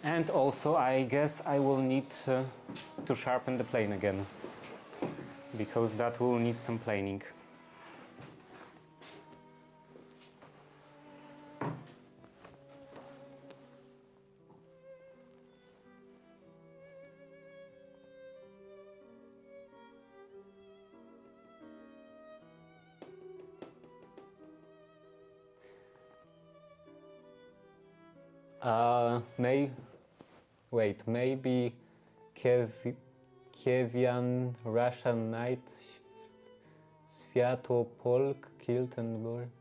And also, I guess I will need to sharpen the plane again, because that will need some planing. Maybe Kievian Russian knight Sviatopolk killed and burned.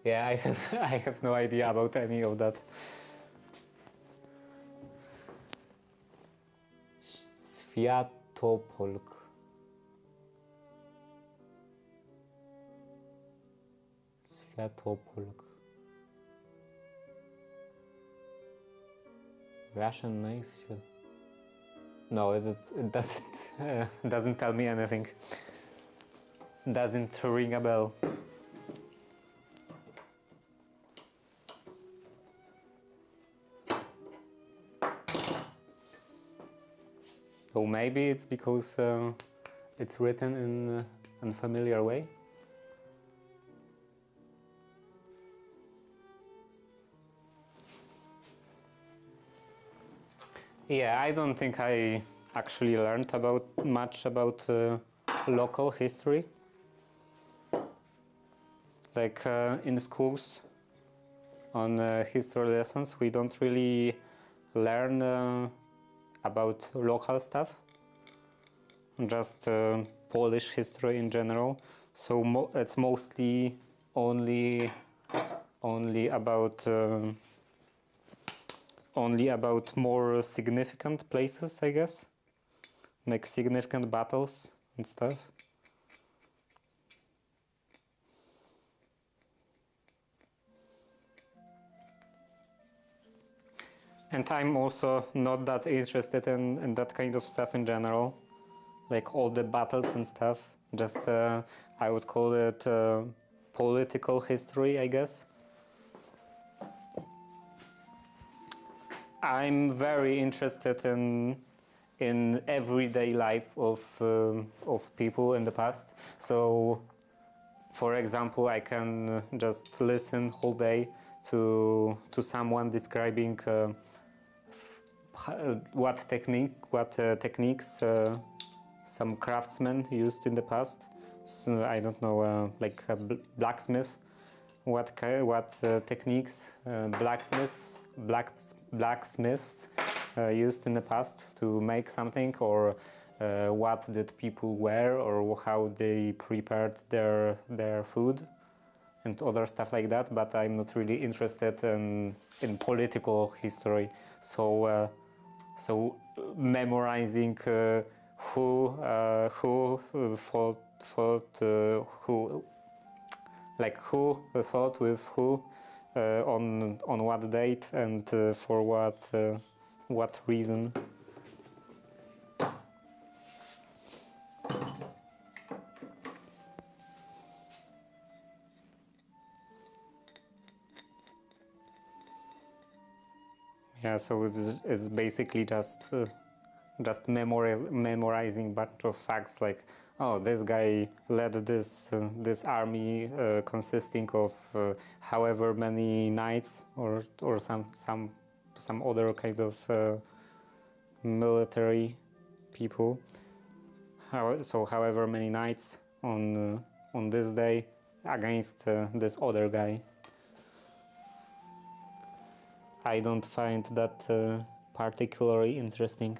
Yeah, I have no idea about any of that. Sviatopolk. Sviatopolk. Russian nice. No, it doesn't tell me anything. Doesn't ring a bell. So maybe it's because it's written in an unfamiliar way. Yeah, I don't think I actually learned much about local history. Like in schools, on history lessons, we don't really learn about local stuff, just Polish history in general. So it's mostly only about more significant places, I guess, like significant battles and stuff. And I'm also not that interested in that kind of stuff in general, like all the battles and stuff. Just I would call it political history, I guess. I'm very interested in everyday life of people in the past. So, for example, I can just listen whole day to someone describing what techniques some craftsmen used in the past. So I don't know, like a blacksmith. What techniques blacksmiths used in the past to make something, or what did people wear, or how they prepared their food and other stuff like that. But I'm not really interested in political history. So memorizing who fought with who on what date and for what reason. Yeah, so it's basically just just memorizing bunch of facts like, oh, this guy led this army consisting of however many knights or some other kind of military people. So however many knights on this day against this other guy. I don't find that particularly interesting.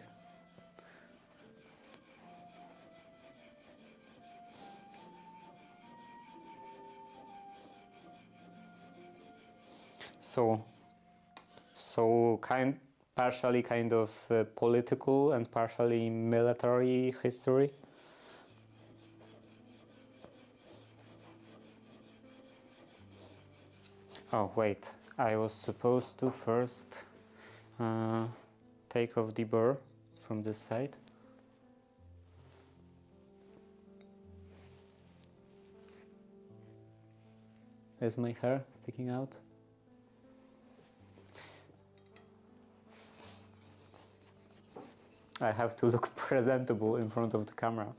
So partially kind of political and partially military history. Oh wait, I was supposed to first take off the burr from this side. Is my hair sticking out? I have to look presentable in front of the camera.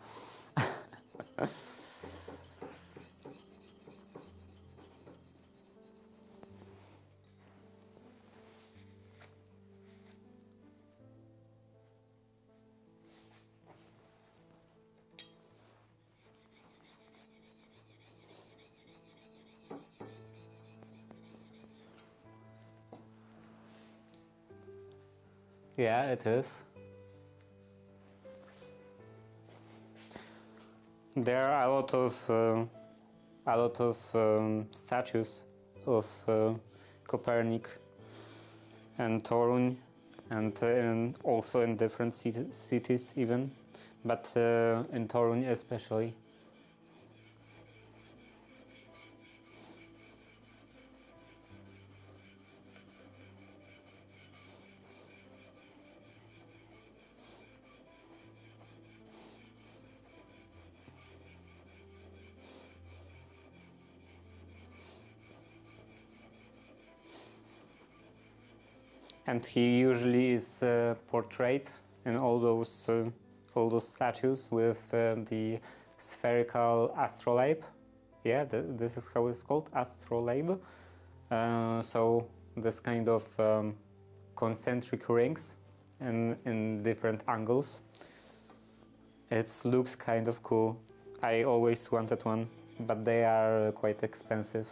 Yeah, it is. There are a lot of statues of Copernic and Torun, and also in different cities even, but in Torun especially. And he usually is portrayed in all those statues with the spherical astrolabe. Yeah, this is how it's called, astrolabe. So this kind of concentric rings in different angles. It looks kind of cool. I always wanted one, but they are quite expensive.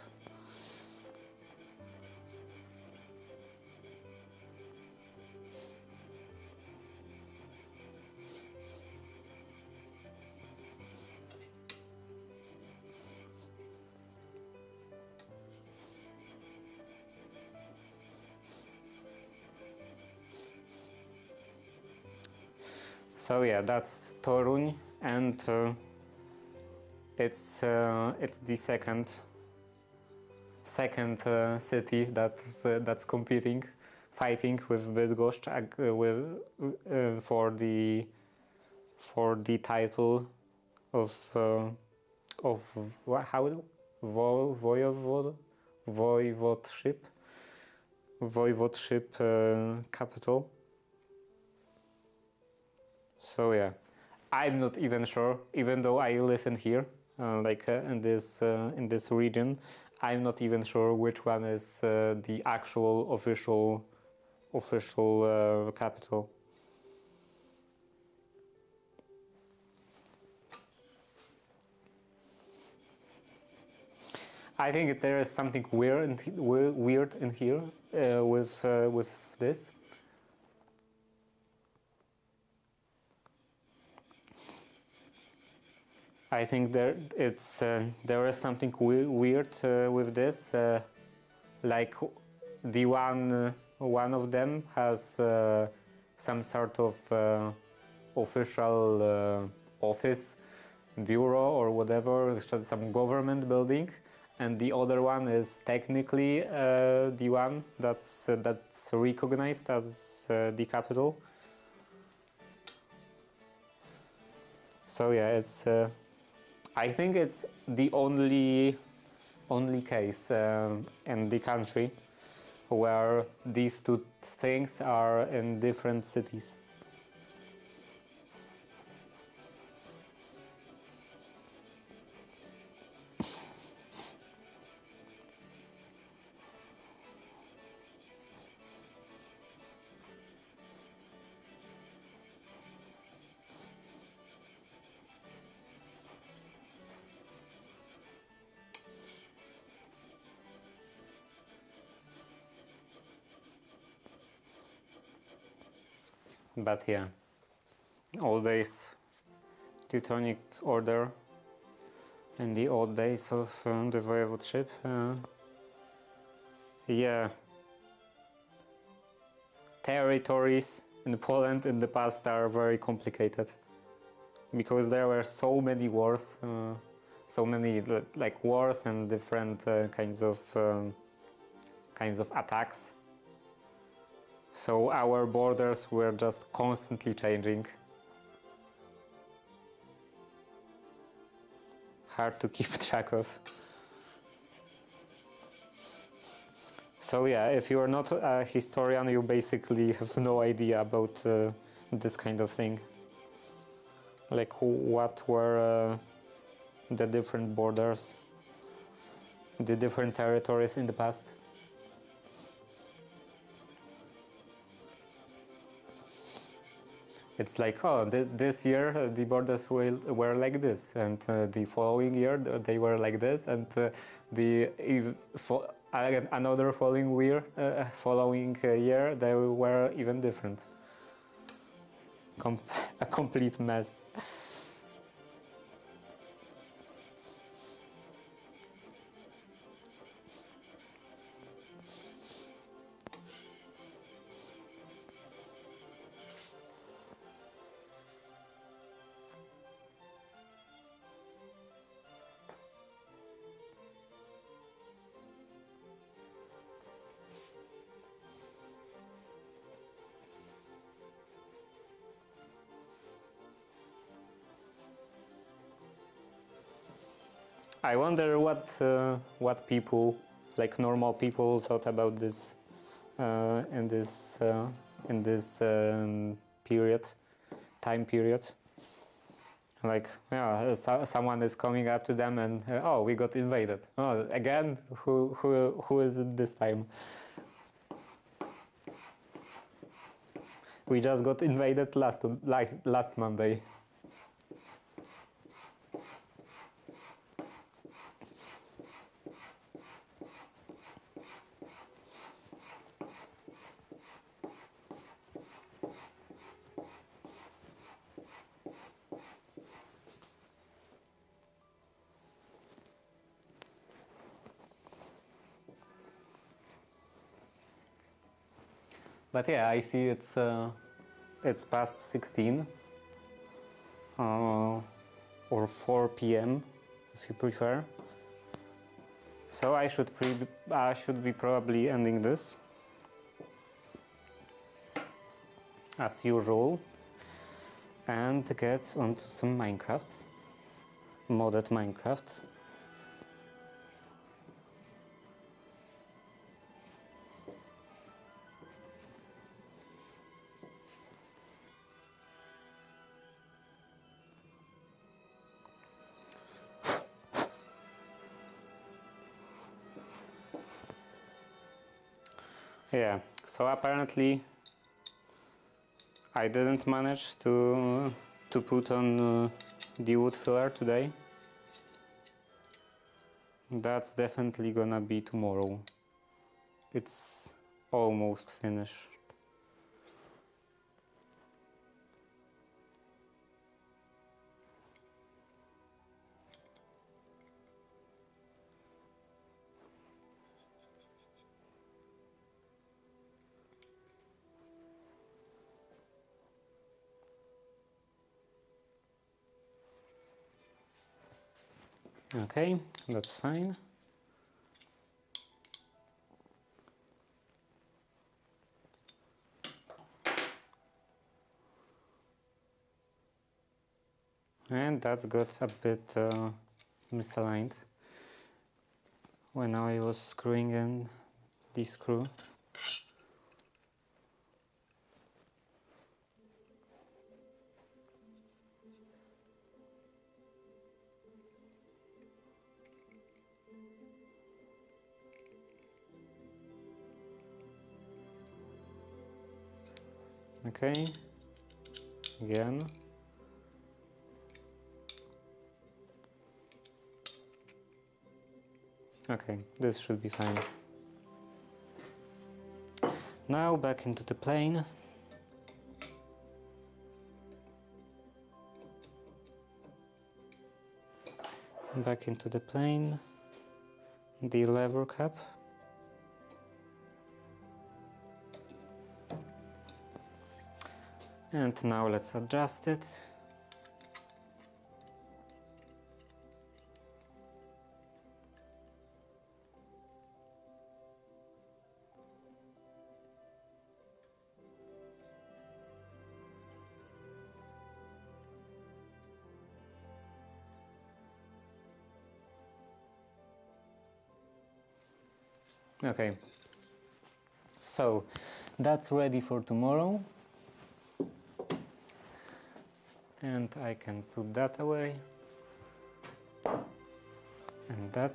So yeah, that's Torun, and it's the second city that's competing, fighting with Bydgoszcz for the title of how voivodeship capital. So yeah, I'm not even sure, even though I live in here, in this region, I'm not even sure which one is the actual official capital. I think there is something weird in here with this. I think there is something weird with this. Like the one of them has some sort of official office, bureau or whatever, some government building, and the other one is technically the one that's recognized as the capital. So yeah, it's. I think it's the only case in the country where these two things are in different cities. But yeah, old days, Teutonic Order, in the old days of the voivodeship. Yeah, territories in Poland in the past are very complicated because there were so many wars, so many like wars and different kinds of attacks. So our borders were just constantly changing. Hard to keep track of. So yeah, if you are not a historian, you basically have no idea about this kind of thing. Like what were the different borders, the different territories in the past. It's like, oh, this year the borders were like this, and the following year they were like this, and another following year they were even different. A complete mess. I wonder what people, like normal people, thought about this in this time period. Like, yeah, someone is coming up to them and oh, we got invaded. Oh, again, who is it this time? We just got invaded last Monday. But yeah, I see it's past 16 or 4 p.m. if you prefer. So I should be probably ending this as usual and get onto some Minecraft, modded Minecraft. Yeah, so apparently I didn't manage to put on the wood filler today. That's definitely gonna be tomorrow. It's almost finished. Okay, that's fine. And that's got a bit misaligned when I was screwing in the screw. Okay, again. Okay, this should be fine. Now back into the plane. back into the plane, the lever cap. And now let's adjust it. Okay, so that's ready for tomorrow, and I can put that away, and that.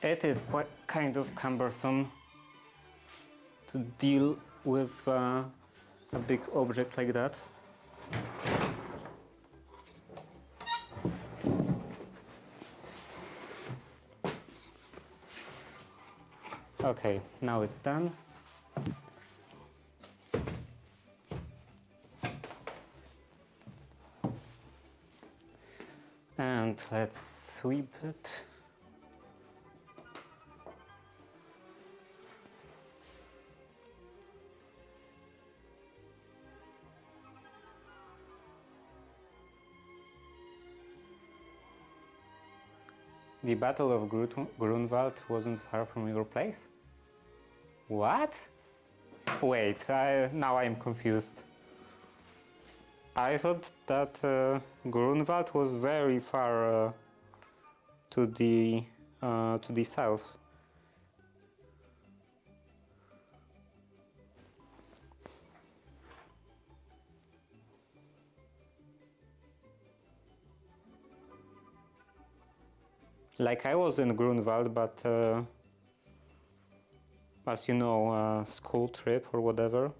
It is quite kind of cumbersome to deal with a big object like that. Okay, now it's done. And let's sweep it. The Battle of Grunwald wasn't far from your place? What? Wait, now I'm confused. I thought that Grunwald was very far to the south. Like I was in Grunwald, but as you know, a school trip or whatever.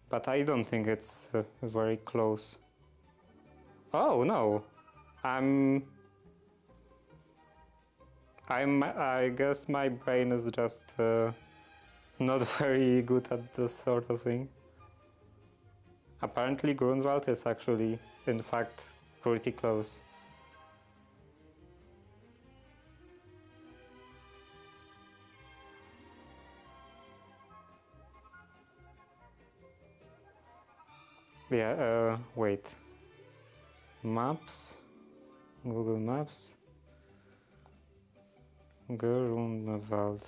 But I don't think it's very close. Oh no, I guess my brain is just not very good at this sort of thing. Apparently Grunwald is actually, in fact, pretty close. Yeah, wait. Maps? Google Maps? Grunwald.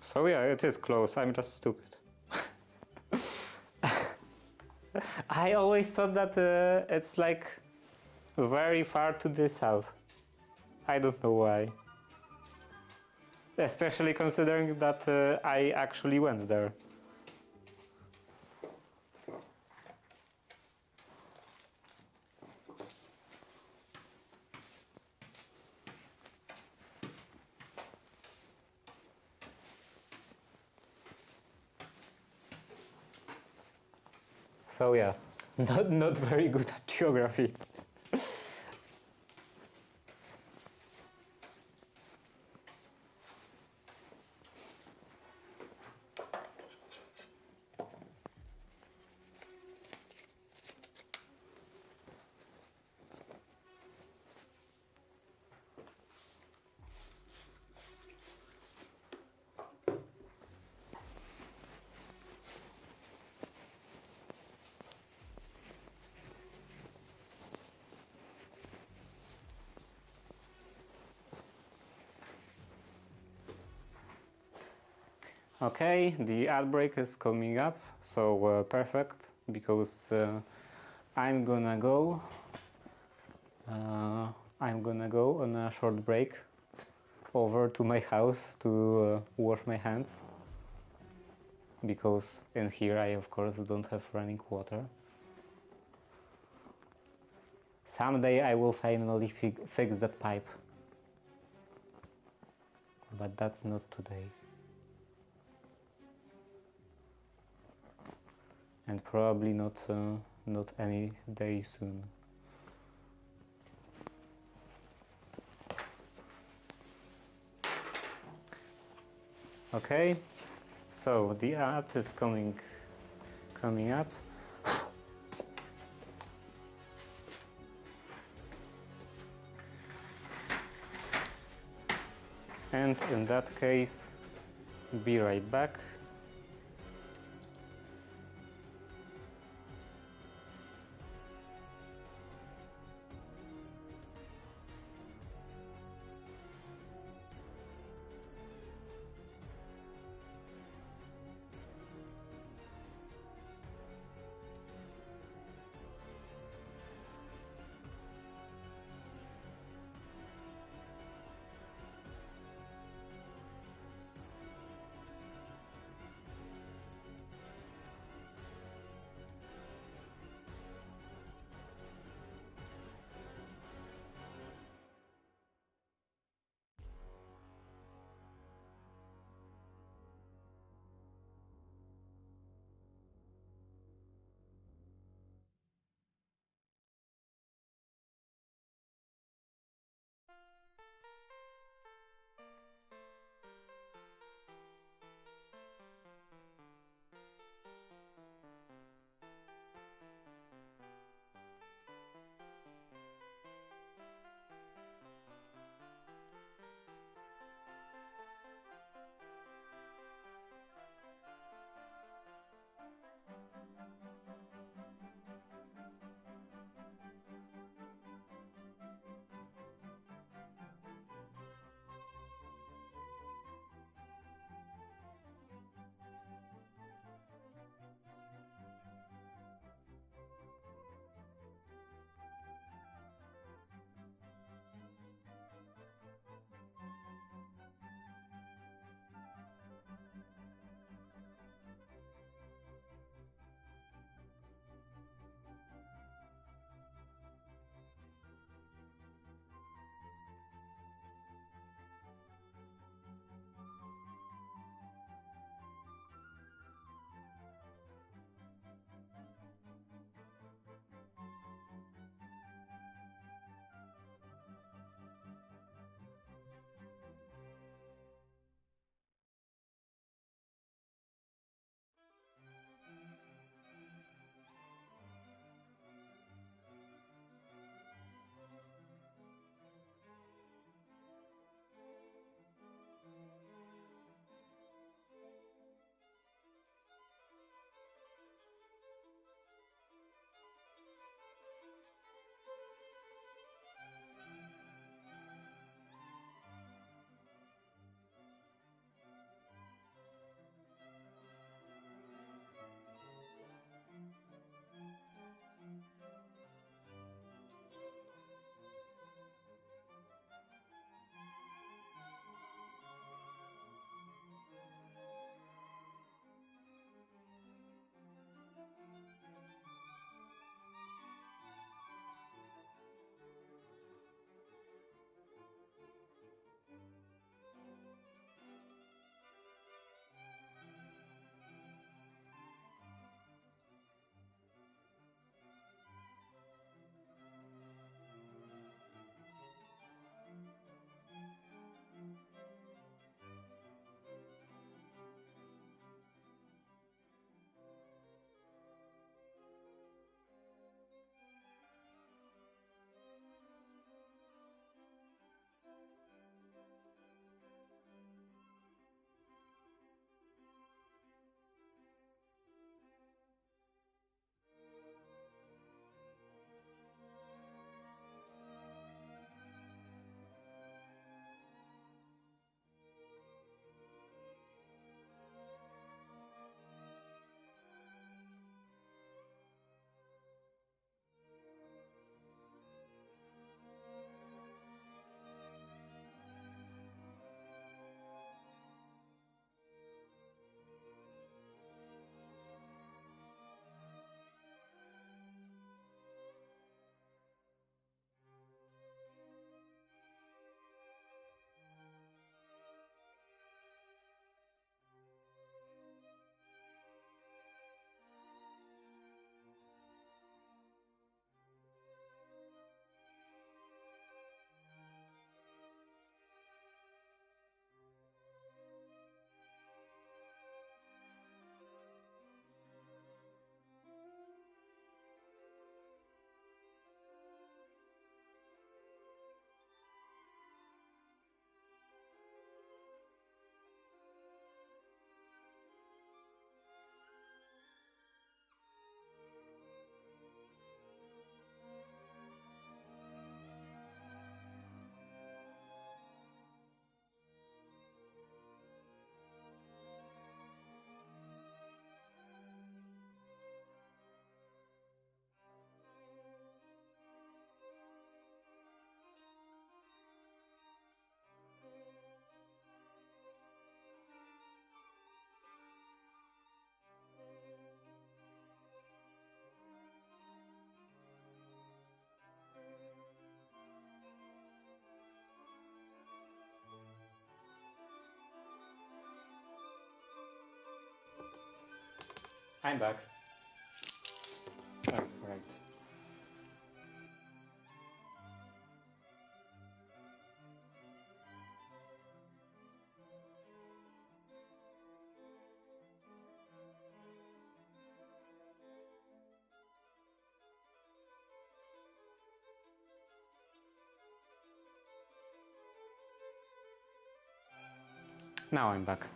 So yeah, it is close. I'm just stupid. I always thought that it's like very far to the south. I don't know why. Especially considering that I actually went there. So yeah, not very good at geography. Okay, the ad break is coming up, so perfect, because I'm gonna go I'm gonna go on a short break over to my house to wash my hands, because in here I of course don't have running water. Someday I will finally fix that pipe, but that's not today. And probably not any day soon. Okay, so the ad is coming up. And in that case, be right back. I'm back. Oh, right. Now I'm back.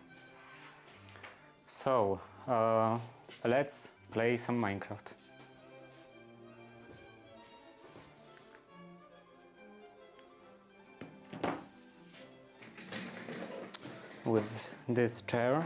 So, let's play some Minecraft. With this chair.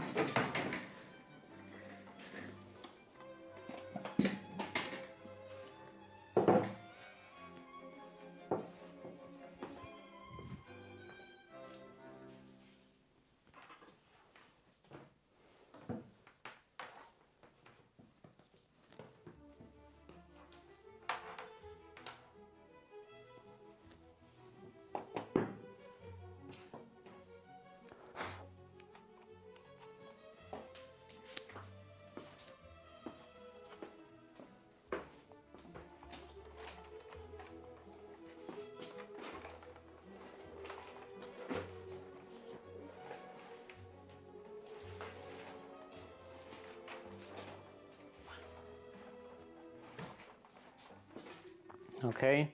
Okay,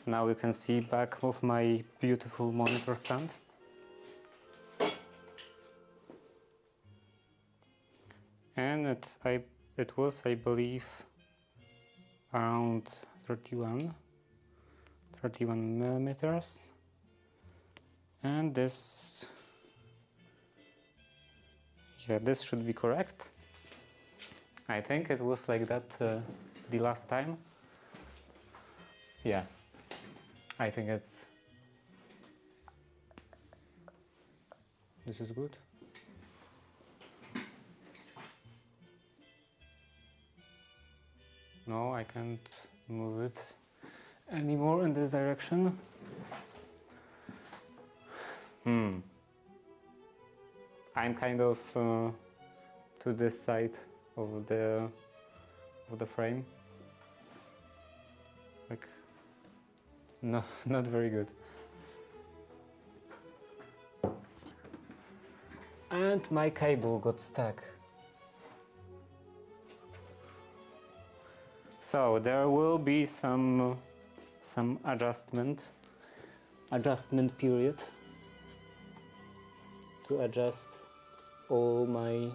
now you can see back of my beautiful monitor stand. And it was, I believe, around 31 millimeters. And this, yeah, this should be correct. I think it was like that the last time. Yeah, I think this is good. No, I can't move it anymore in this direction. I'm kind of to this side of the frame. Like, no, not very good. And my cable got stuck. So there will be some adjustment period to adjust all my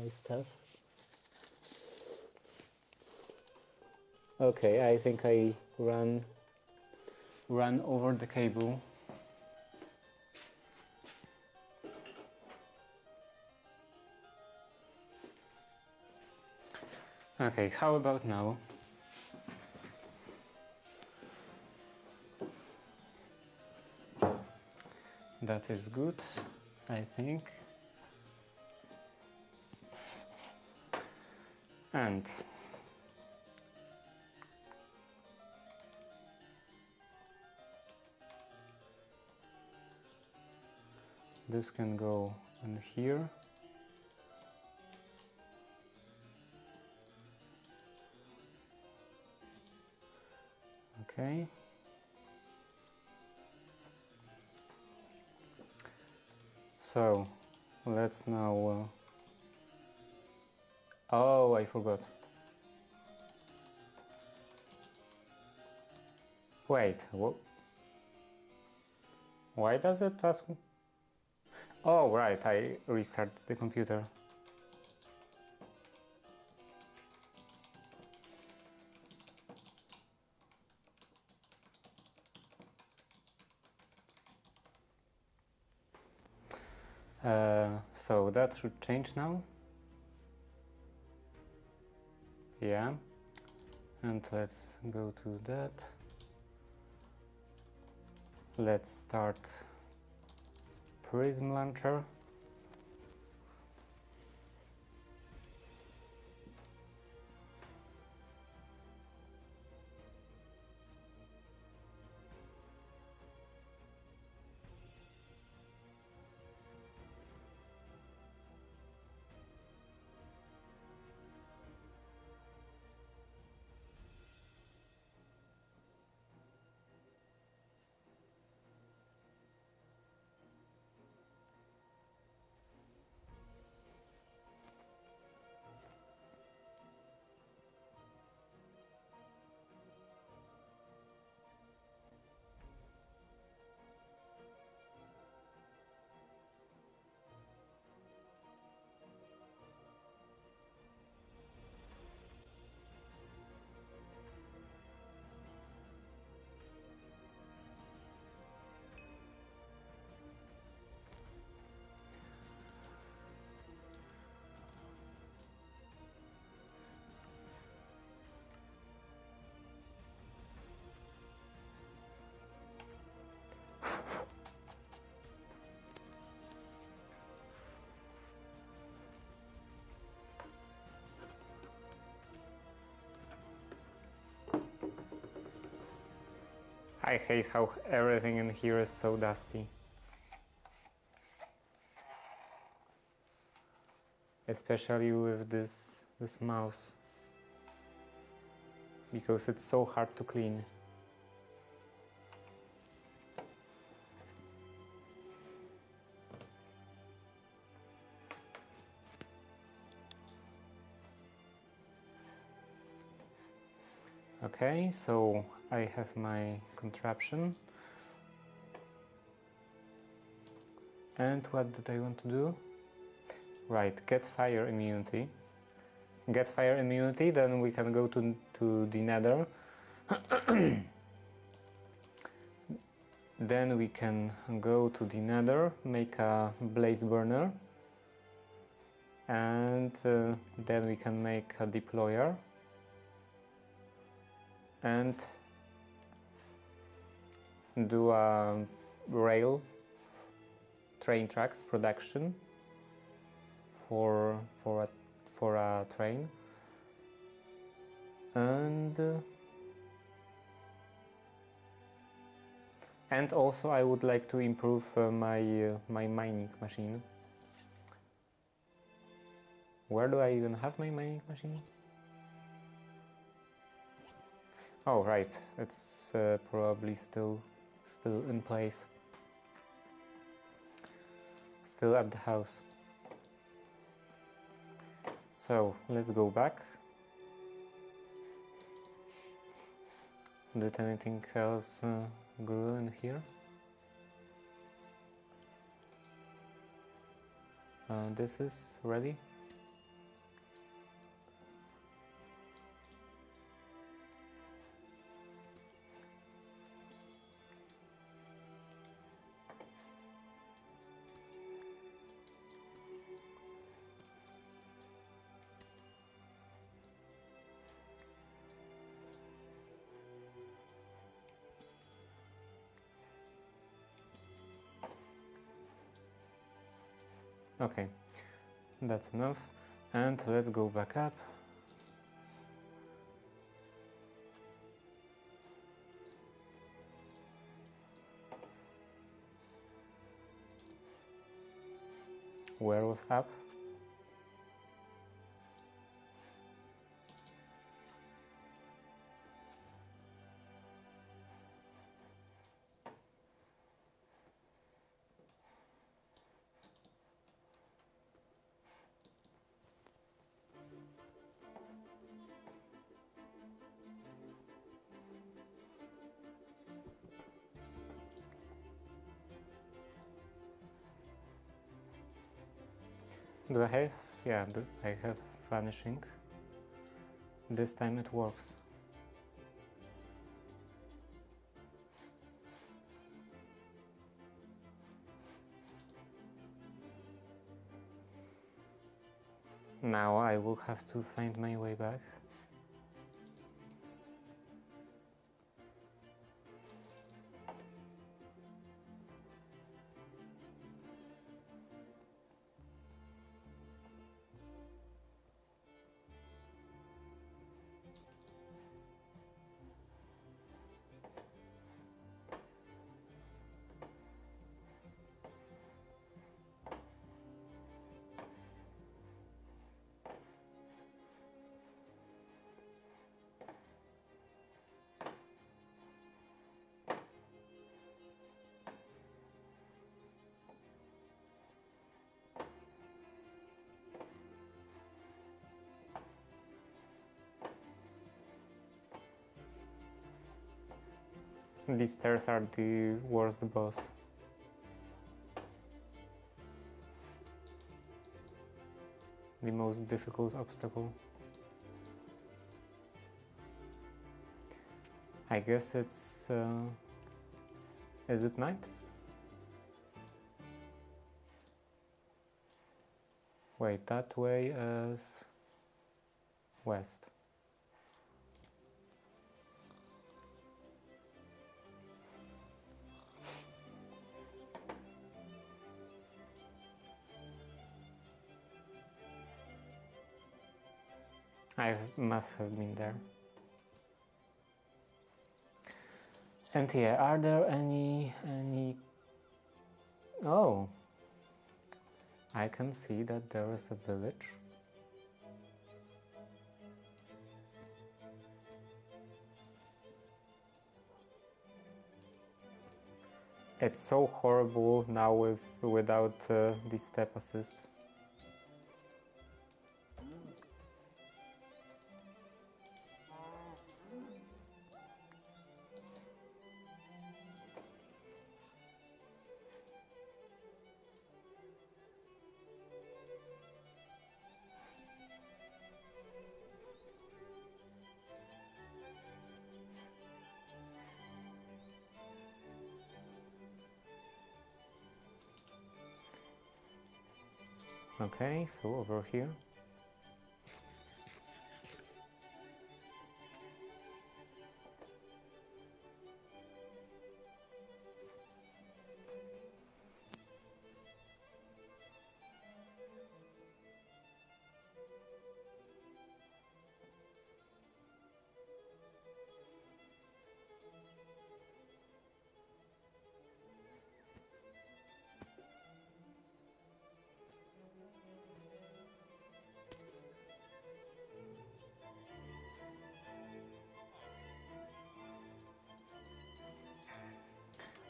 stuff. Okay, I think I ran over the cable. Okay, how about now? That is good, I think. And this can go in here. Okay. So let's now. Oh, I forgot. Wait, what? Why does it ask me? Oh, right, I restarted the computer. So that should change now. Yeah, and let's go to that. Let's start Prism Launcher. I hate how everything in here is so dusty. Especially with this mouse. Because it's so hard to clean. Okay, so I have my contraption. And what did I want to do? Right, get fire immunity. Get fire immunity, then we can go to the nether. Then we can go to the nether, make a blaze burner. And then we can make a deployer. And do a rail train tracks production for a train, and also I would like to improve my mining machine. Where do I even have my mining machine? Oh right, it's probably still in place, still at the house. So let's go back. Did anything else grew in here? This is ready. Okay, that's enough. And let's go back up. Where was up? Do I have? Yeah, I have vanishing. This time it works. Now I will have to find my way back. These stairs are the worst boss. The most difficult obstacle. I guess it's... is it night? Wait, that way is west. I must have been there. And yeah, are there any... Oh, I can see that there is a village. It's so horrible now without the step assist. Okay, so over here.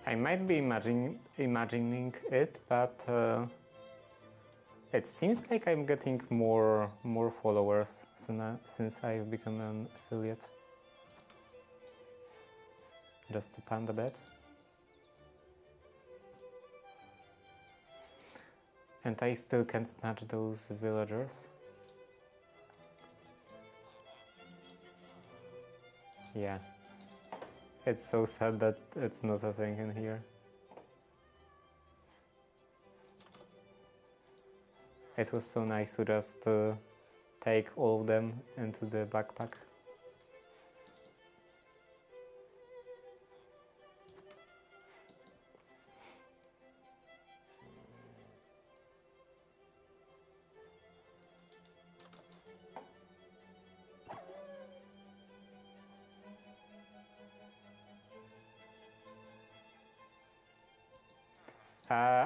I might be imagining it, but it seems like I'm getting more followers since I've become an affiliate. Just to panda bet. And I still can't snatch those villagers. Yeah. It's so sad that it's not a thing in here. It was so nice to just take all of them into the backpack.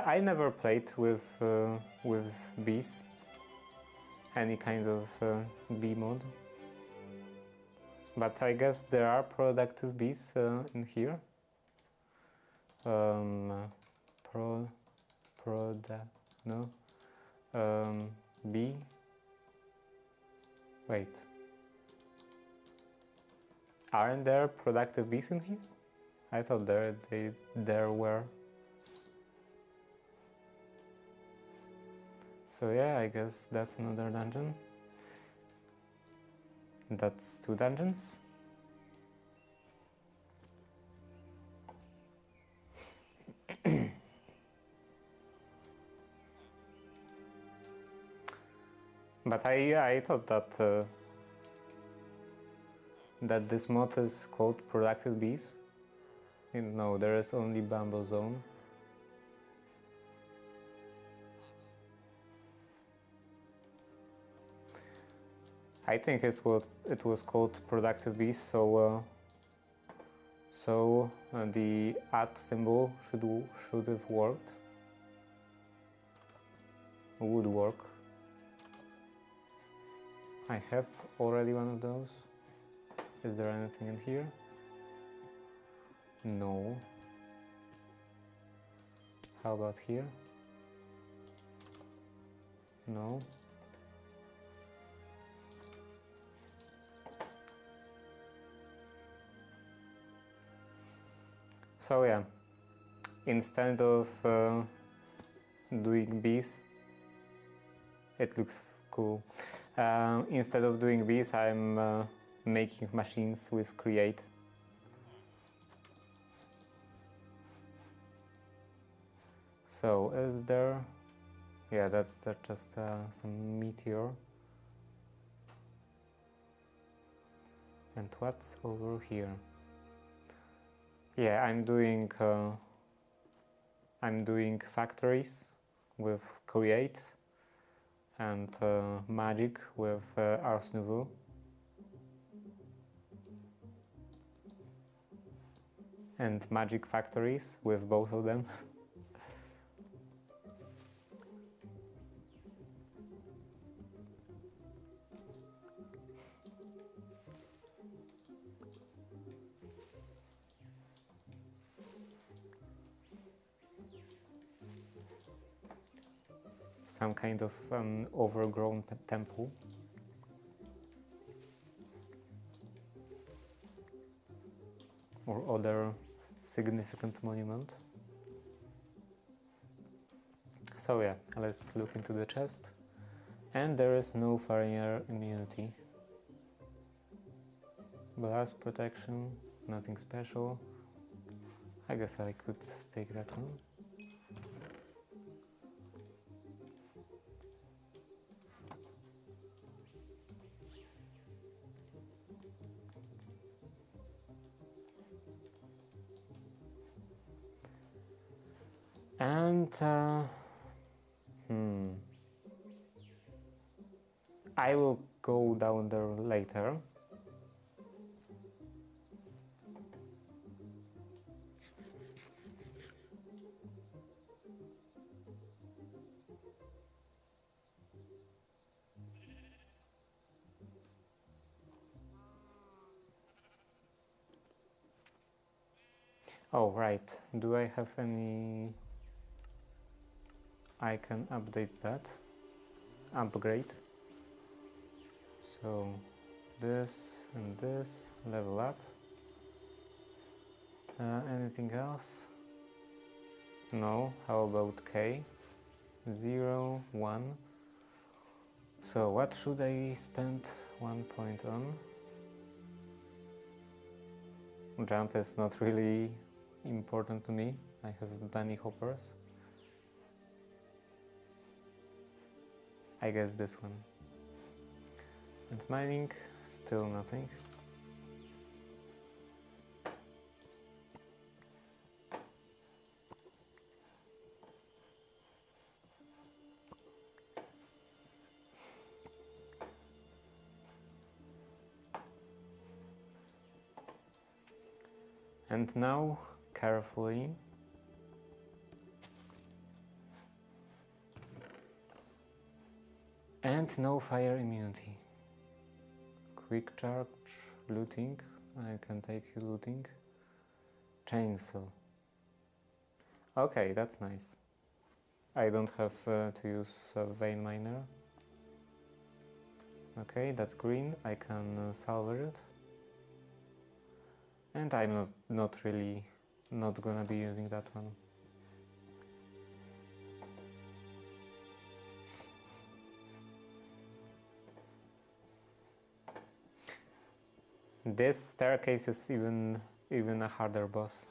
I never played with bees, any kind of bee mod, but I guess there are productive bees in here. Bee. Wait. Aren't there productive bees in here? I thought there were. So yeah, I guess that's another dungeon. That's 2 dungeons. But I thought that that this mod is called Productive Bees. No, there is only Bumble Zone. I think it's what it was called Productive Bees, so the @ symbol should have worked. Would work. I have already one of those. Is there anything in here? No. How about here? No. So yeah, instead of doing bees, it looks cool. Instead of doing bees, I'm making machines with create. So is there... Yeah, that's just some meteor. And what's over here? Yeah, I'm doing factories with create and magic with Ars Nouveau. and magic factories with both of them. Some kind of overgrown temple. Or other significant monument. So yeah, let's look into the chest. And there is no fire immunity. Blast protection, nothing special. I guess I could take that one. And I will go down there later. Oh right, do I have any... I can update that, upgrade. So this and this, level up. Anything else? No, how about K? 0, 1. So what should I spend 1 point on? Jump is not really important to me. I have bunny hoppers. I guess this one. And mining, still nothing. And now, carefully, and no fire immunity. Quick charge, looting, I can take you looting. Chainsaw. Okay, that's nice. I don't have to use a vein miner. Okay, that's green, I can salvage it. And I'm not really not gonna be using that one. This staircase is even a harder boss.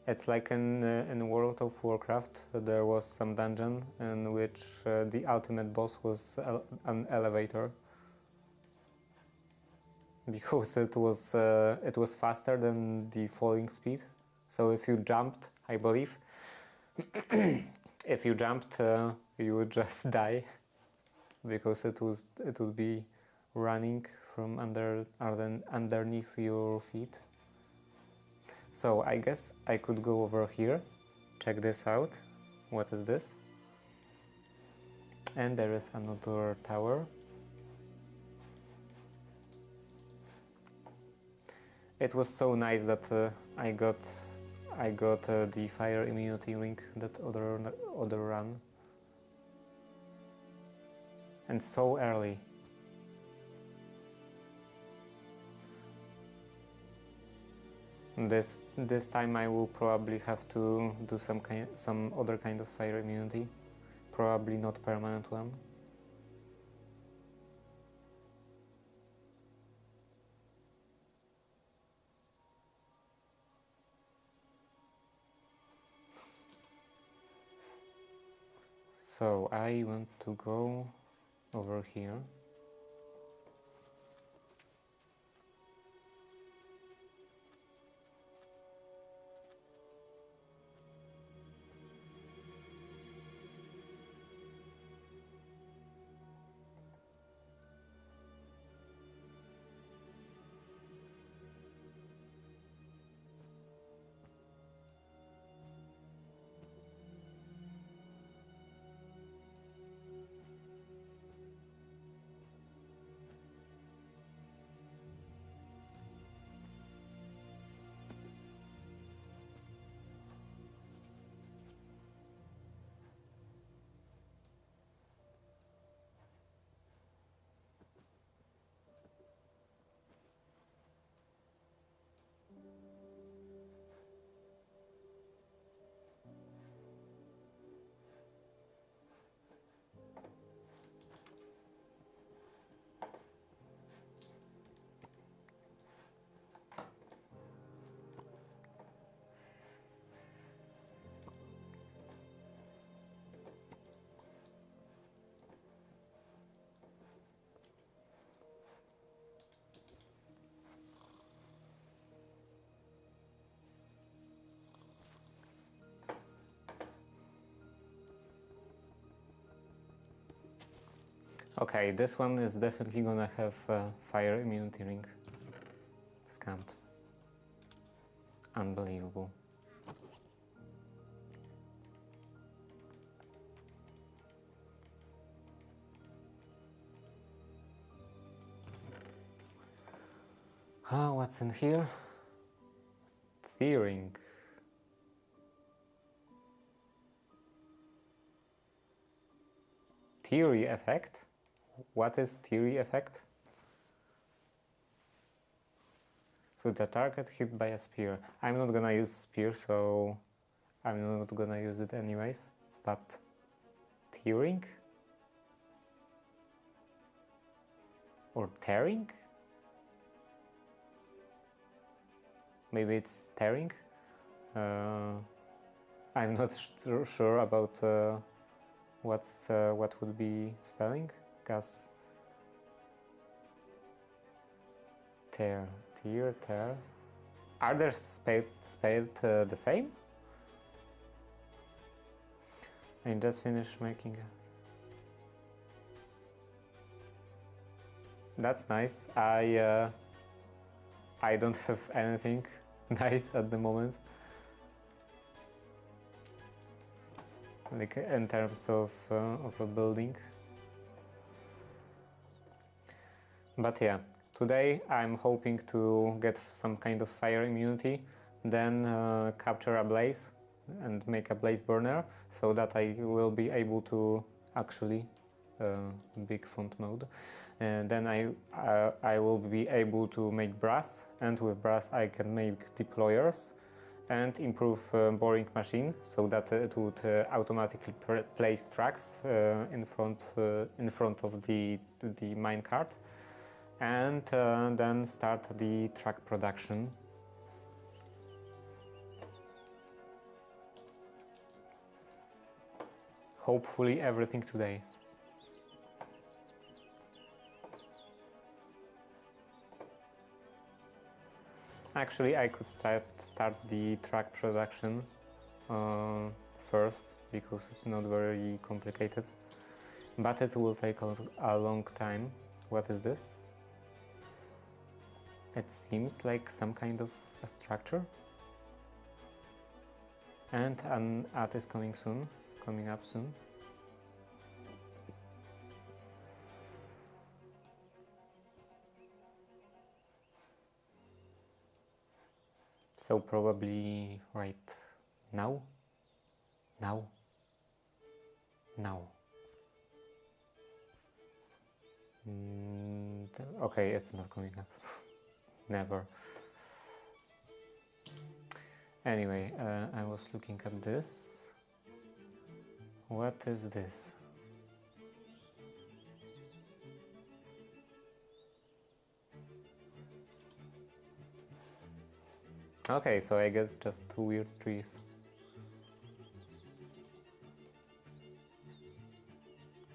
It's like in World of Warcraft, there was some dungeon in which the ultimate boss was an elevator, because it was faster than the falling speed. So if you jumped, I believe, if you jumped, you would just die, because it would be running from underneath your feet. So I guess I could go over here, check this out. What is this? And there is another tower. It was so nice that I got the fire immunity ring that other run. And so early. This time I will probably have to do some other kind of fire immunity, probably not permanent one. So I want to go over here. Okay, this one is definitely gonna have fire immunity ring. Scammed. Unbelievable. What's in here? Tearing. Theory effect? What is theory effect? So the target hit by a spear. I'm not gonna use spear, so I'm not gonna use it anyways. But tearing? Or tearing? Maybe it's tearing? I'm not sure about what would be spelling, because tear, tear. Are they spelled the same? I just finished making. That's nice. I don't have anything nice at the moment. Like in terms of a building. But yeah, today I'm hoping to get some kind of fire immunity, then capture a blaze and make a blaze burner, so that I will be able to actually big font mode. And then I will be able to make brass, and with brass I can make deployers and improve boring machine, so that it would automatically place tracks in front of the minecart, and then start the track production. Hopefully everything today. Actually, I could start the track production first, because it's not very complicated, but it will take a long time. What is this? It seems like some kind of a structure, and an ad is coming up soon. So probably right now. Okay, it's not coming up. Never. Anyway, I was looking at this. What is this? Okay, so I guess just two weird trees.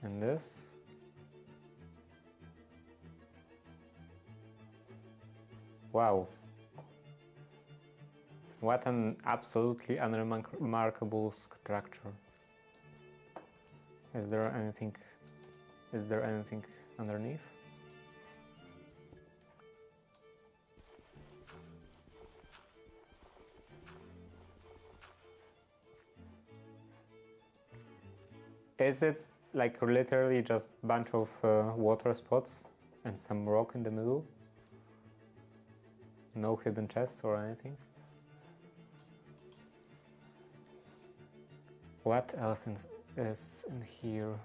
And this? Wow. What an absolutely unremarkable structure. Is there anything underneath? Is it like literally just a bunch of water spots and some rock in the middle? No hidden chests or anything? What else is in here?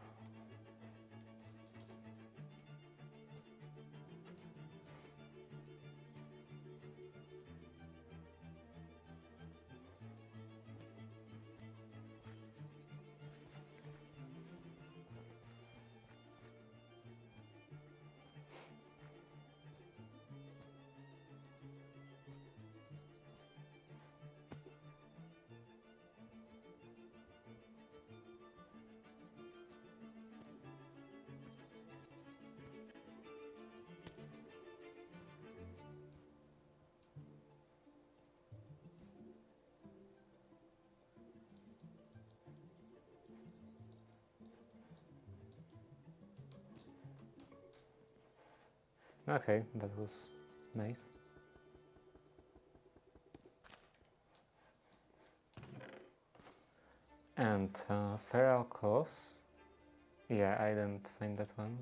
Okay, that was nice. And feral claws. Yeah, I didn't find that one.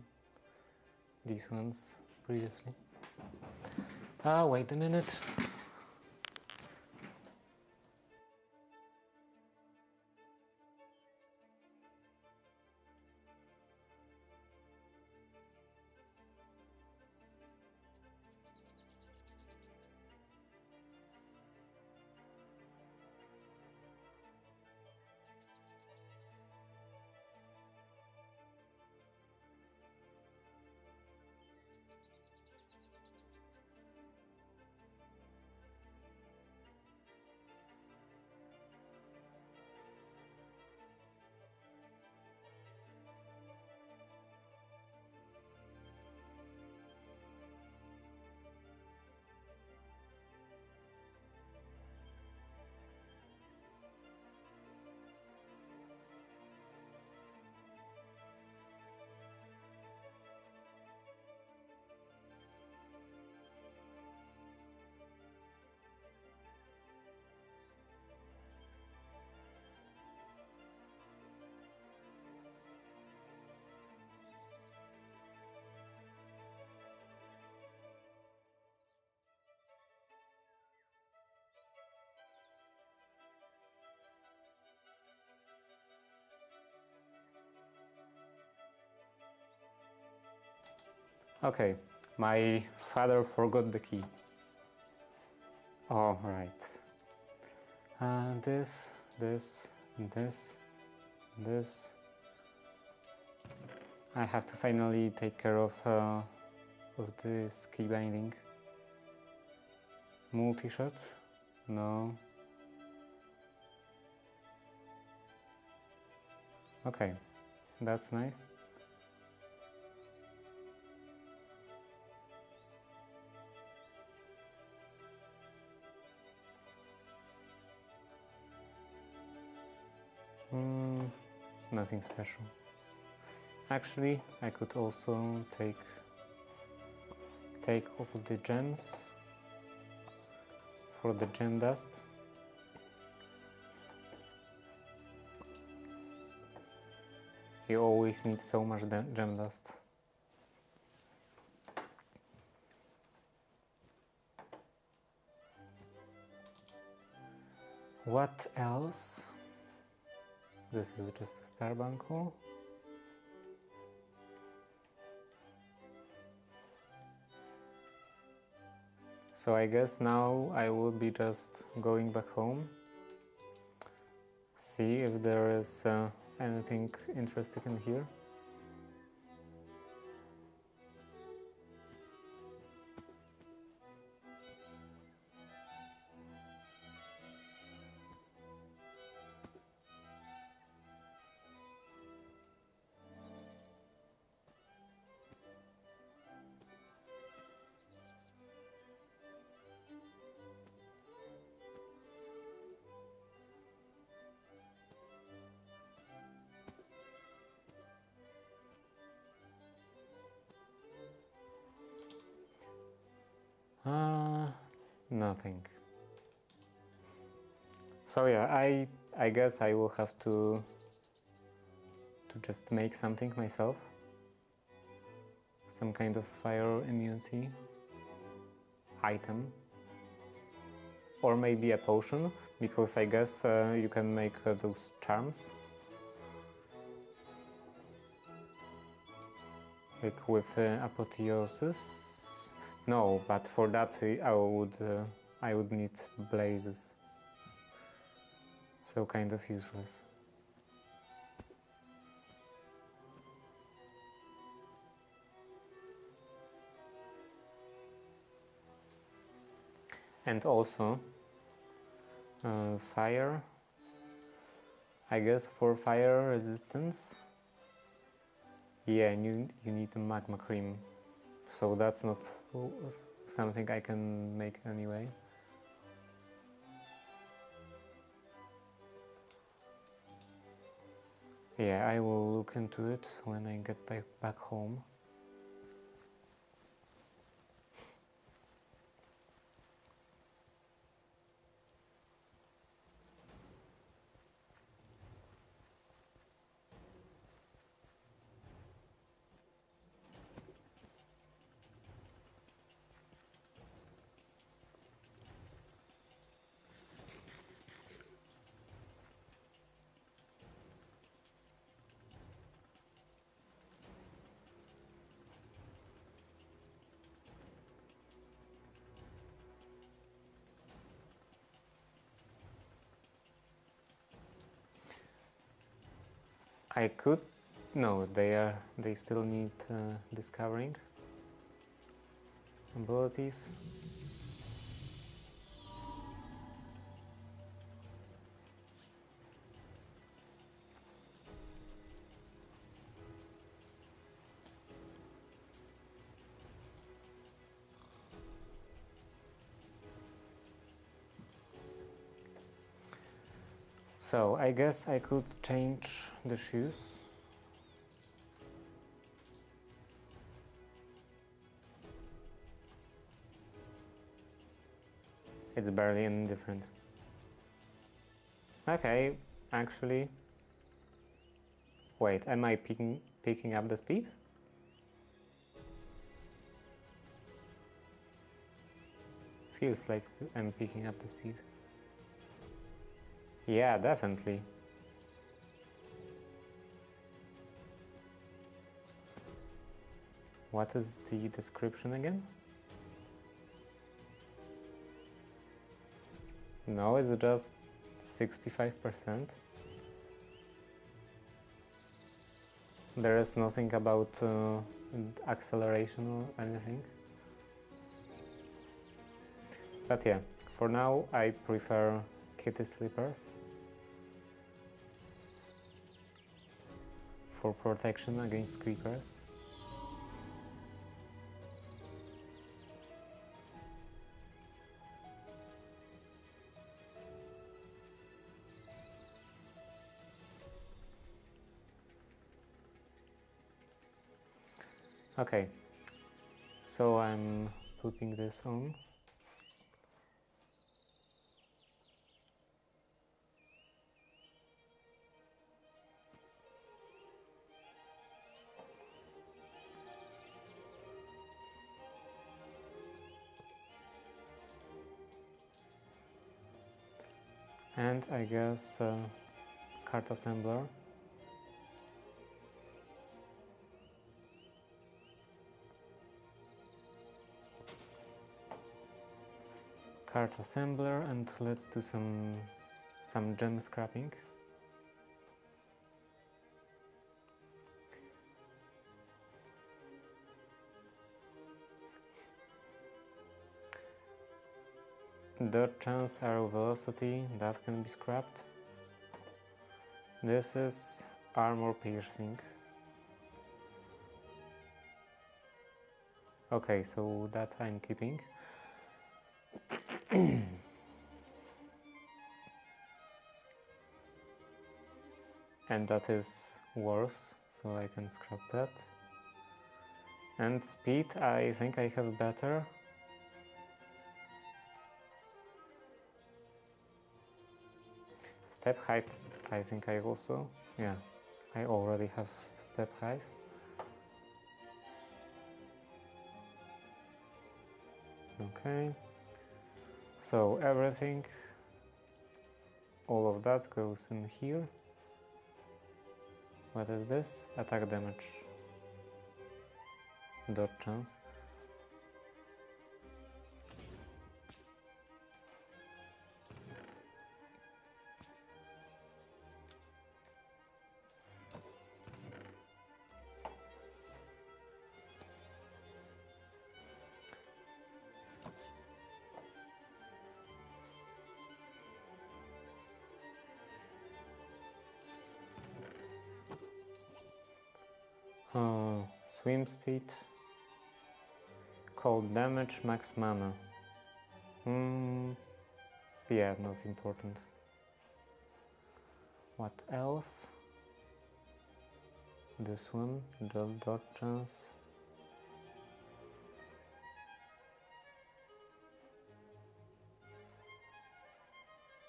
These ones previously. Wait a minute. Okay, my father forgot the key. All right. This, this, this, this. I have to finally take care of this key binding. Multi-shot? No. Okay, that's nice. Nothing special. Actually, I could also take all the gems for the gem dust. You always need so much gem dust. What else? This is just a star buckle. So I guess now I will be just going back home, see if there is anything interesting in here. Nothing. So yeah, I guess I will have to just make something myself. Some kind of fire immunity item. Or maybe a potion, because I guess you can make those charms. Like with apotheosis. No, but for that I would need blazes. So kind of useless. And also fire. I guess for fire resistance. Yeah, you need a magma cream. So that's not something I can make anyway. Yeah, I will look into it when I get back home. I could... No, they still need discovering abilities. So I guess I could change the shoes. It's barely any different. Okay, actually... Wait, am I picking up the speed? Feels like I'm picking up the speed. Yeah, definitely. What is the description again? No, it's just 65%. There is nothing about acceleration or anything. But yeah, for now I prefer kitty slippers for protection against creepers. Okay, so I'm putting this on. And I guess card assembler. Card assembler, and let's do some gem scrapping. Dodge chance, arrow velocity, that can be scrapped. This is armor piercing. Okay, so that I'm keeping. And that is worse, so I can scrap that. And speed, I think I have better. Step height, I think I also, yeah, I already have step height. Okay, so everything, all of that goes in here. What is this? Attack damage. Dodge chance. Swim speed, cold damage, max mana. Yeah, not important. What else? This one, dodge chance.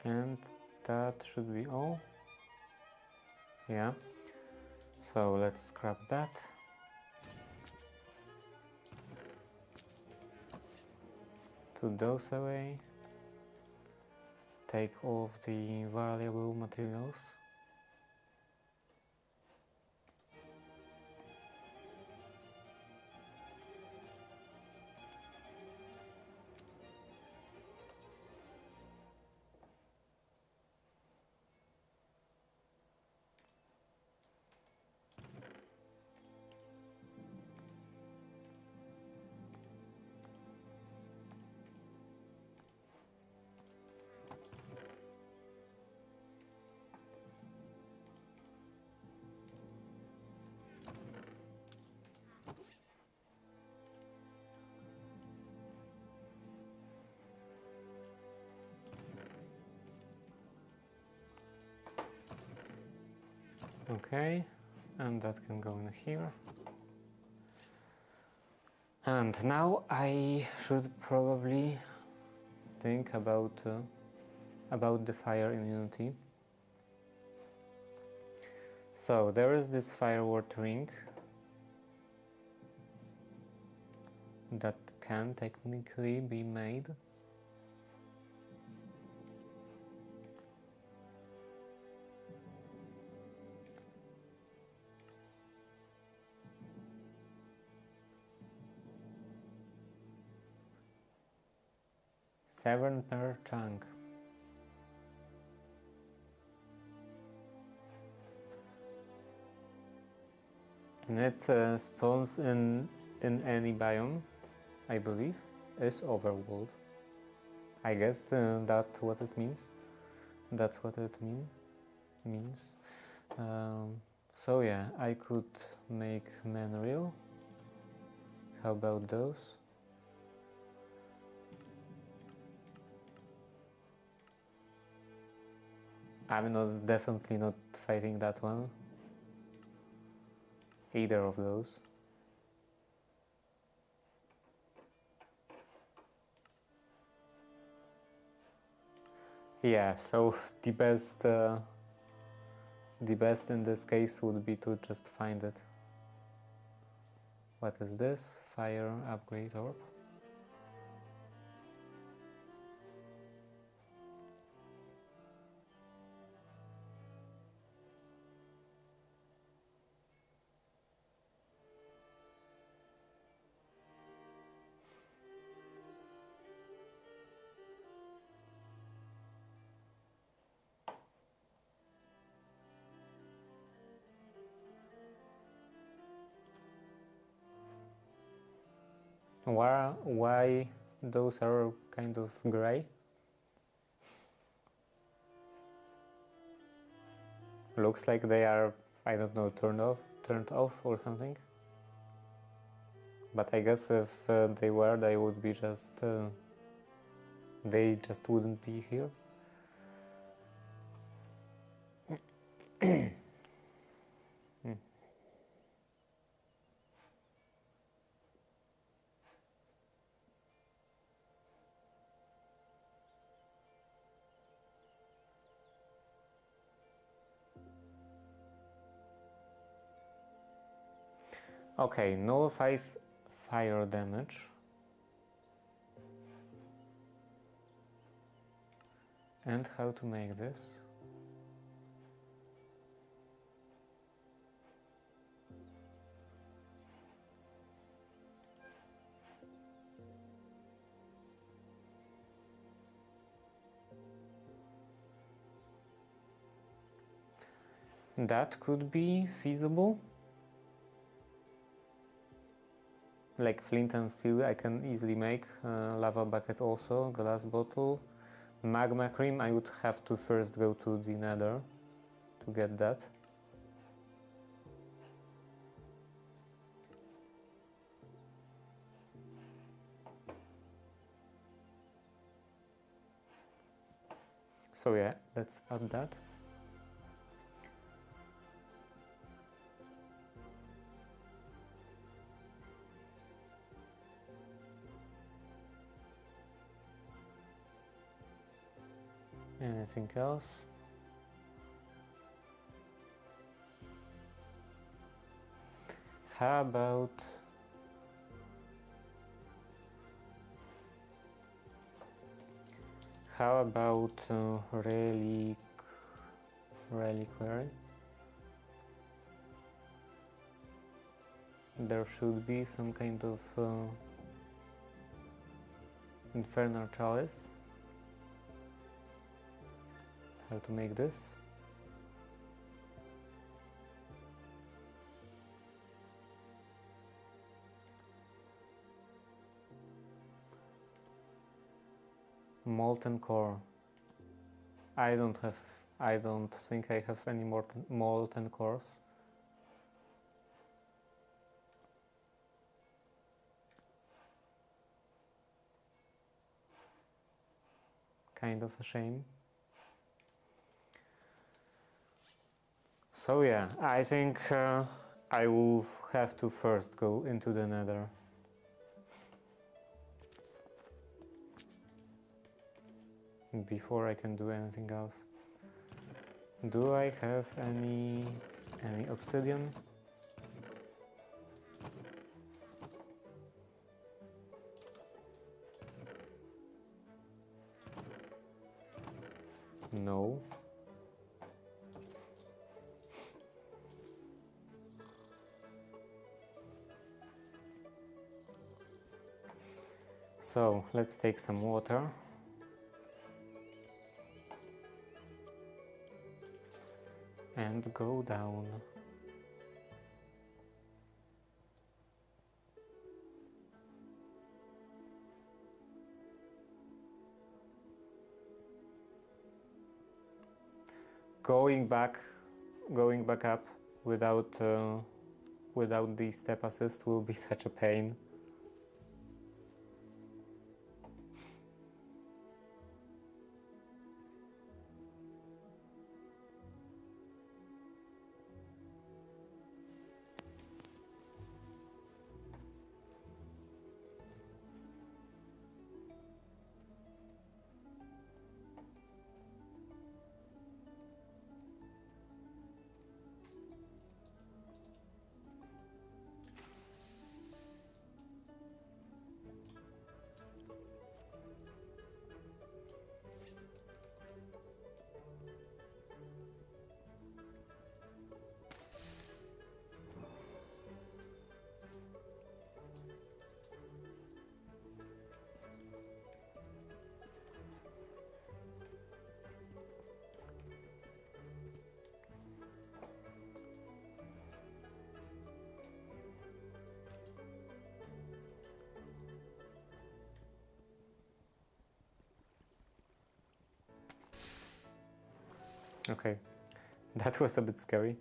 And that should be all. Yeah. So let's scrap that. Put those away. Take all of the valuable materials. Okay, and that can go in here. And now I should probably think about the fire immunity. So there is this fire ward ring that can technically be made. Seven per chunk. And it spawns in any biome, I believe, is overworld. I guess that's what it means. That's what it means. So yeah, I could make Manreal. How about those? I'm definitely not fighting that one. Either of those. Yeah, so the best in this case would be to just find it. What is this? Fire upgrade orb. Why those are kind of gray? Looks like they are, I don't know, turned off or something. But I guess if they were, they would be just they just wouldn't be here. Okay, nullifies fire damage. And how to make this? That could be feasible. Like flint and steel I can easily make, lava bucket also, glass bottle. Magma cream I would have to first go to the nether to get that. So yeah, let's add that. Anything else? How about reliquary? There should be some kind of infernal chalice. How to make this? Molten core. I don't think I have any molten cores. Kind of a shame. So yeah, I think I will have to first go into the nether. Before I can do anything else. Do I have any obsidian? No. So let's take some water and go down. Going back up without the step assist will be such a pain. Okay, that was a bit scary.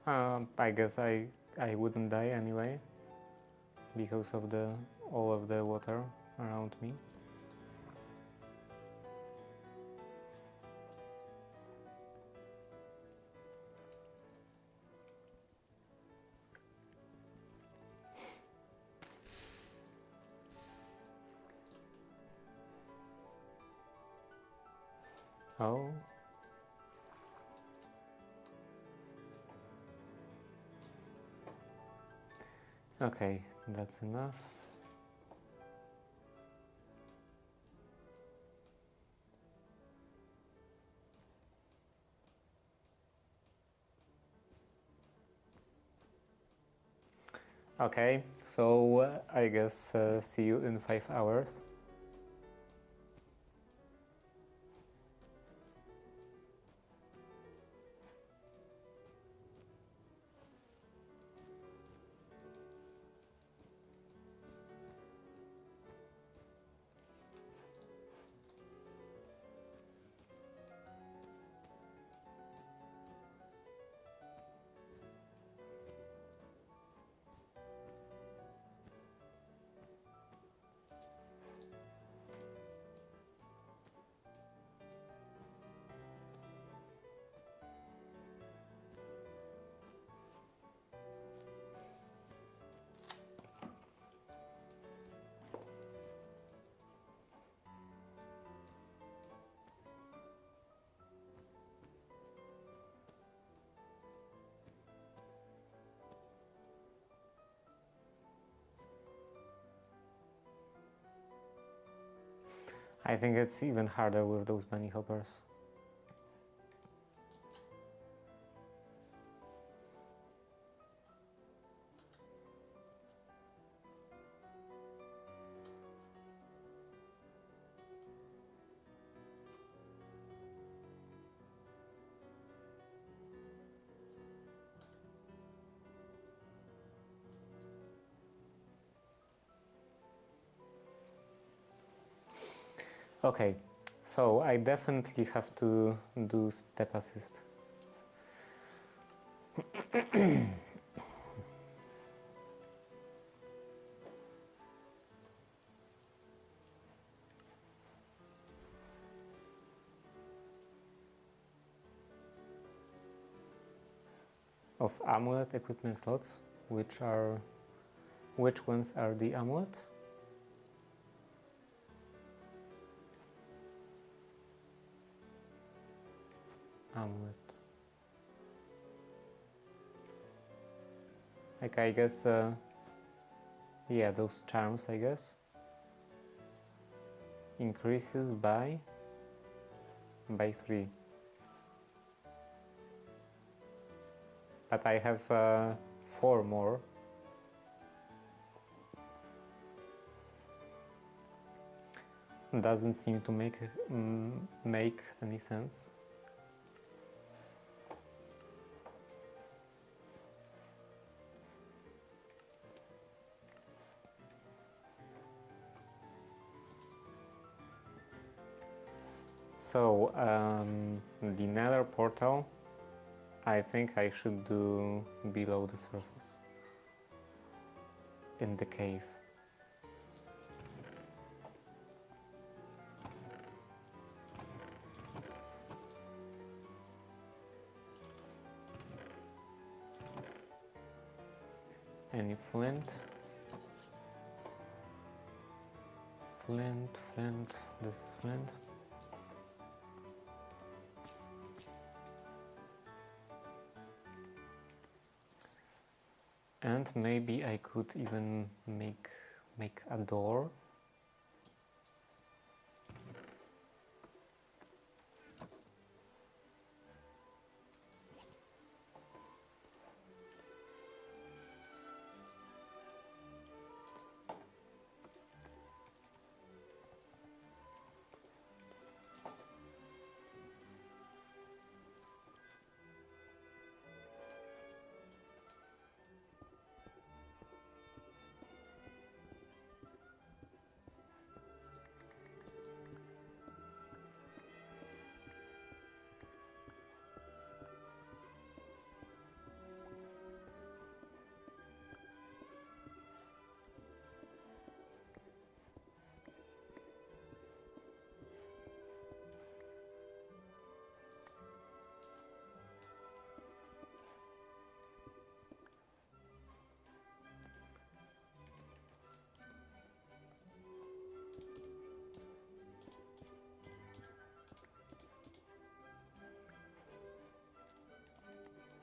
I guess I wouldn't die anyway because of all of the water around me. Oh. Okay, that's enough. Okay, so I guess see you in 5 hours. I think it's even harder with those bunny hoppers. Okay, so I definitely have to do step assist. of amulet equipment slots. Which ones are the amulet? Amulet. Like, I guess, yeah, those charms, I guess. Increases by 3. But I have 4 more. Doesn't seem to make any sense. So, the nether portal, I think I should do below the surface, in the cave. Any flint? Flint, this is flint. And maybe I could even make a door.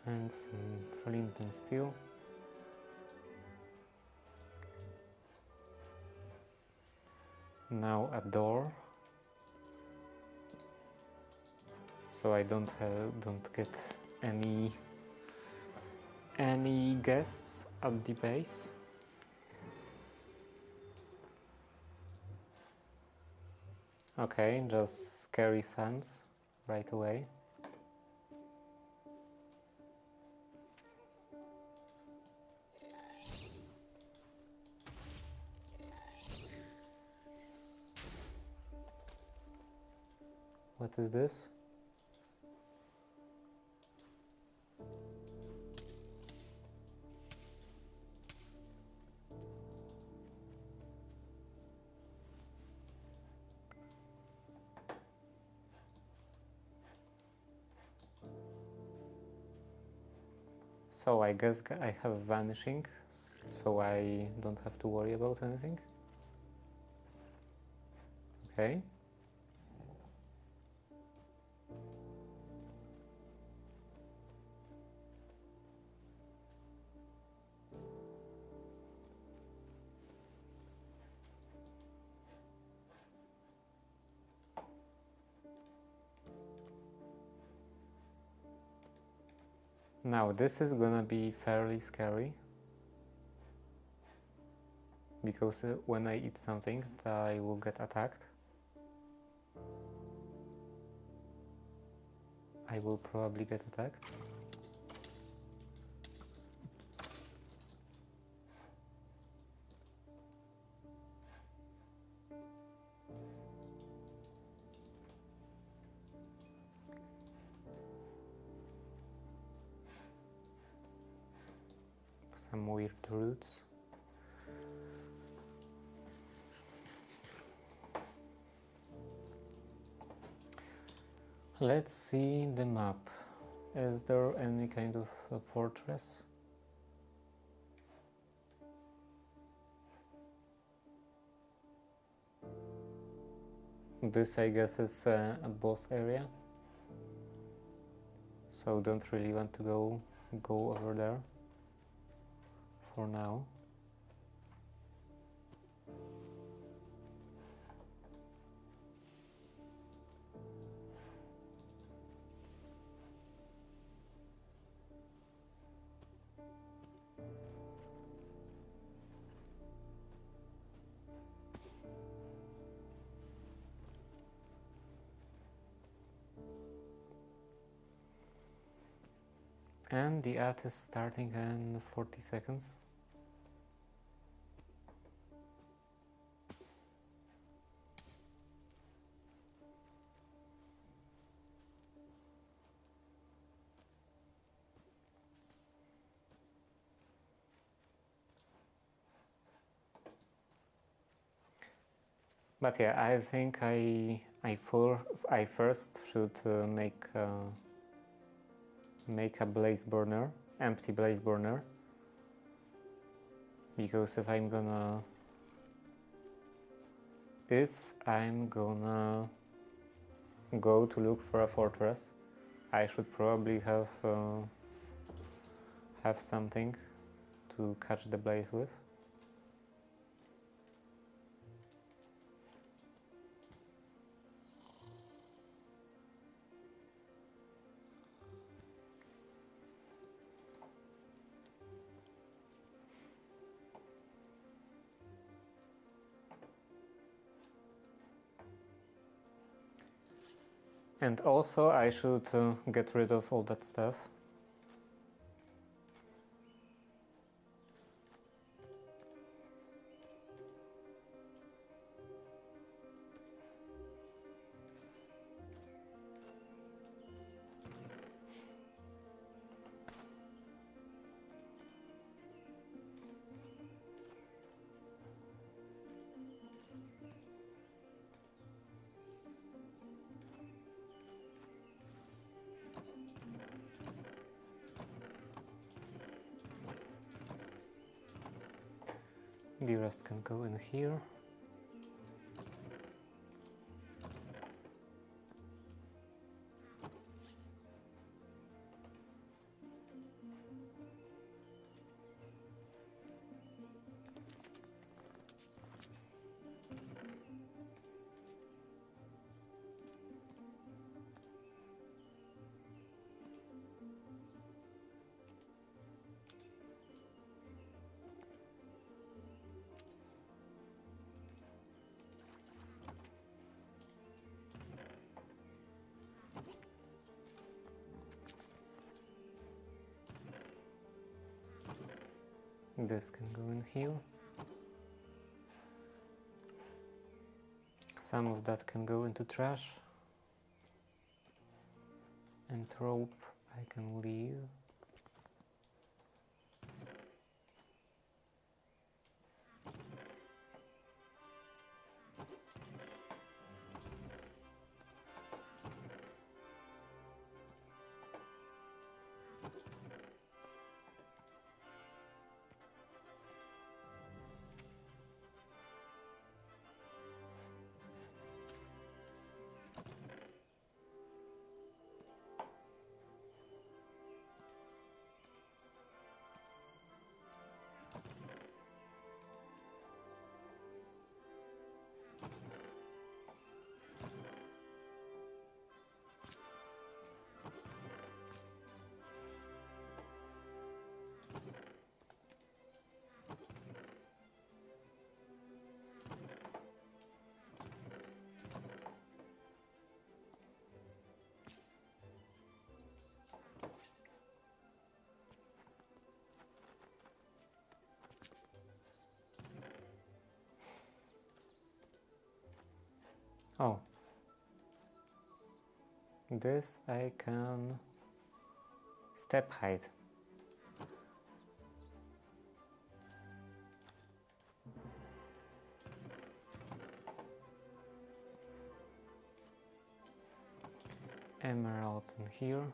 And some flint and steel. Now a door, so I don't get any guests at the base. Okay, just scary sounds right away. What is this? So I guess I have vanishing, so I don't have to worry about anything. Okay. Now this is gonna be fairly scary, because when I eat something, I will get attacked. I will probably get attacked. Some weird roots. Let's see the map. Is there any kind of fortress? This, I guess, is a boss area, so don't really want to go over there for now. And the ad is starting in 40 seconds. But yeah, I think I first should make a blaze burner, empty blaze burner, because if I'm gonna go to look for a fortress, I should probably have something to catch the blaze with. And also I should get rid of all that stuff. The rest can go in here. This can go in here. Some of that can go into trash. And rope I can leave. Oh, this I can step height. Emerald in here.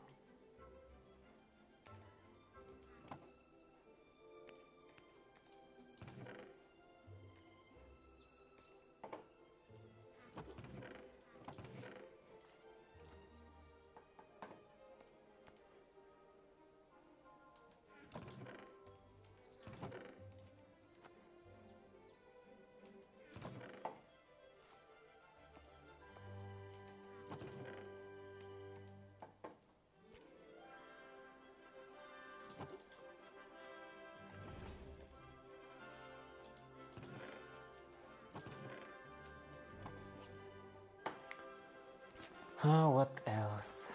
What else?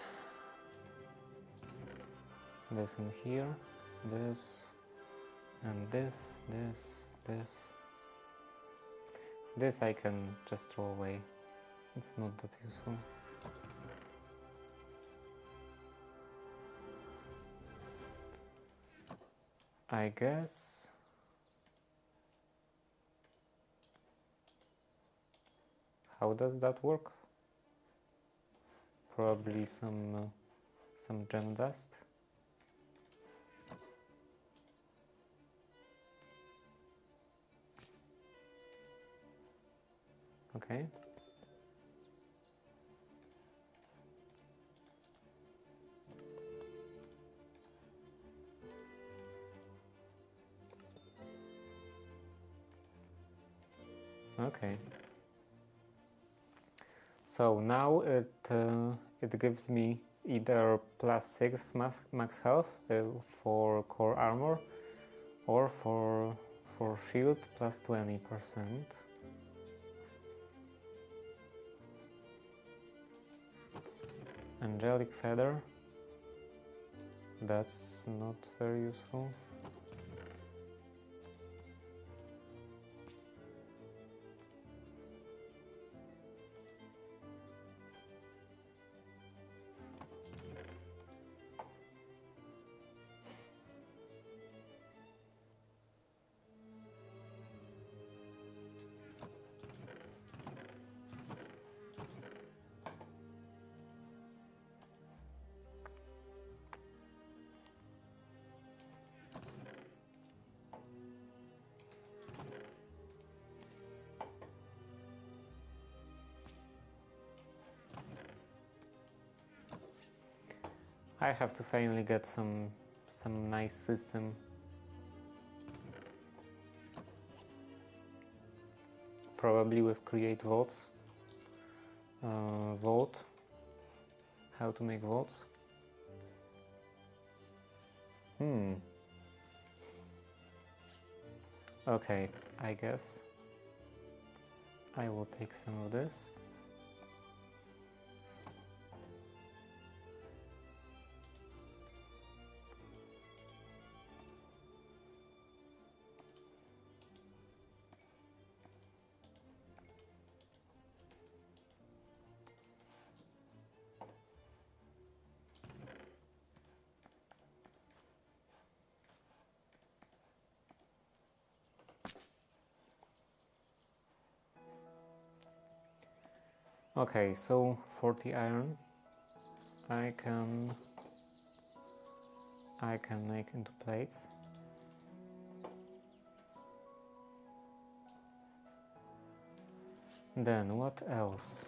This in here, this, and this. This I can just throw away. It's not that useful. I guess how does that work? Probably some gem dust. Okay. Okay. So now it gives me either +6 max health for core armor, or for shield +20%. Angelic feather. That's not very useful. I have to finally get some nice system. Probably with create vaults. Vault. How to make vaults? Okay, I guess I will take some of this. Okay, so 40 iron I can make into plates. Then what else?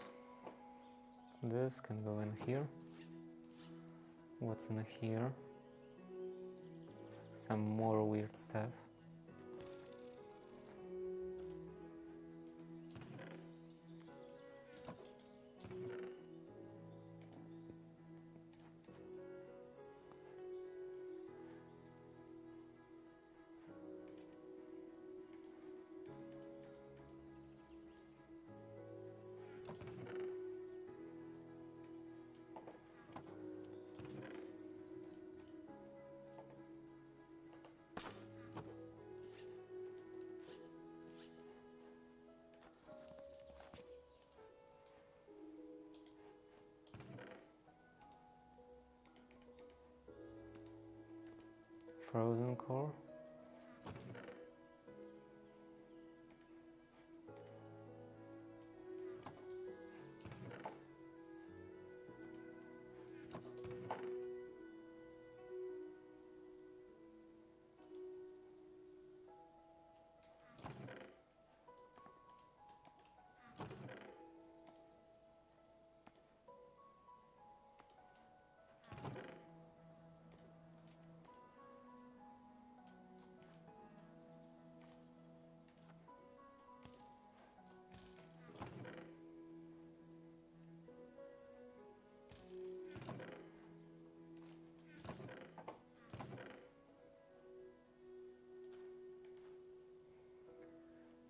This can go in here. What's in here? Some more weird stuff. Frozen core.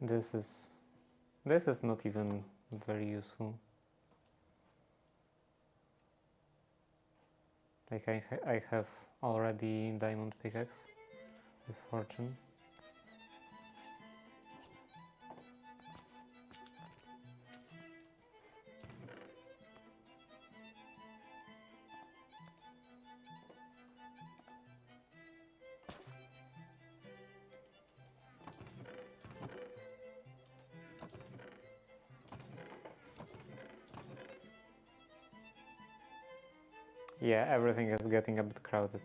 This is not even very useful. Like I have already diamond pickaxe with fortune. Yeah, everything is getting a bit crowded.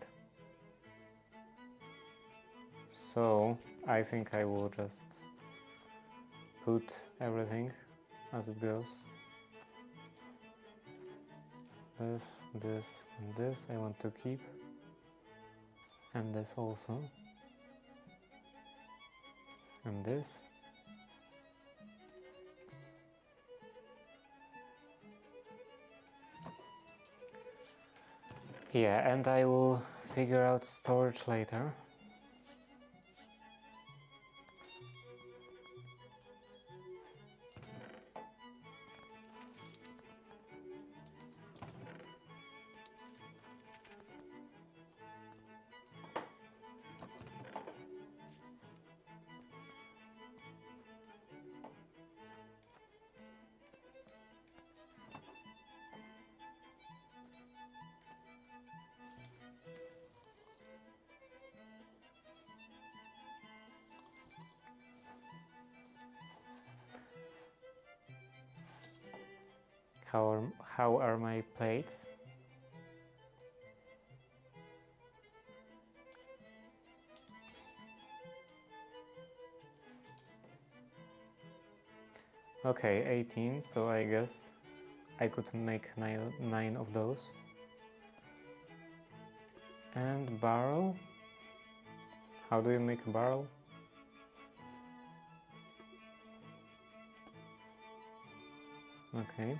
So I think I will just put everything as it goes. This, this, and this I want to keep. And this also. And this. Yeah, and I will figure out storage later. How are my plates? Okay, 18, so I guess I could make 9 of those. And barrel? How do you make a barrel? Okay.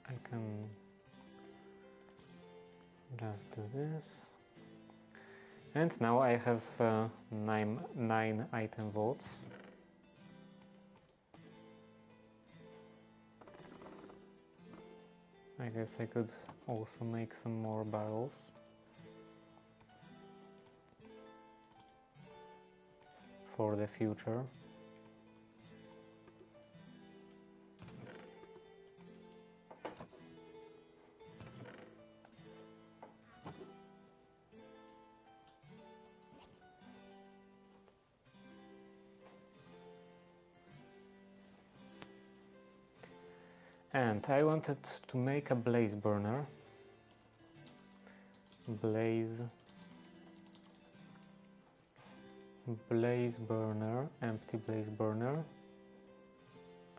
I can just do this. And now I have 9 item vaults. I guess I could also make some more barrels. For the future. And I wanted to make a blaze burner. Blaze burner, empty blaze burner.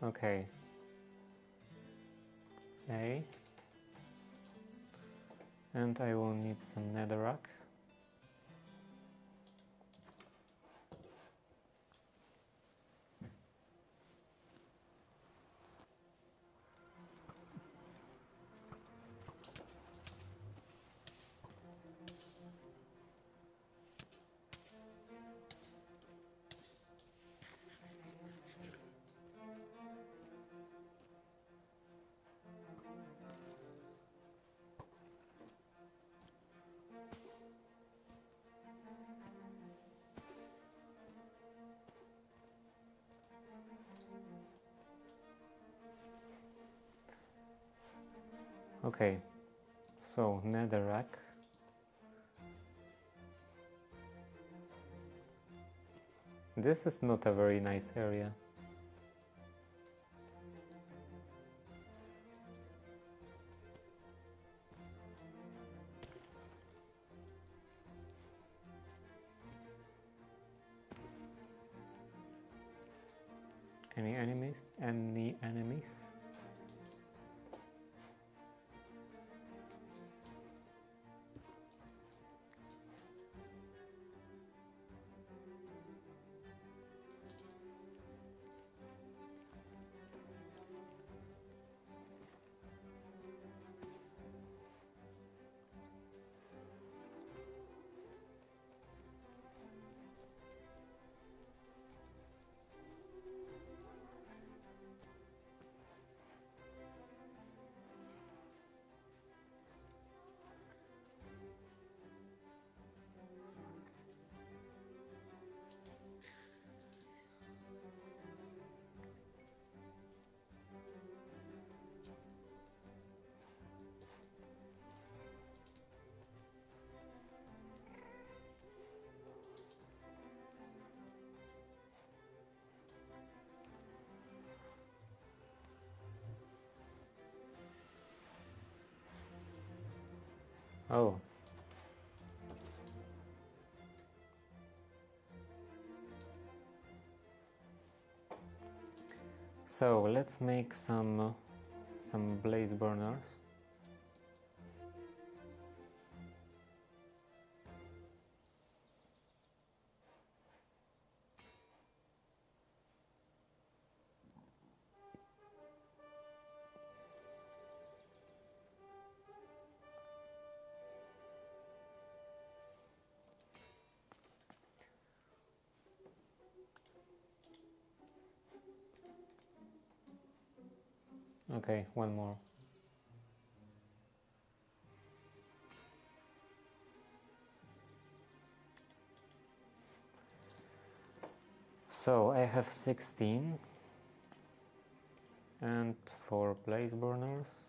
Okay. A. And I will need some netherrack. Okay, so netherrack. This is not a very nice area. Any enemies? Any enemies? Oh. So let's make some blaze burners. Okay, one more. So I have 16 and 4 blaze burners.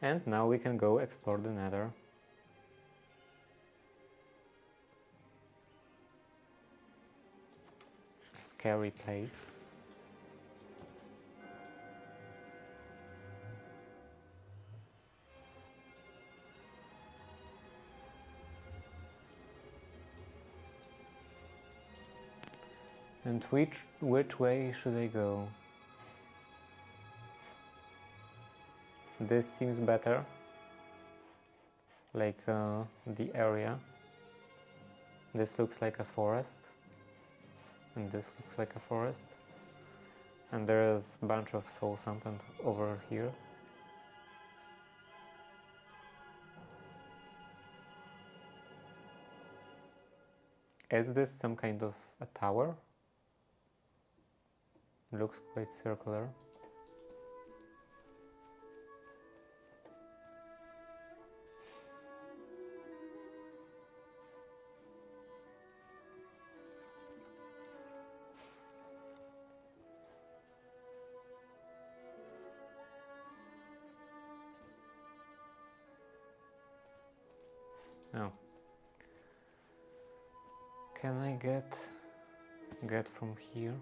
And now we can go explore the nether. Scary place. And which way should I go? This seems better. Like the area. This looks like a forest. And this looks like a forest. And there is a bunch of soul sand over here. Is this some kind of a tower? It looks quite circular. Oh. Can I get from here?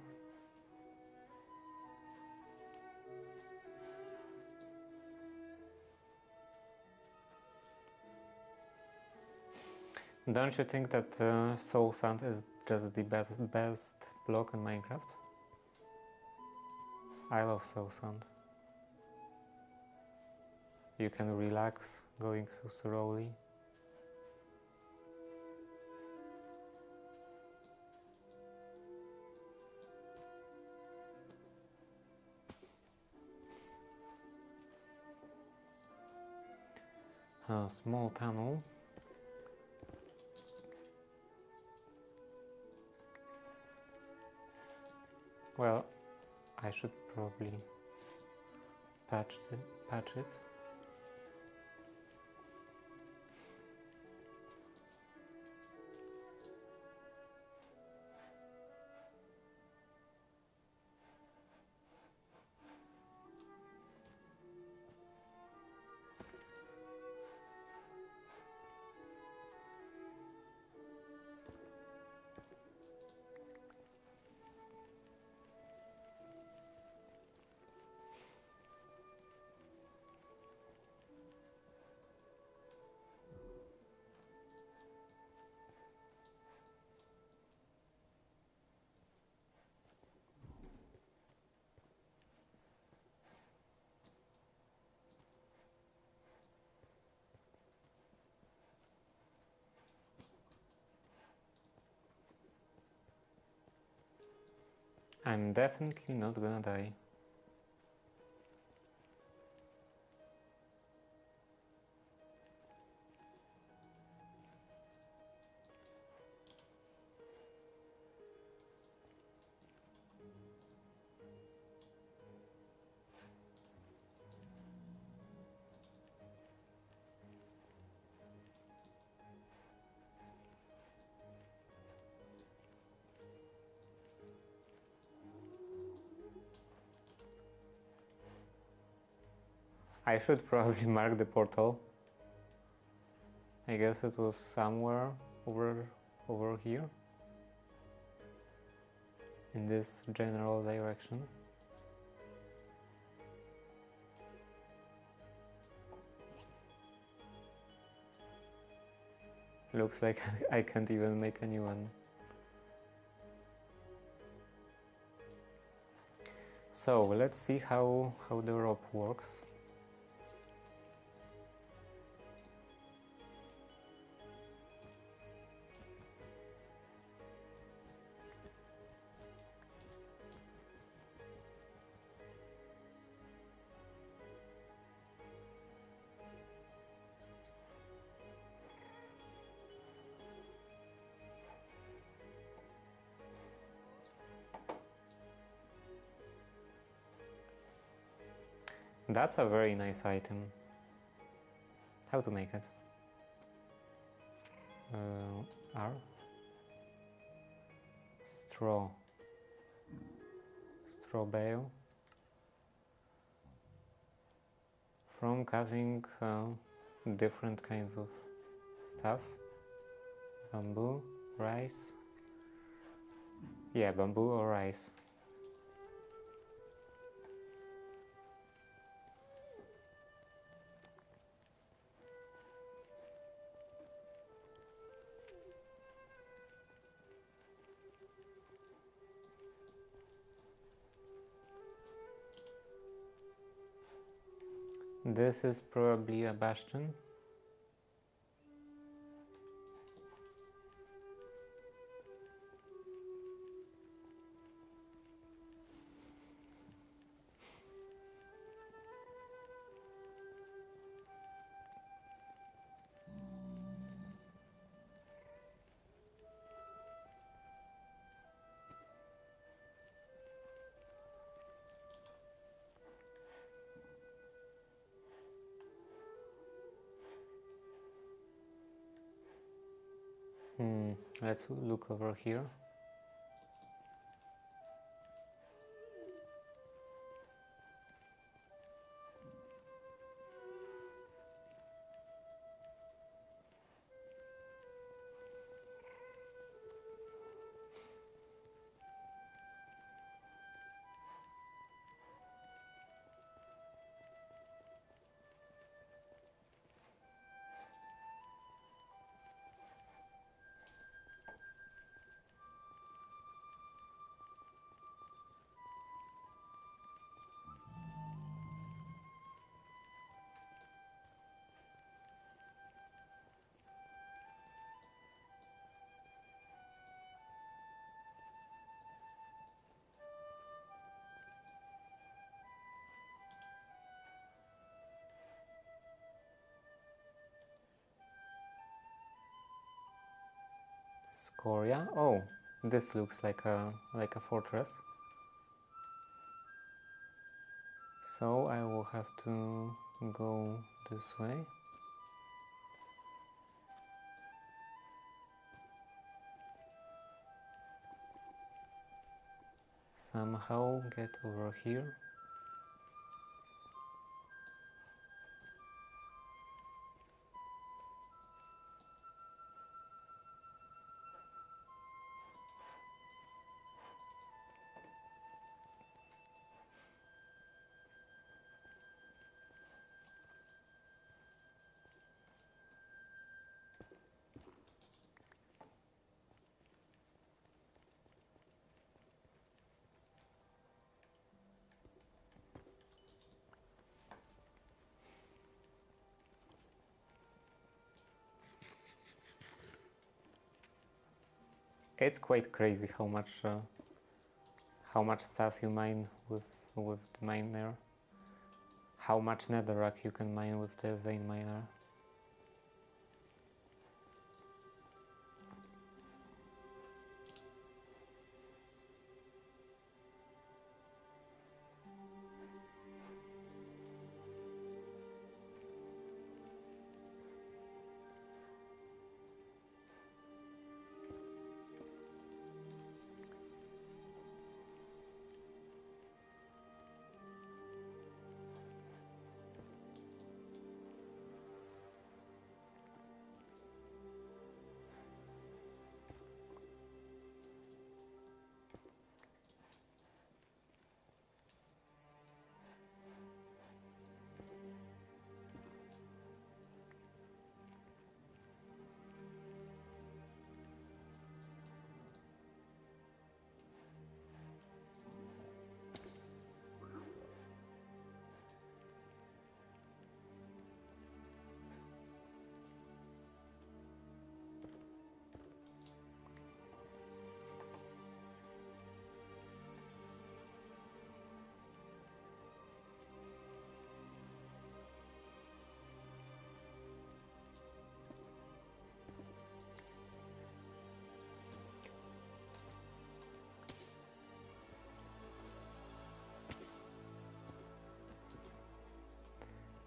Don't you think that soul sand is just the best block in Minecraft? I love soul sand. You can relax going so slowly. A small tunnel. Well, I should probably patch it. I'm definitely not gonna die. I should probably mark the portal. I guess it was somewhere over here, in this general direction. Looks like I can't even make a new one. So let's see how the rope works. That's a very nice item. How to make it? R? Straw. Straw bale. From cutting different kinds of stuff. Bamboo, rice. Yeah, bamboo or rice. This is probably a bastion. Let's look over here. Scoria. Oh, this looks like a fortress. So I will have to go this way. Somehow get over here. It's quite crazy how how much stuff you mine with the miner, how much netherrack you can mine with the vein miner.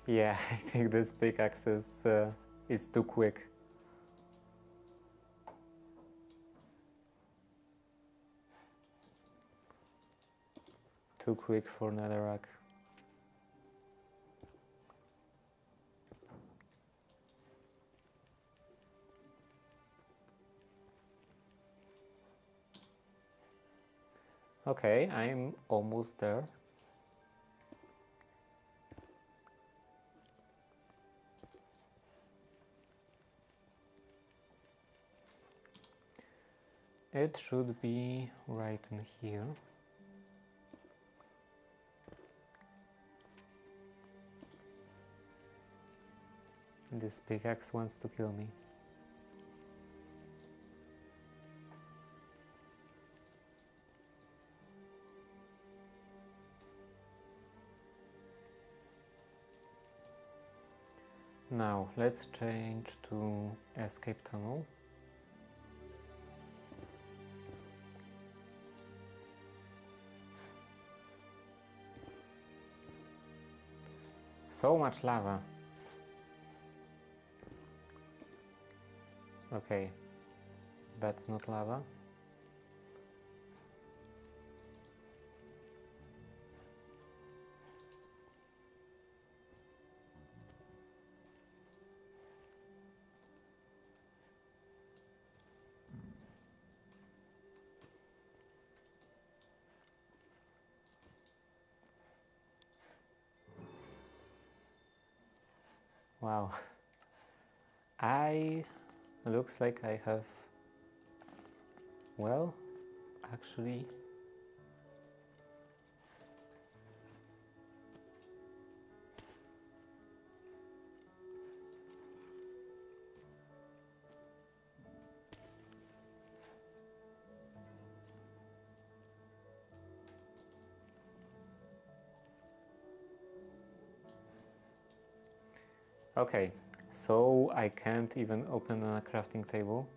Yeah, I think this pickaxe is too quick. Too quick for netherrack. Okay, I'm almost there. It should be right in here. This pickaxe wants to kill me. Now let's change to escape tunnel. So much lava. Okay, that's not lava. Wow. Looks like I have, well, actually, okay, so I can't even open a crafting table.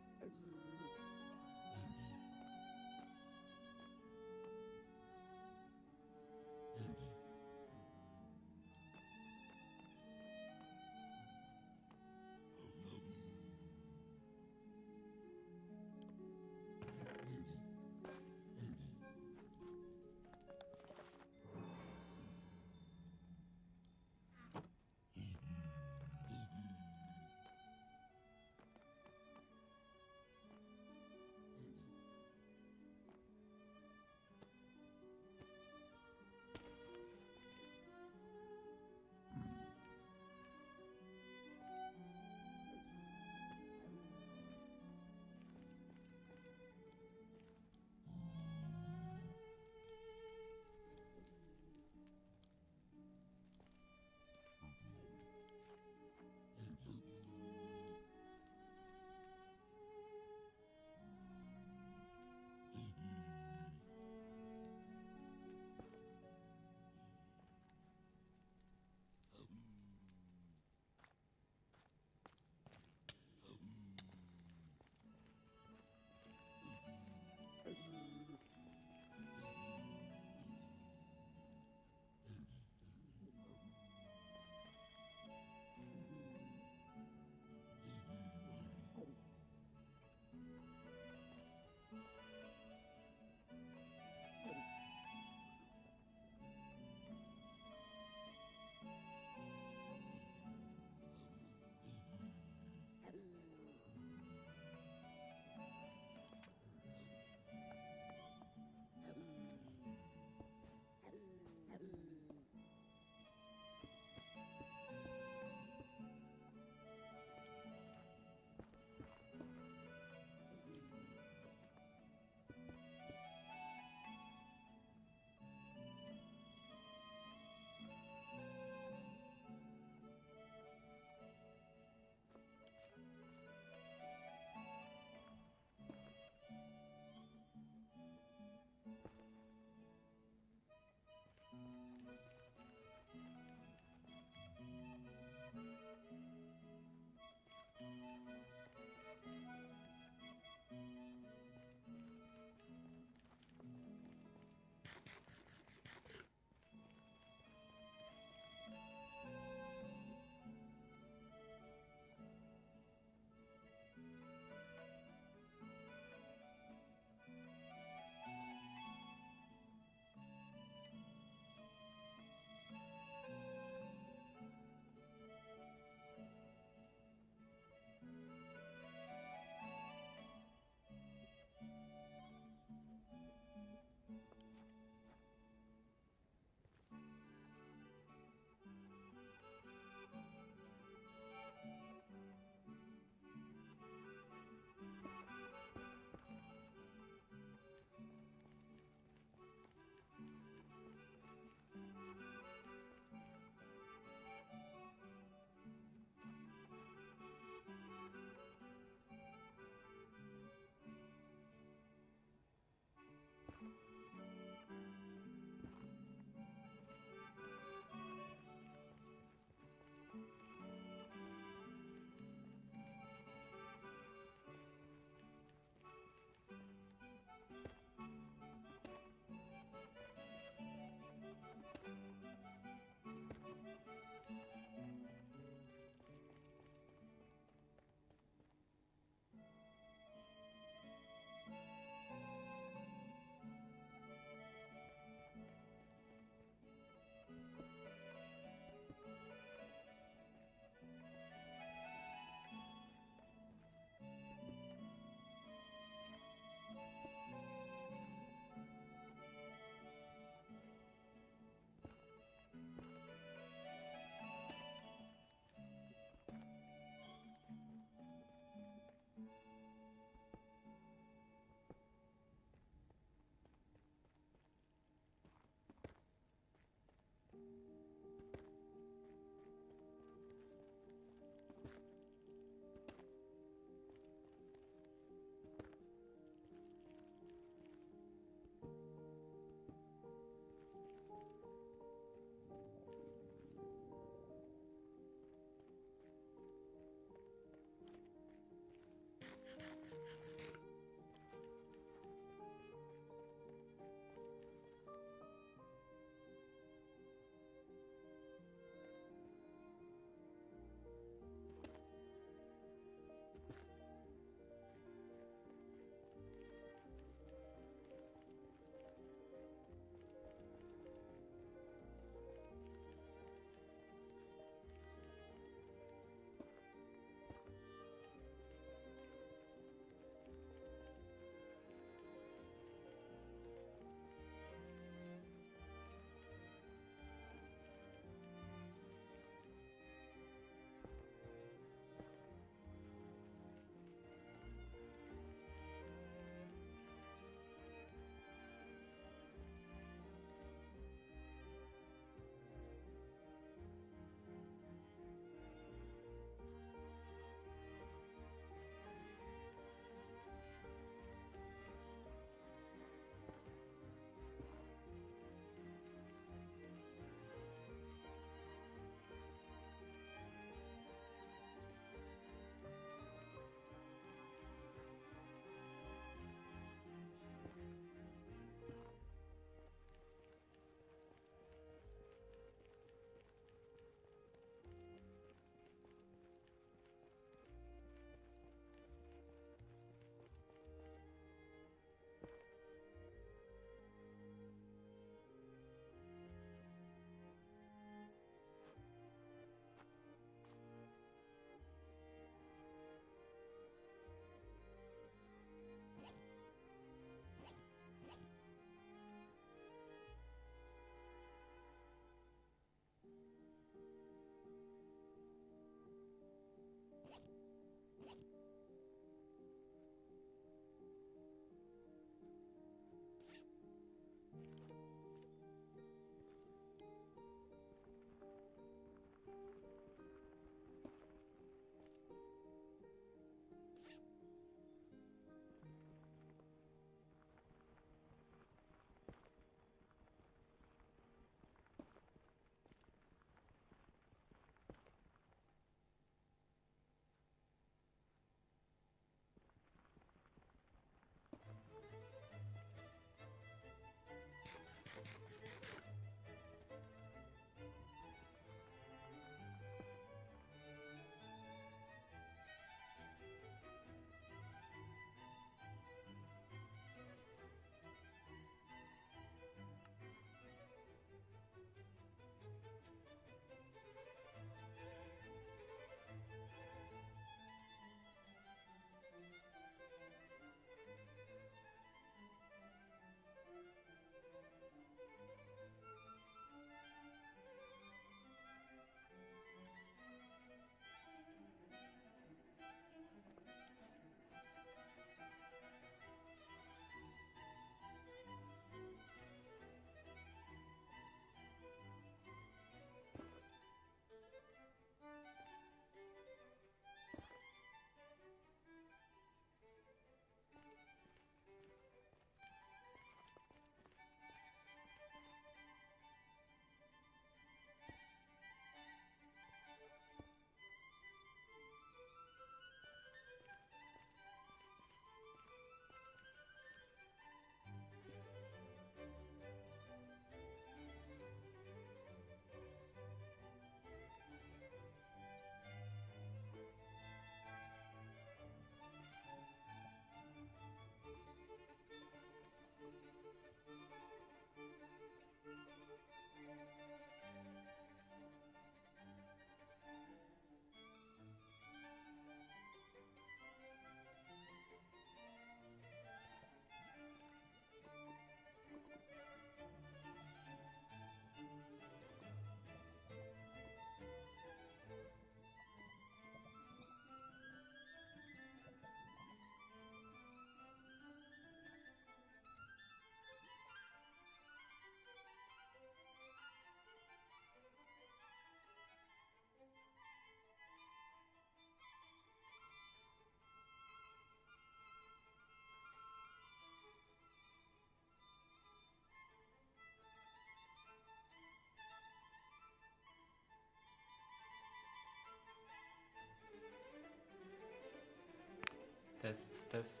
Test, test.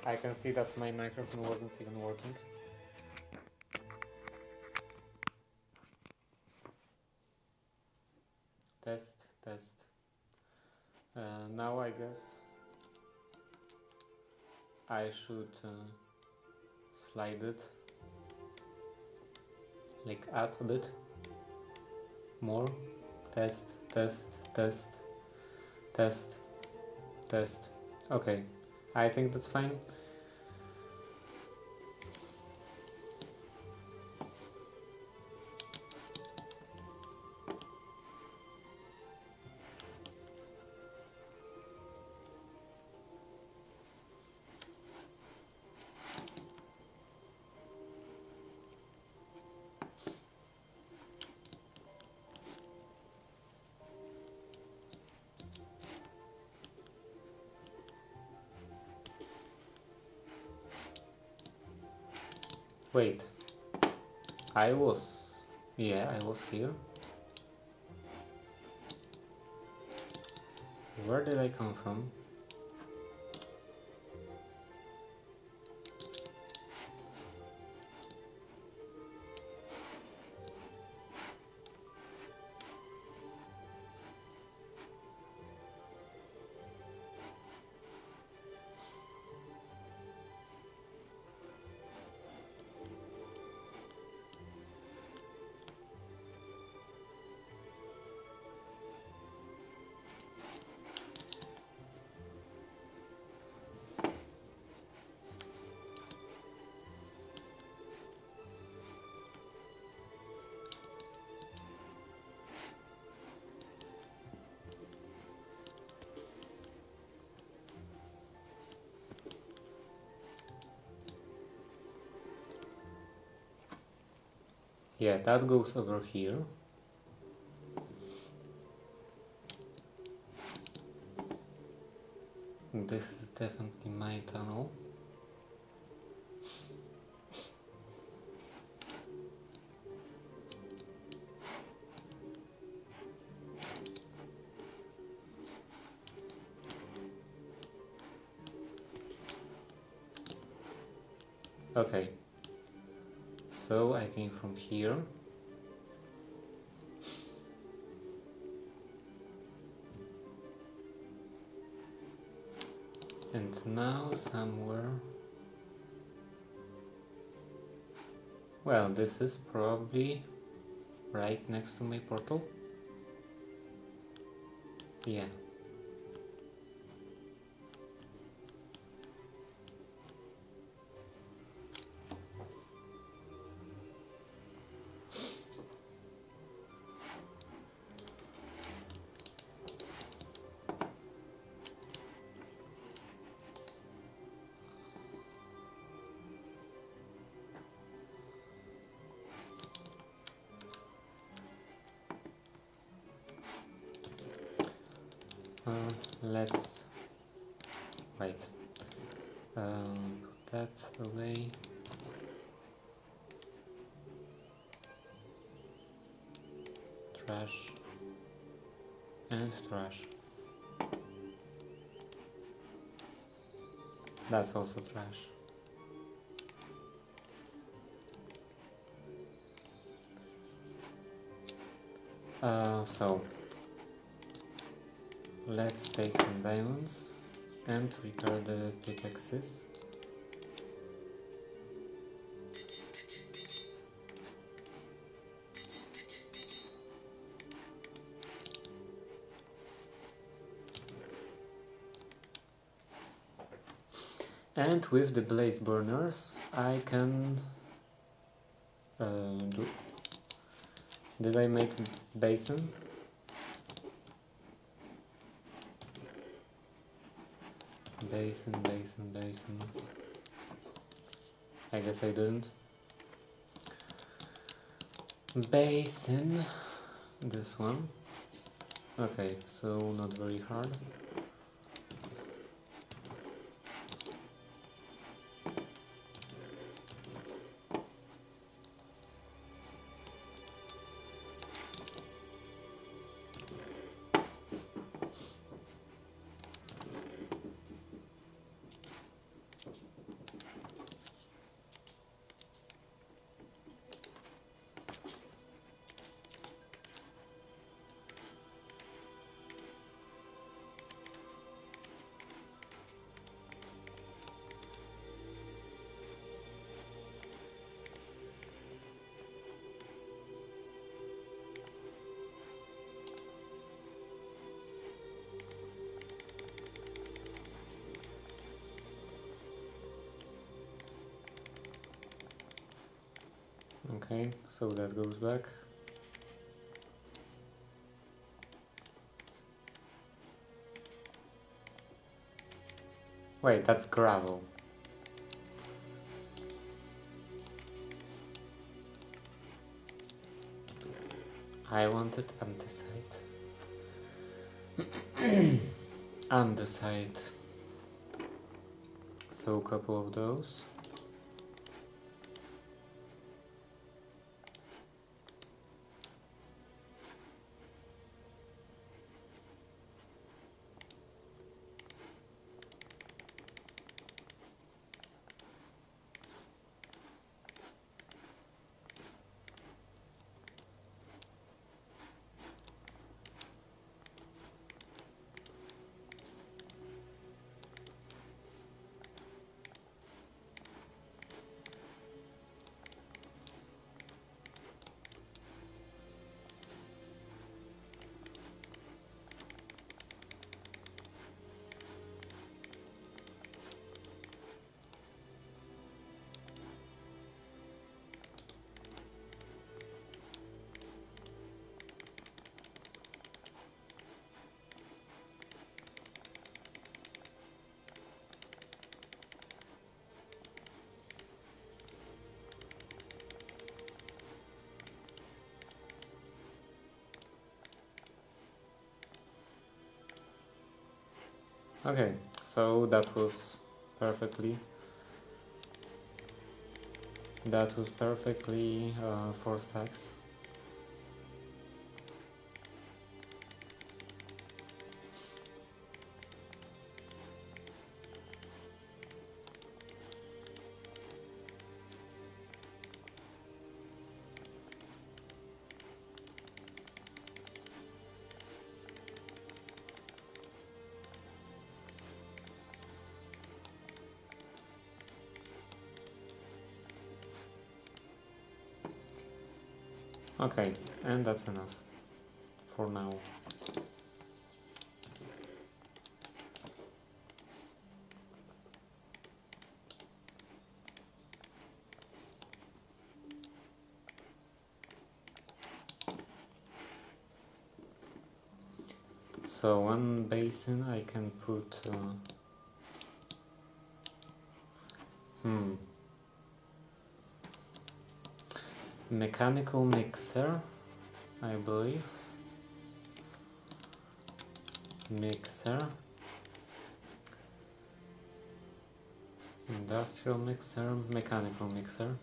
I can see that my microphone wasn't even working. Test, test. Now I guess I should slide it like up a bit more. Test, test, test, test, test. Okay, I think that's fine. Wait, I was here. Where did I come from? Yeah, that goes over here. This is definitely my tunnel. Okay, so I came from here. And now somewhere... Well, this is probably right next to my portal. Yeah. Let's wait. Put that away. Trash and trash. That's also trash. So let's take some diamonds and repair the pickaxes. And with the blaze burners I can do... Did I make basin? Basin. I guess I didn't. Basin. This one. Okay, so not very hard. Okay, so that goes back. Wait, that's gravel. I wanted andesite. Andesite. So a couple of those. Okay, so that was perfectly 4 stacks. Okay, and that's enough for now. So one basin I can put mechanical mixer, I believe. Mixer, industrial mixer, mechanical mixer.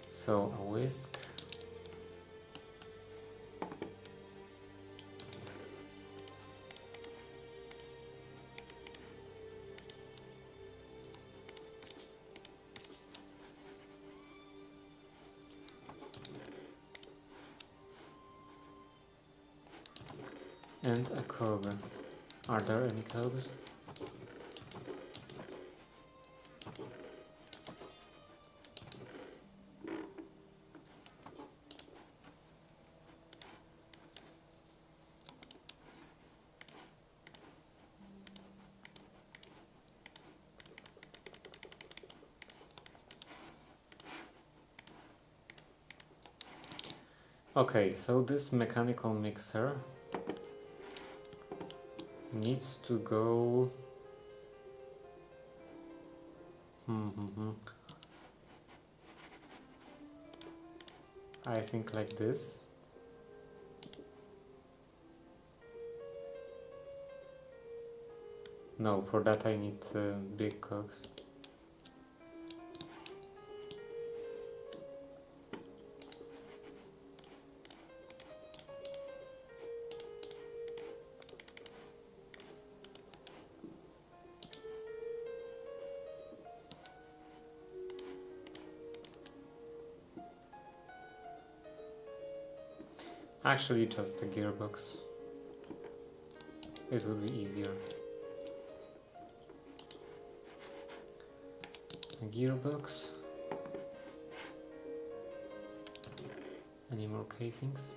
So a whisk. And a cog. Are there any cogs? Okay, so this mechanical mixer needs to go I think like this. No, for that I need big cogs. Actually, just a gearbox. It would be easier. A gearbox. any more casings.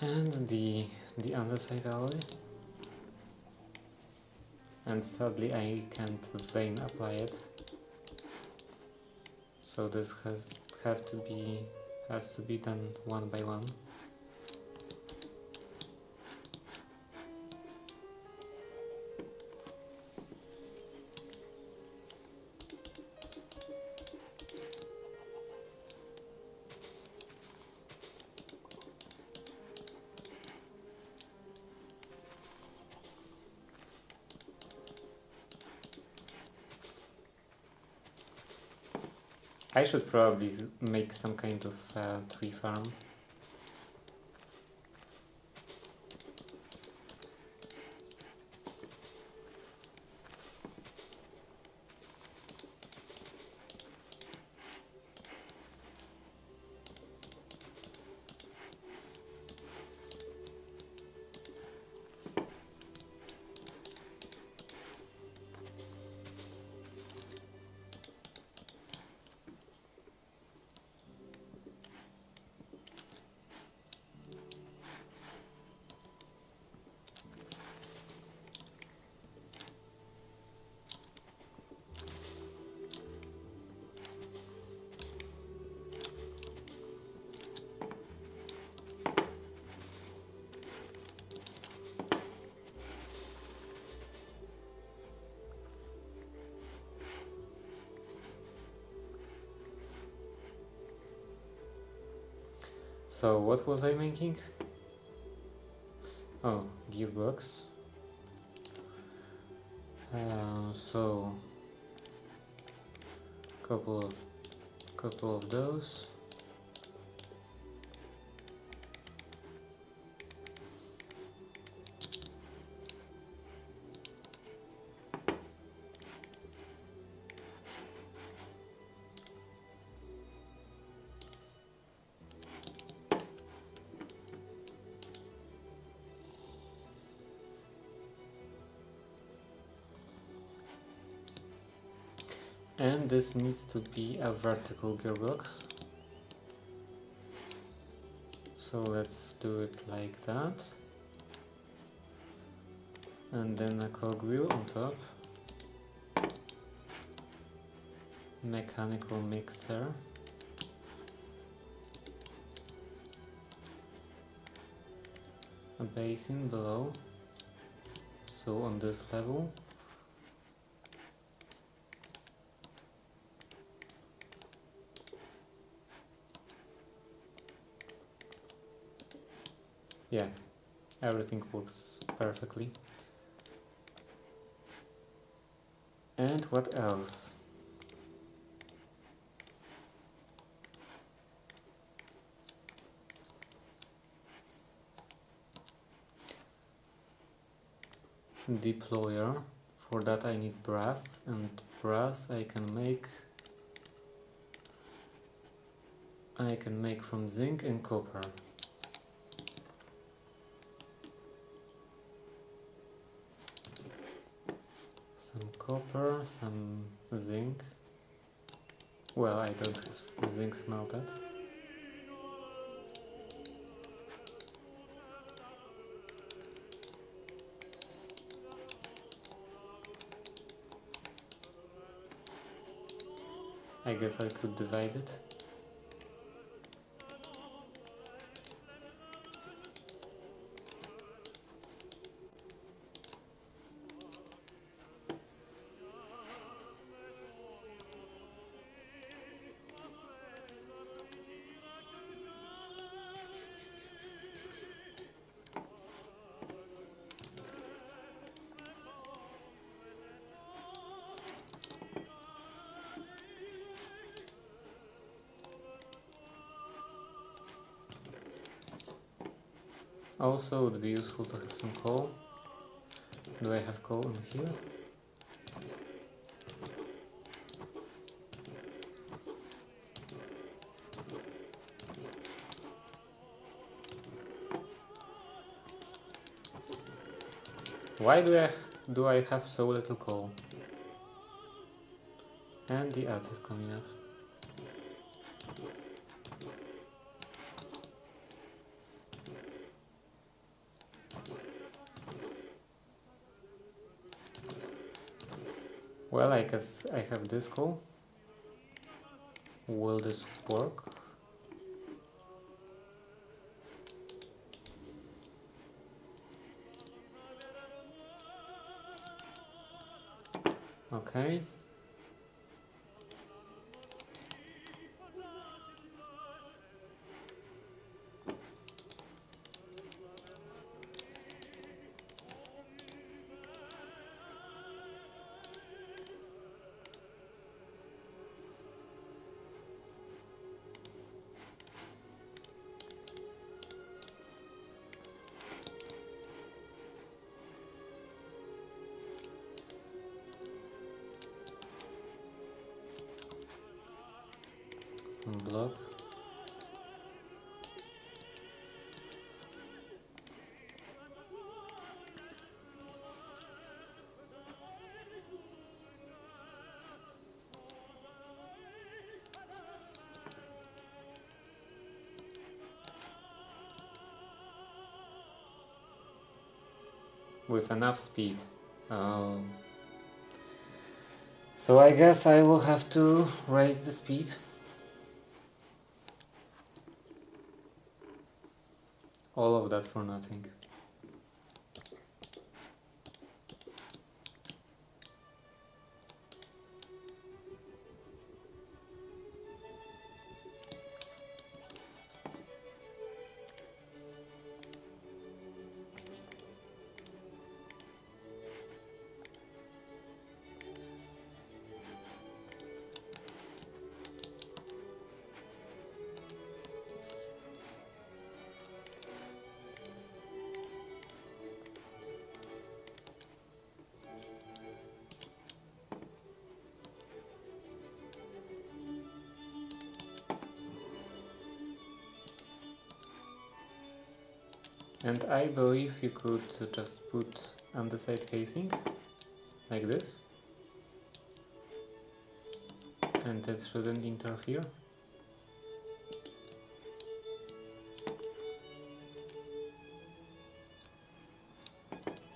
And the underside alloy. And sadly I can't vein apply it. So this has to be done one by one. I should probably make some kind of tree farm. So what was I making? Oh, gearbox. So couple of those. And this needs to be a vertical gearbox. So let's do it like that. And then a cogwheel on top. Mechanical mixer. A basin below. So on this level. Yeah, everything works perfectly. And what else? Deployer. For that I need brass, and brass I can make from zinc and copper. Some copper, some zinc. Well, I don't have zinc smelted. I guess I could divide it. Also, it would be useful to have some coal. Do I have coal in here? Why do I have so little coal? And the art is coming up. Well, I guess I have this coal. Will this work? Okay. Some block. With enough speed. So I guess I will have to raise the speed. All of that for nothing. And I believe you could just put andesite casing, like this, and it shouldn't interfere.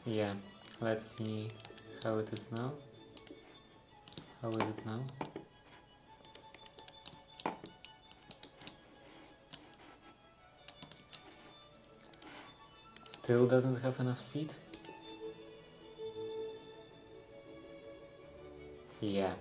Yeah, let's see how it is now. How is it now? Still doesn't have enough speed? Yeah.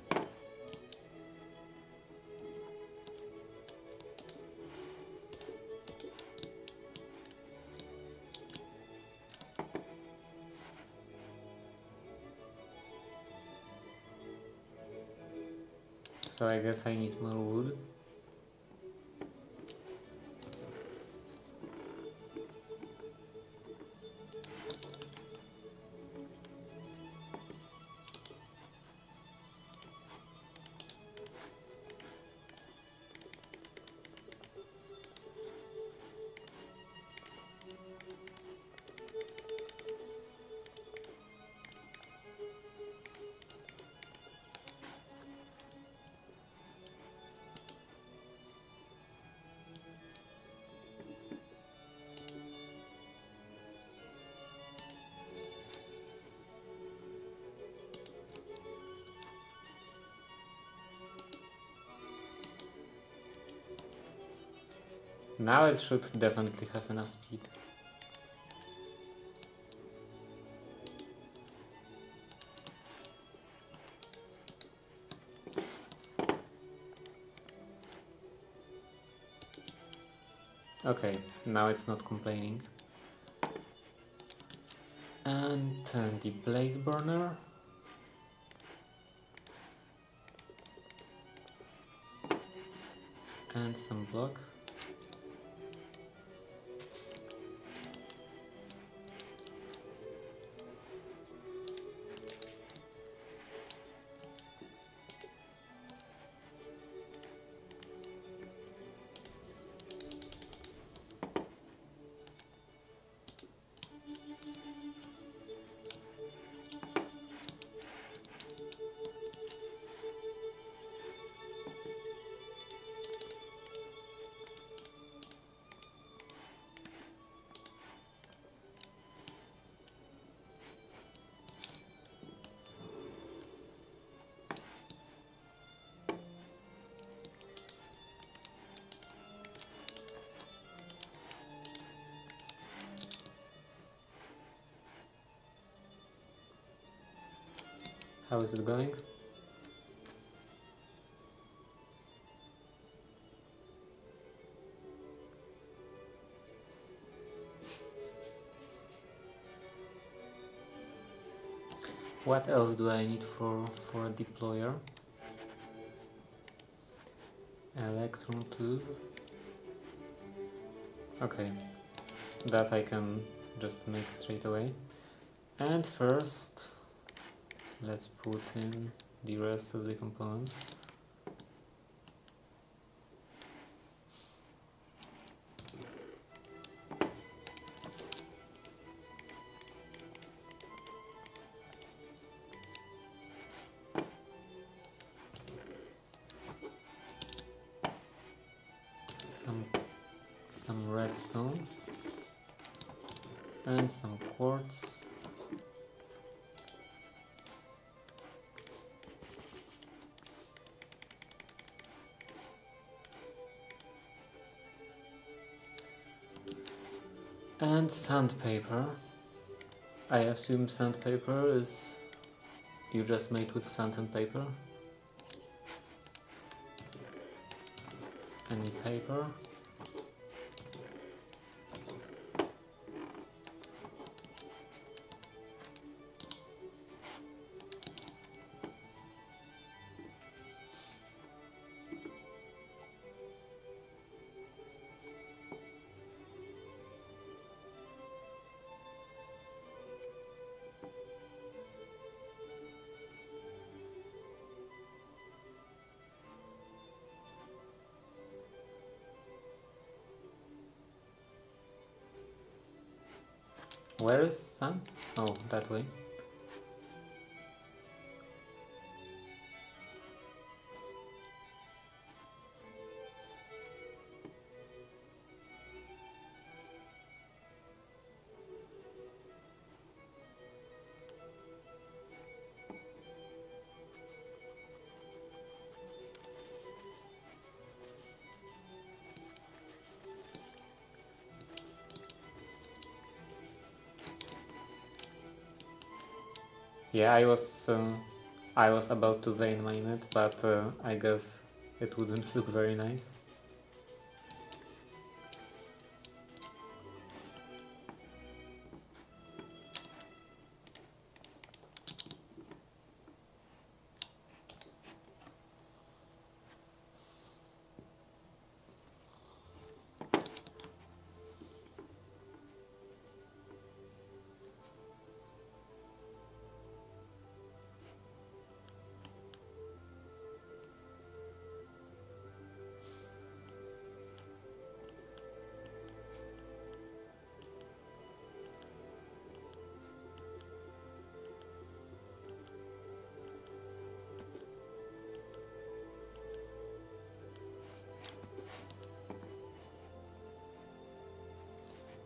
So I guess I need more wood. Now it should definitely have enough speed. Okay, now it's not complaining. And the blaze burner. And some block. How is it going? What else do I need for a deployer? Electron tube. Okay, that I can just make straight away. And first, let's put in the rest of the components. Some redstone and some quartz. And sandpaper. I assume sandpaper is you just made with sand and paper. Any paper. Where is sun? Oh, that way. Yeah, I was about to vein mine it, but I guess it wouldn't look very nice.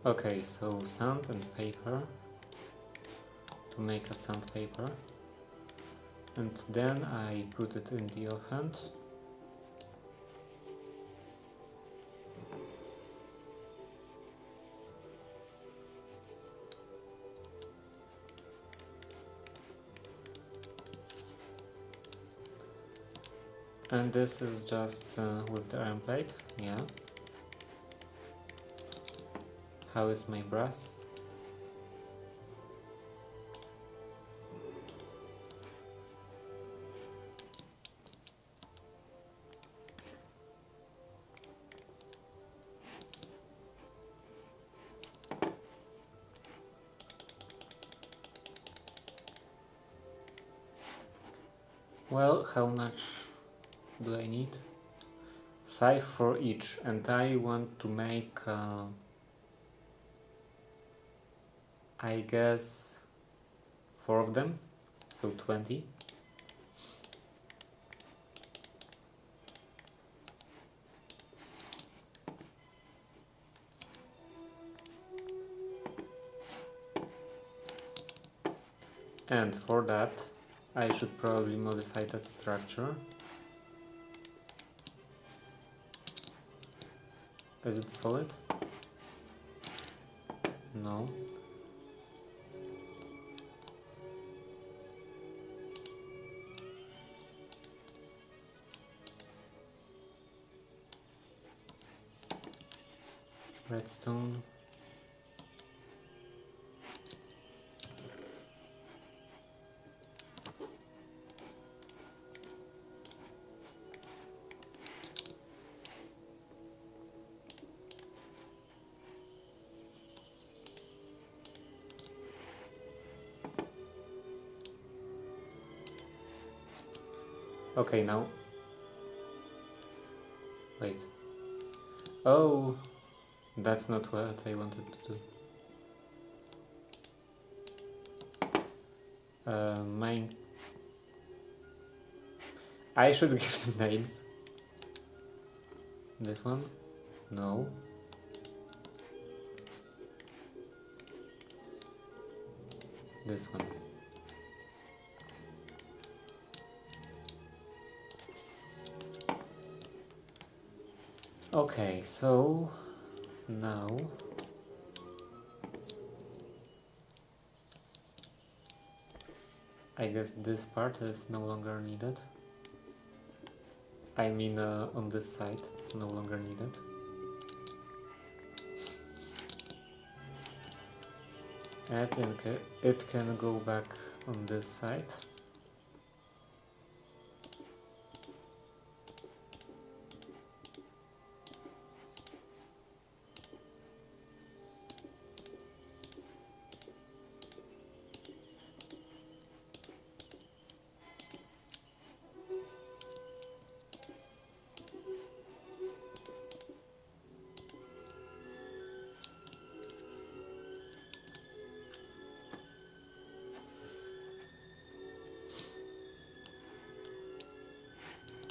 Okay, so sand and paper to make a sandpaper, and then I put it in the oven. And this is just with the iron plate, yeah. How is my brass? Well, how much do I need? 5 for each, and I want to make I guess 4 of them, so 20. And for that I should probably modify that structure. Is it solid? No. redstone. Okay, now. Wait. Oh, that's not what I wanted to do. Mine. I should give them names. This one? No. This one. Okay, so now I guess this part is no longer needed. I mean on this side, no longer needed. And it can go back on this side.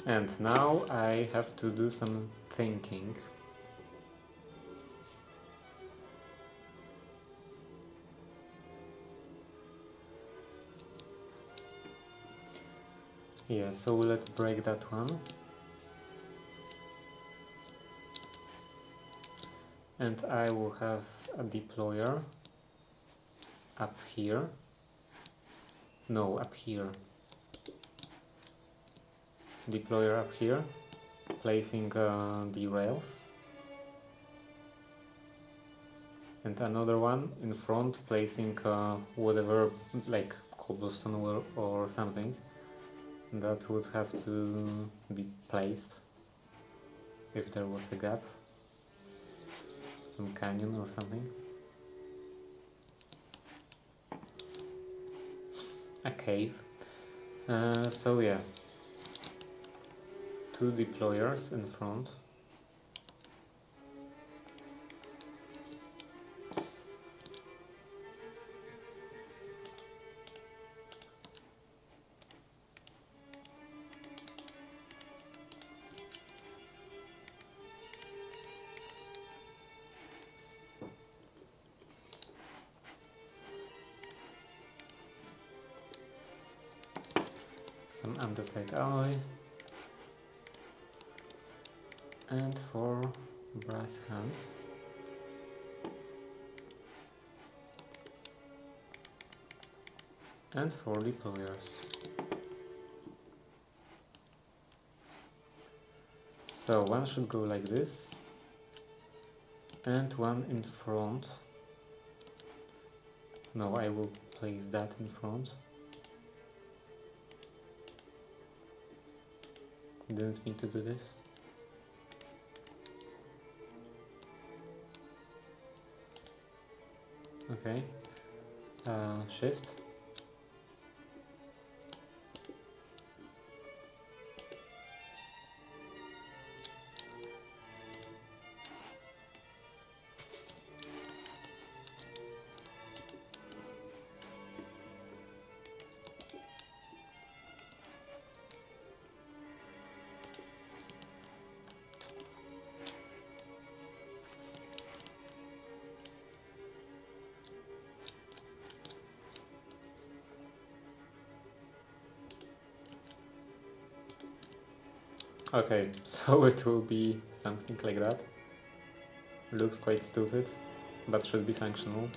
And now I have to do some thinking. Yeah, so let's break that one. And I will have a deployer up here. No, up here. Deployer up here, placing the rails. And another one in front, placing whatever, like cobblestone or something that would have to be placed if there was a gap. Some canyon or something. A cave. So yeah. 2 deployers in front. Some andesite alloy. And 4 brass hands. And 4 deployers. So one should go like this, and one in front. No, I will place that in front. Didn't mean to do this. Okay, shift. Okay, so it will be something like that. Looks quite stupid, but should be functional.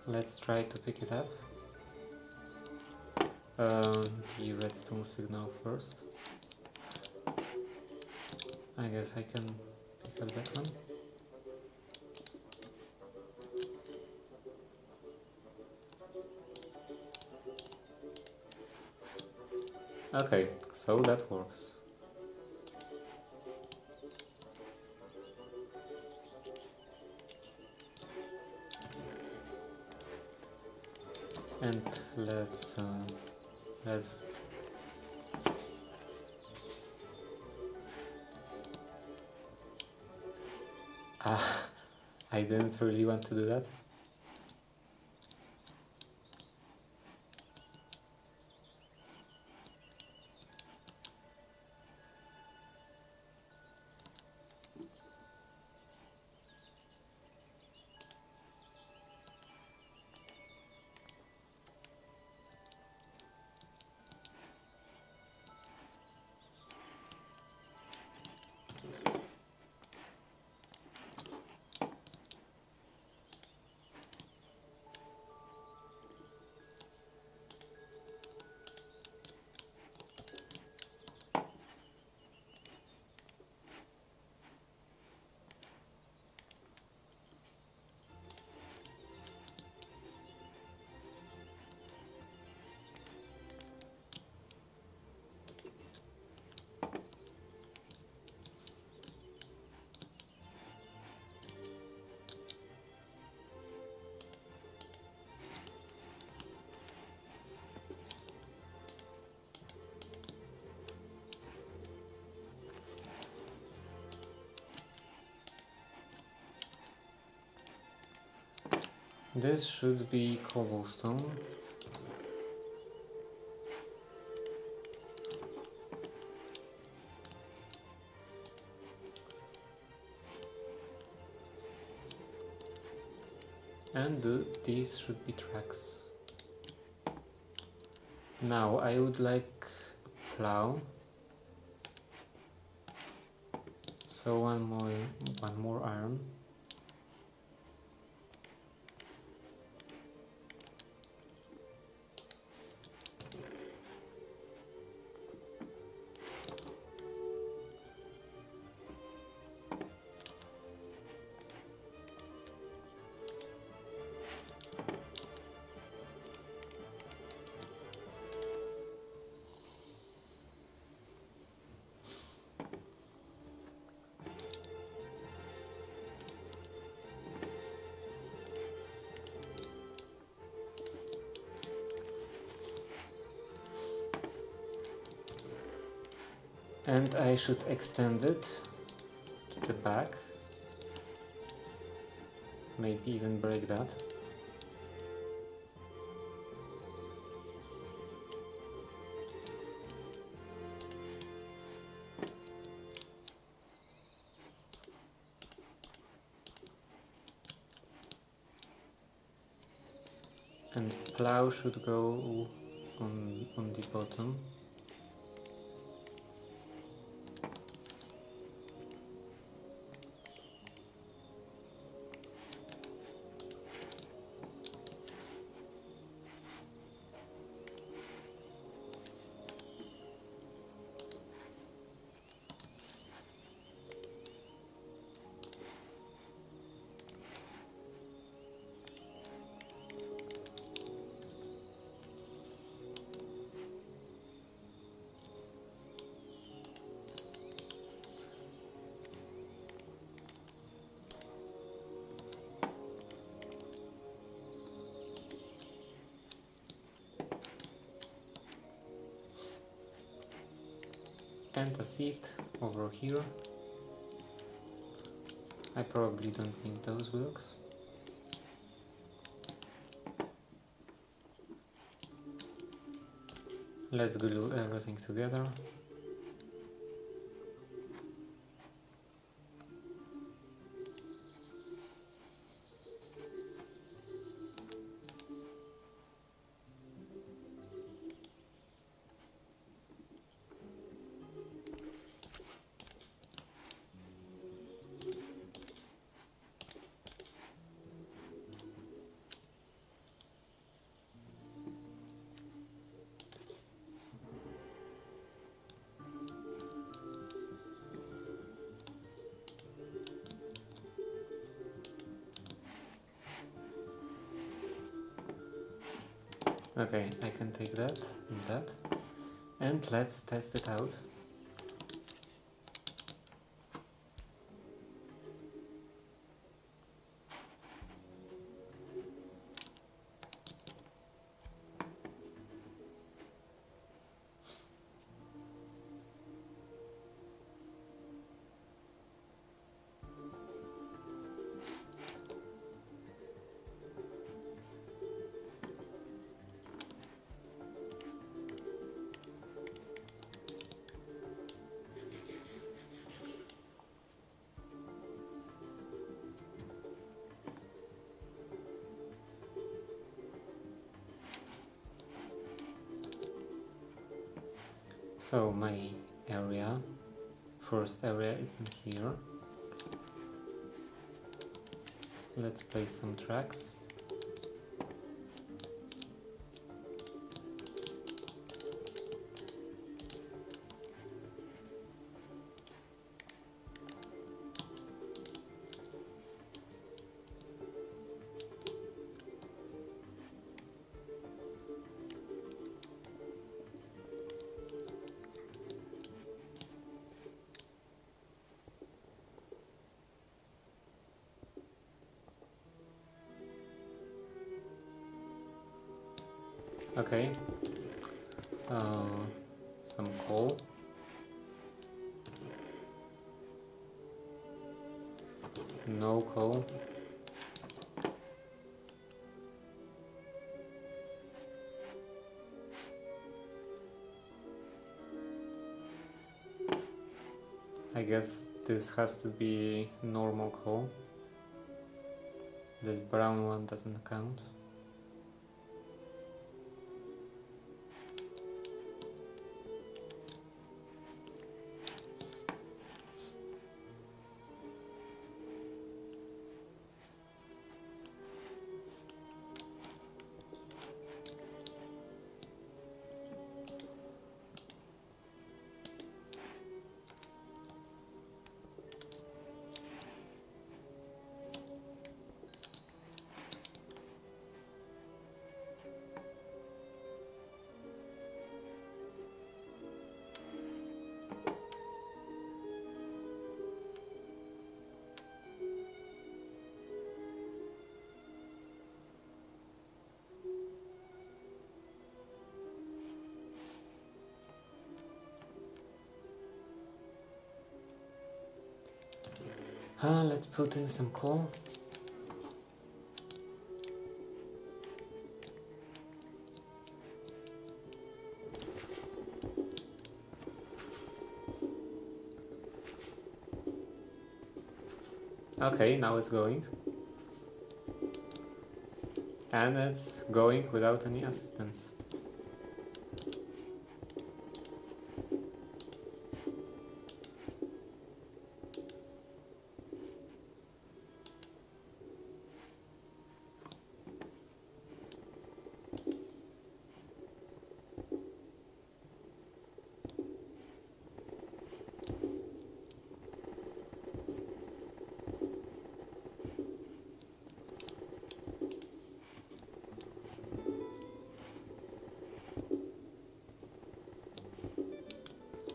Let's try to pick it up. The redstone signal first. I guess I can pick up that one. Okay, so that works. And let's I didn't really want to do that. This should be cobblestone. And these should be tracks. Now I would like a plow. So one more iron. And I should extend it to the back. Maybe even break that. And plow should go on the bottom. And a seat over here. I probably don't need those blocks. Let's glue everything together. Okay, I can take that and that. And let's test it out. So my area, first area is in here. Let's place some tracks. Okay, some coal. No coal. I guess this has to be normal coal. This brown one doesn't count. Let's put in some coal. Okay, now it's going. And it's going without any assistance.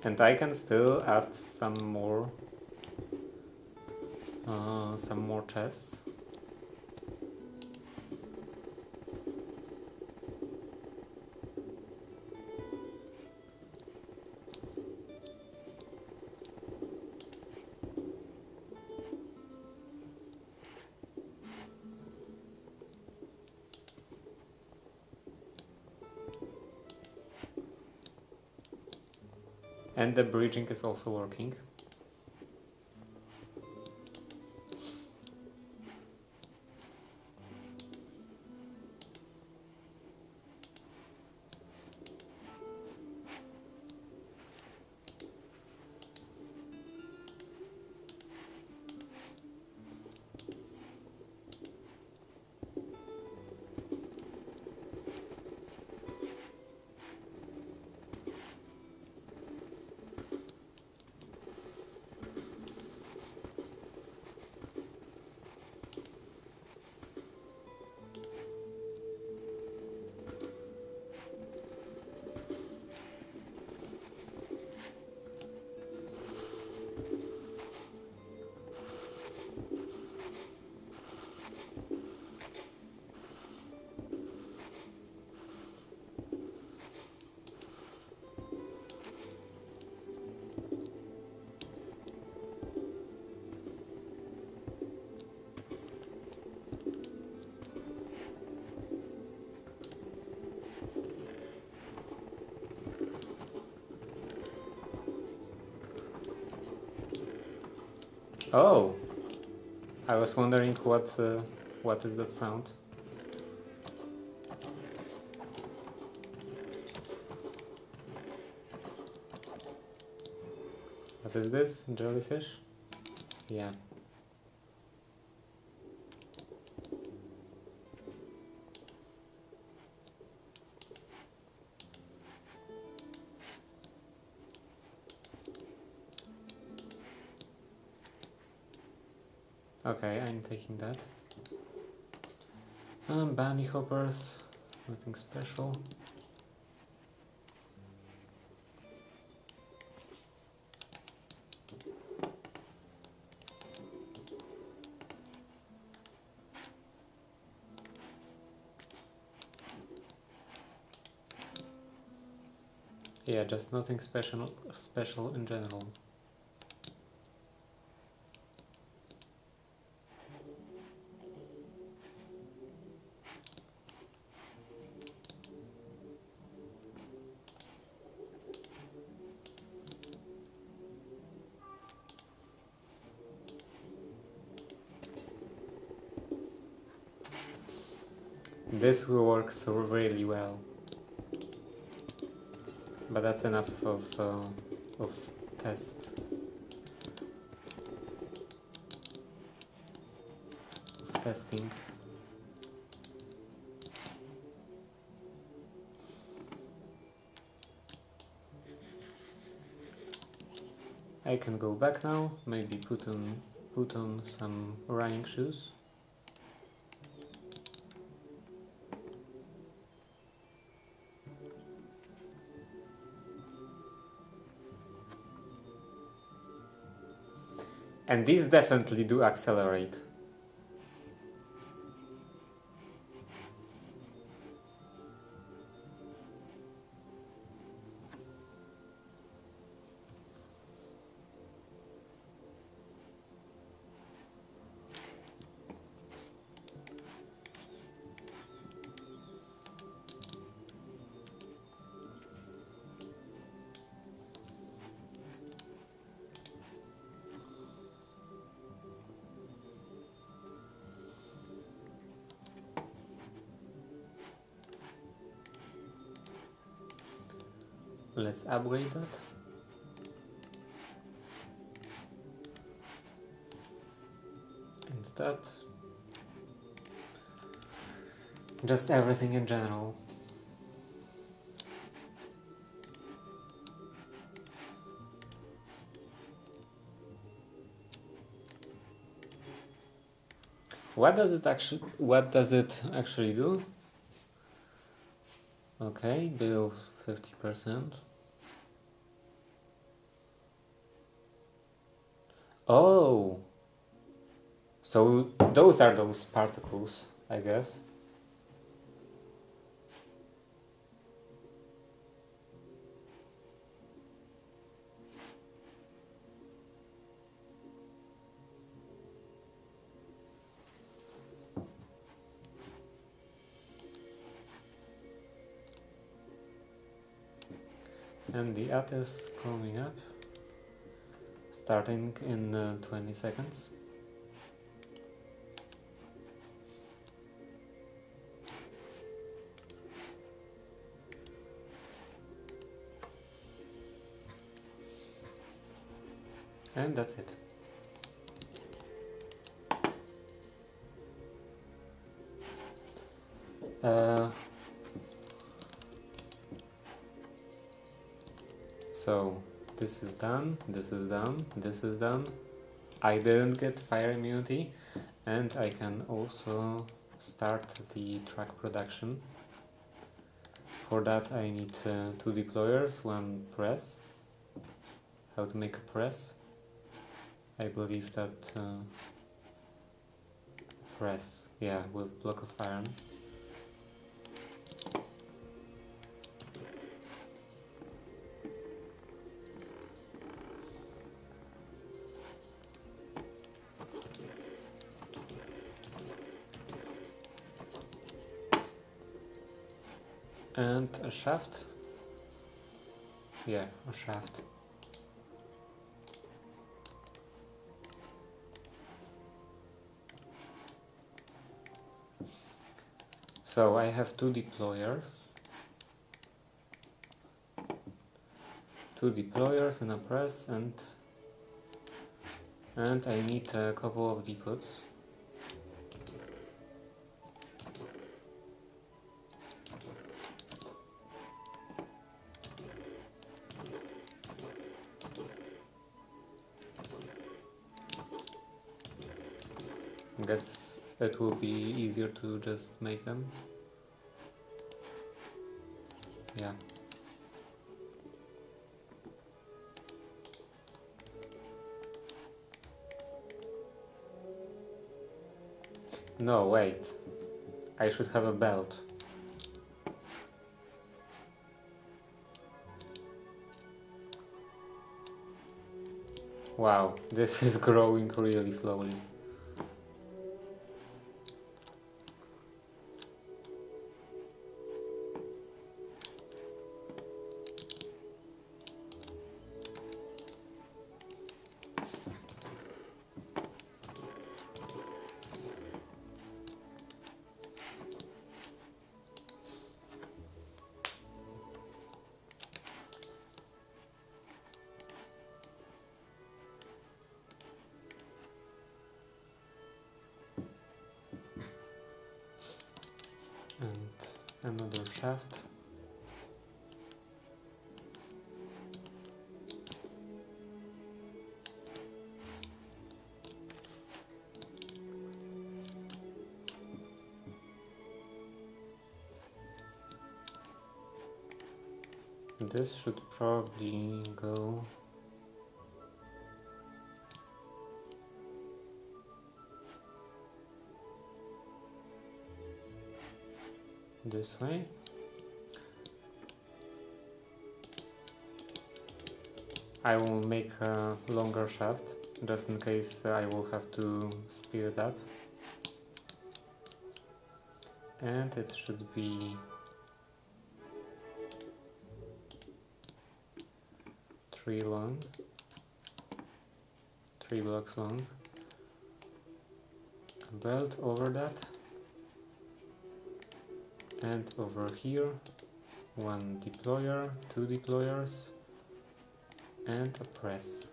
And I can still add some more chests. And the bridging is also working. Oh! I was wondering what is that sound? What is this? Jellyfish? Yeah. Okay, I'm taking that. Bunny hoppers, nothing special. Yeah, just nothing special in general. This works really well, but that's enough of testing. I can go back now. Maybe put on some running shoes. And these definitely do accelerate. Let's upgrade that. And that. Just everything in general. What does it actually do? Okay, below 50%. Oh, so those are those particles, I guess. And the ad is coming up, starting in 20 seconds. And that's it. So this is done, this is done, this is done. I didn't get fire immunity, and I can also start the track production. For that I need two deployers, one press. How to make a press? I believe that press, yeah, with block of iron. And a shaft. Yeah, a shaft. So I have two deployers and a press, and I need a couple of depots. I guess it will be easier to just make them. Yeah. No, wait. I should have a belt. Wow, this is growing really slowly. And another shaft. This should probably go this way. I will make a longer shaft, just in case I will have to speed it up. And it should be 3 long, 3 blocks long. A belt over that. And over here, 1 deployer, 2 deployers, and a press.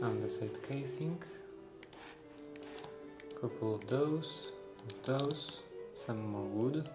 Andesite casing, couple of those, some more wood.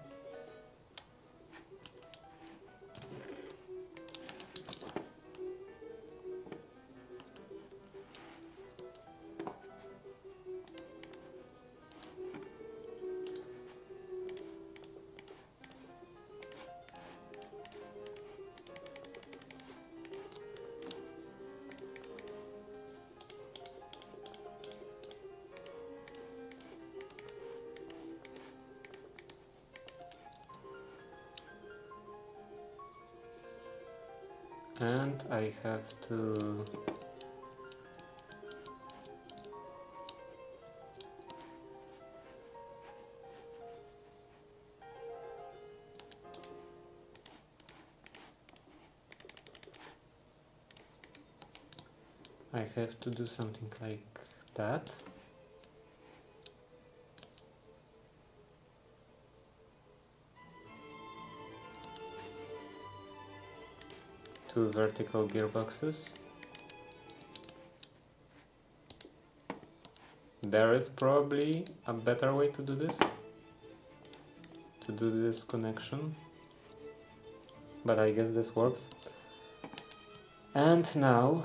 And I have to do something like that. Two vertical gearboxes. There is probably a better way to do this, connection, but I guess this works. And now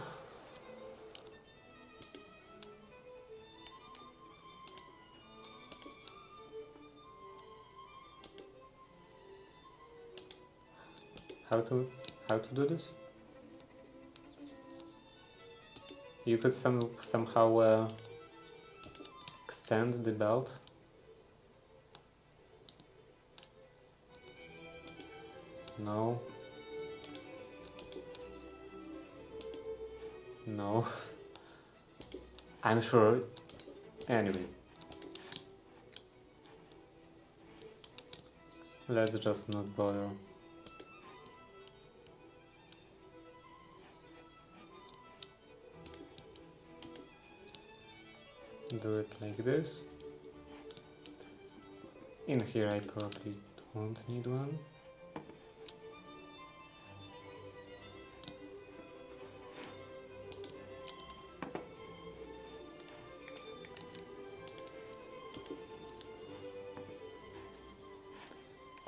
how to do this? You could somehow extend the belt. No. No. I'm sure. Anyway. Let's just not bother. Do it like this. In here I probably won't need one.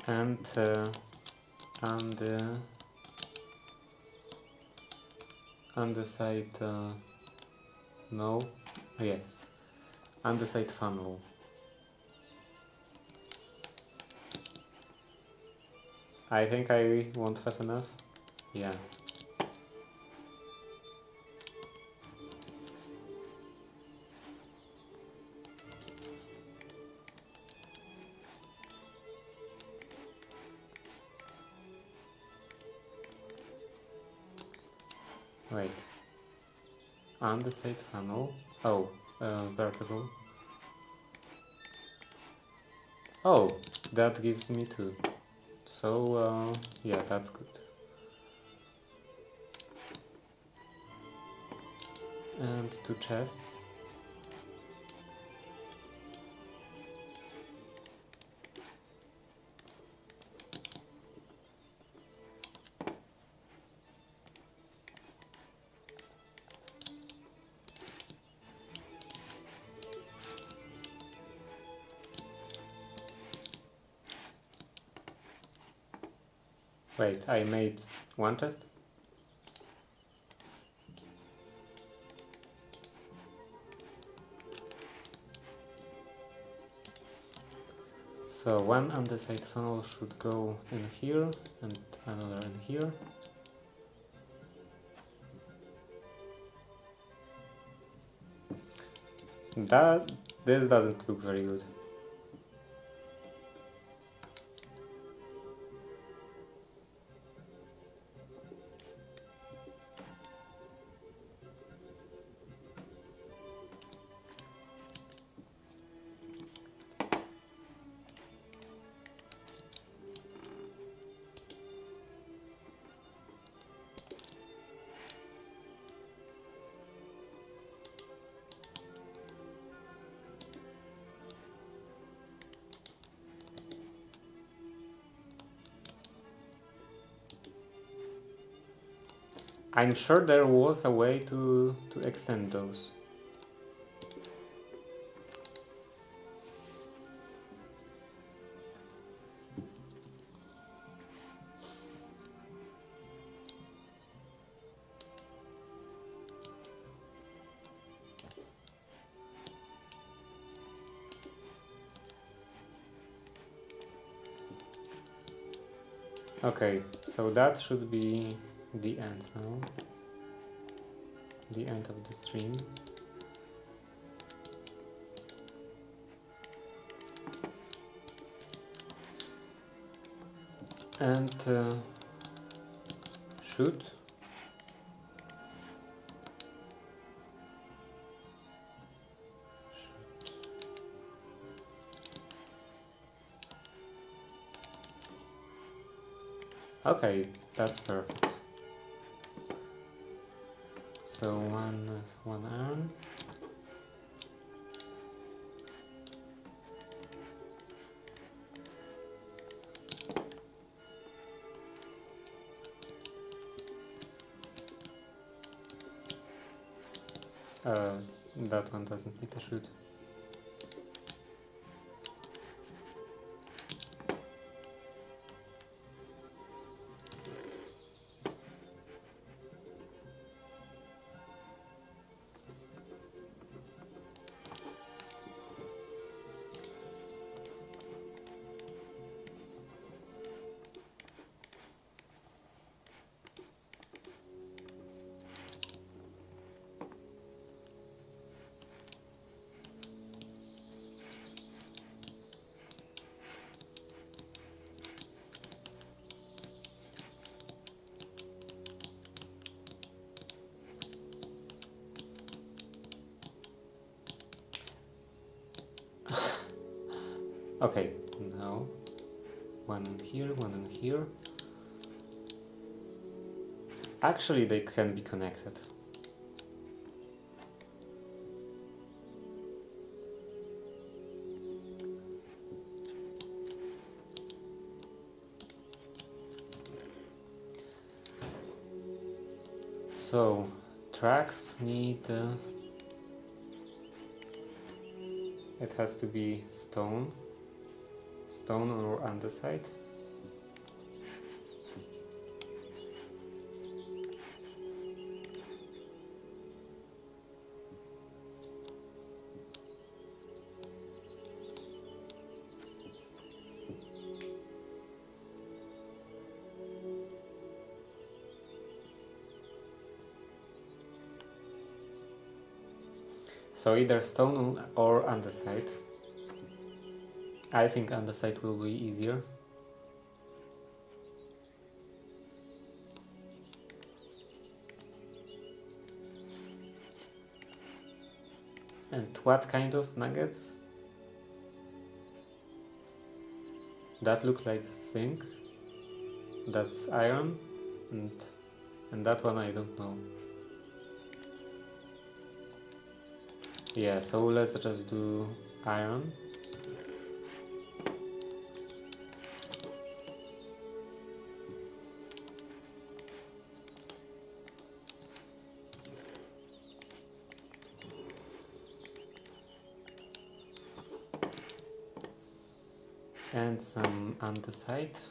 And on the side, no, yes, on the side funnel. I think I won't have enough. Yeah. Wait. On the side funnel. Oh, vertical. Oh, that gives me 2. So, yeah, that's good. And 2 chests. Wait, I made 1 chest? So 1 andesite funnel should go in here and another in here. This doesn't look very good. I'm sure there was a way to extend those. Okay, so that should be the end now. The end of the stream. And shoot. Okay, that's perfect. So one iron. That one doesn't need to shoot. Okay, now one in here, one in here. Actually, they can be connected. So, tracks need... it has to be stone or andesite. So either stone or andesite. I think andesite will be easier. And what kind of nuggets? That look like zinc. That's iron. And that one I don't know. Yeah, so let's just do iron. And some andesite.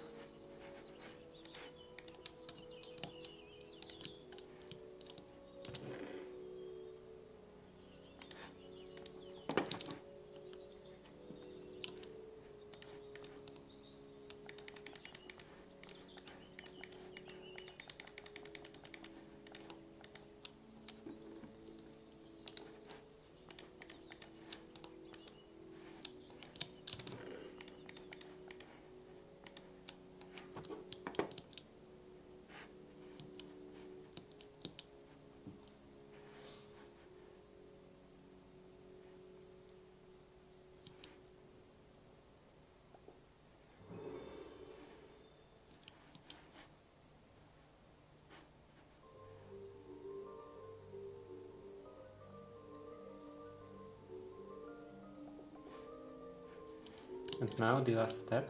And now the last step.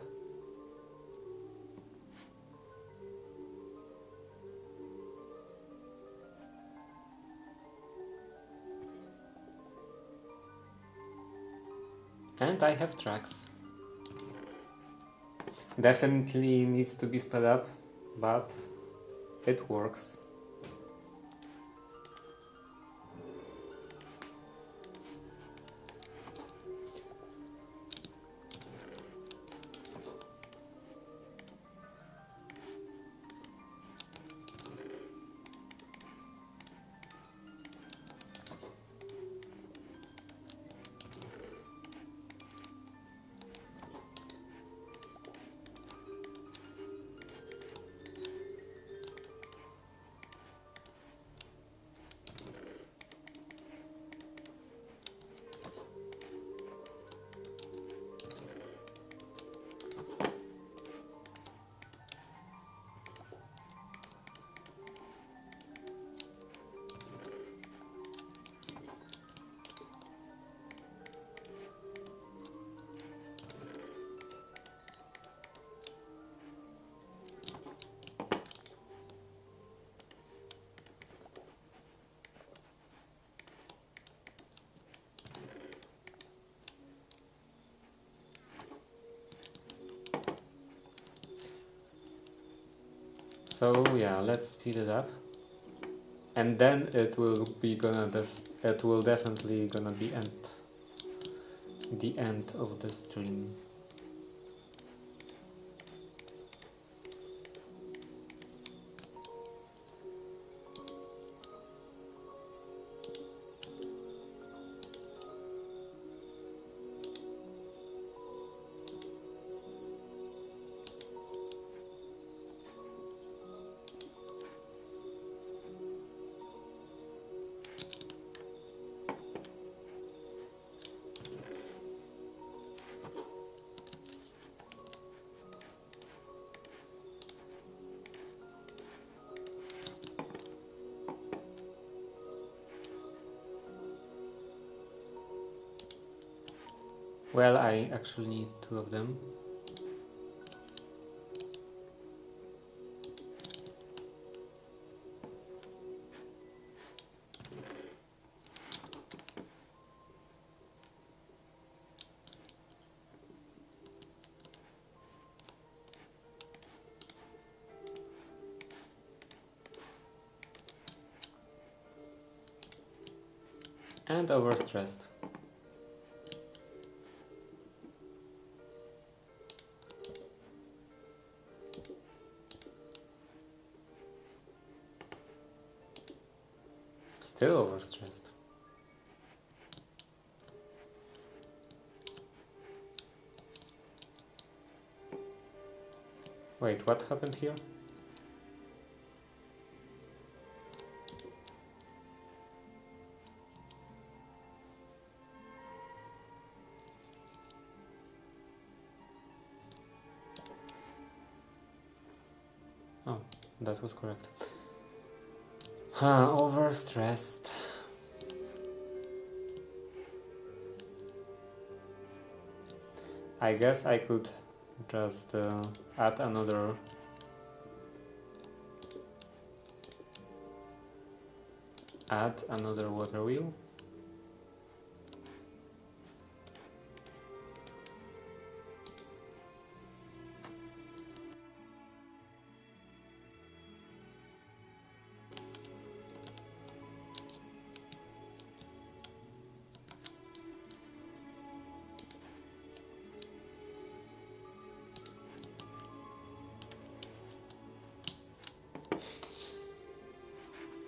And I have tracks. Definitely needs to be sped up, but it works. So yeah, let's speed it up, and then it will definitely gonna be the end of the stream. Well, I actually need 2 of them. And overstressed. Still overstressed. Wait, what happened here? Oh, that was correct. Overstressed. I guess I could just add another water wheel.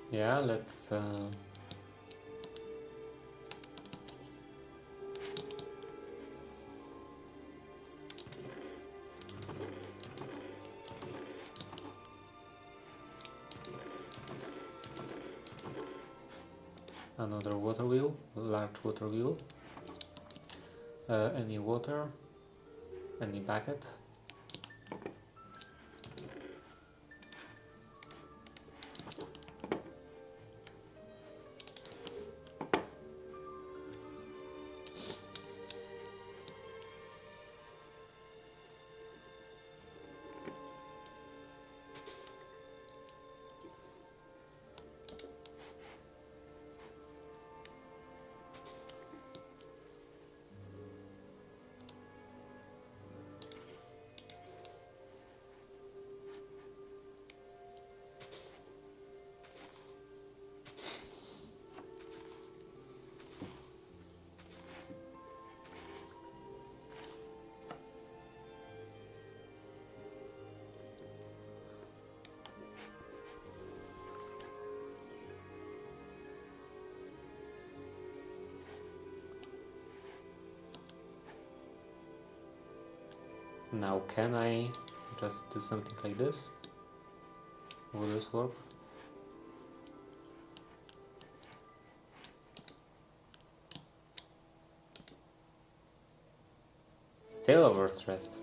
Yeah, let's another water wheel, large water wheel. Any water, any bucket. Now can I just do something like this? Will this work? Still overstressed.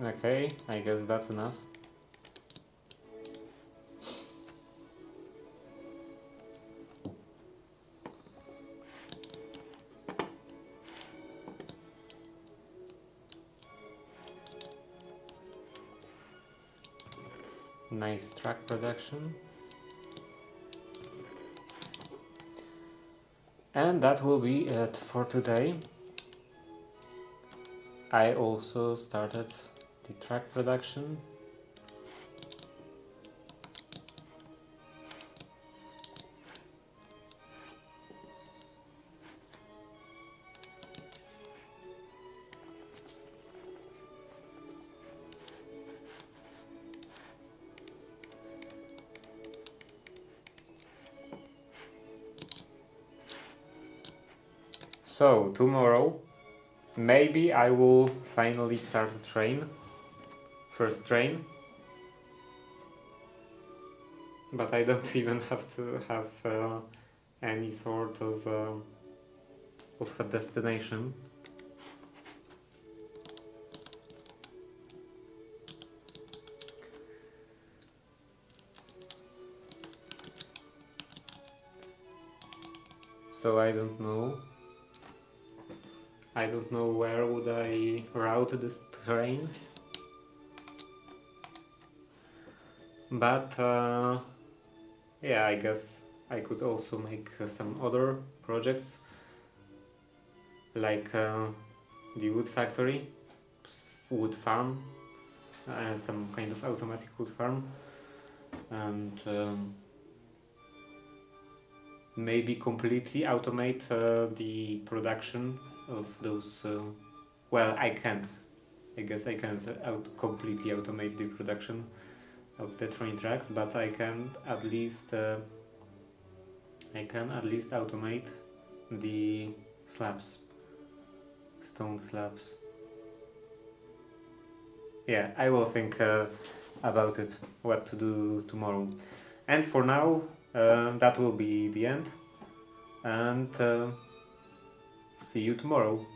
Okay, I guess that's enough. Nice track production. And that will be it for today. I also started the track production. So tomorrow maybe I will finally start a train. First train. But I don't even have to have any sort of of a destination. So I don't know. I don't know where would I route this train. But yeah, I guess I could also make some other projects, like the wood factory, wood farm, some kind of automatic wood farm, and maybe completely automate the production of those. Well, I can't. I guess I can't completely automate the production of the train tracks, but I can at least automate the slabs, stone slabs. Yeah, I will think about it, what to do tomorrow. And for now, that will be the end, and see you tomorrow.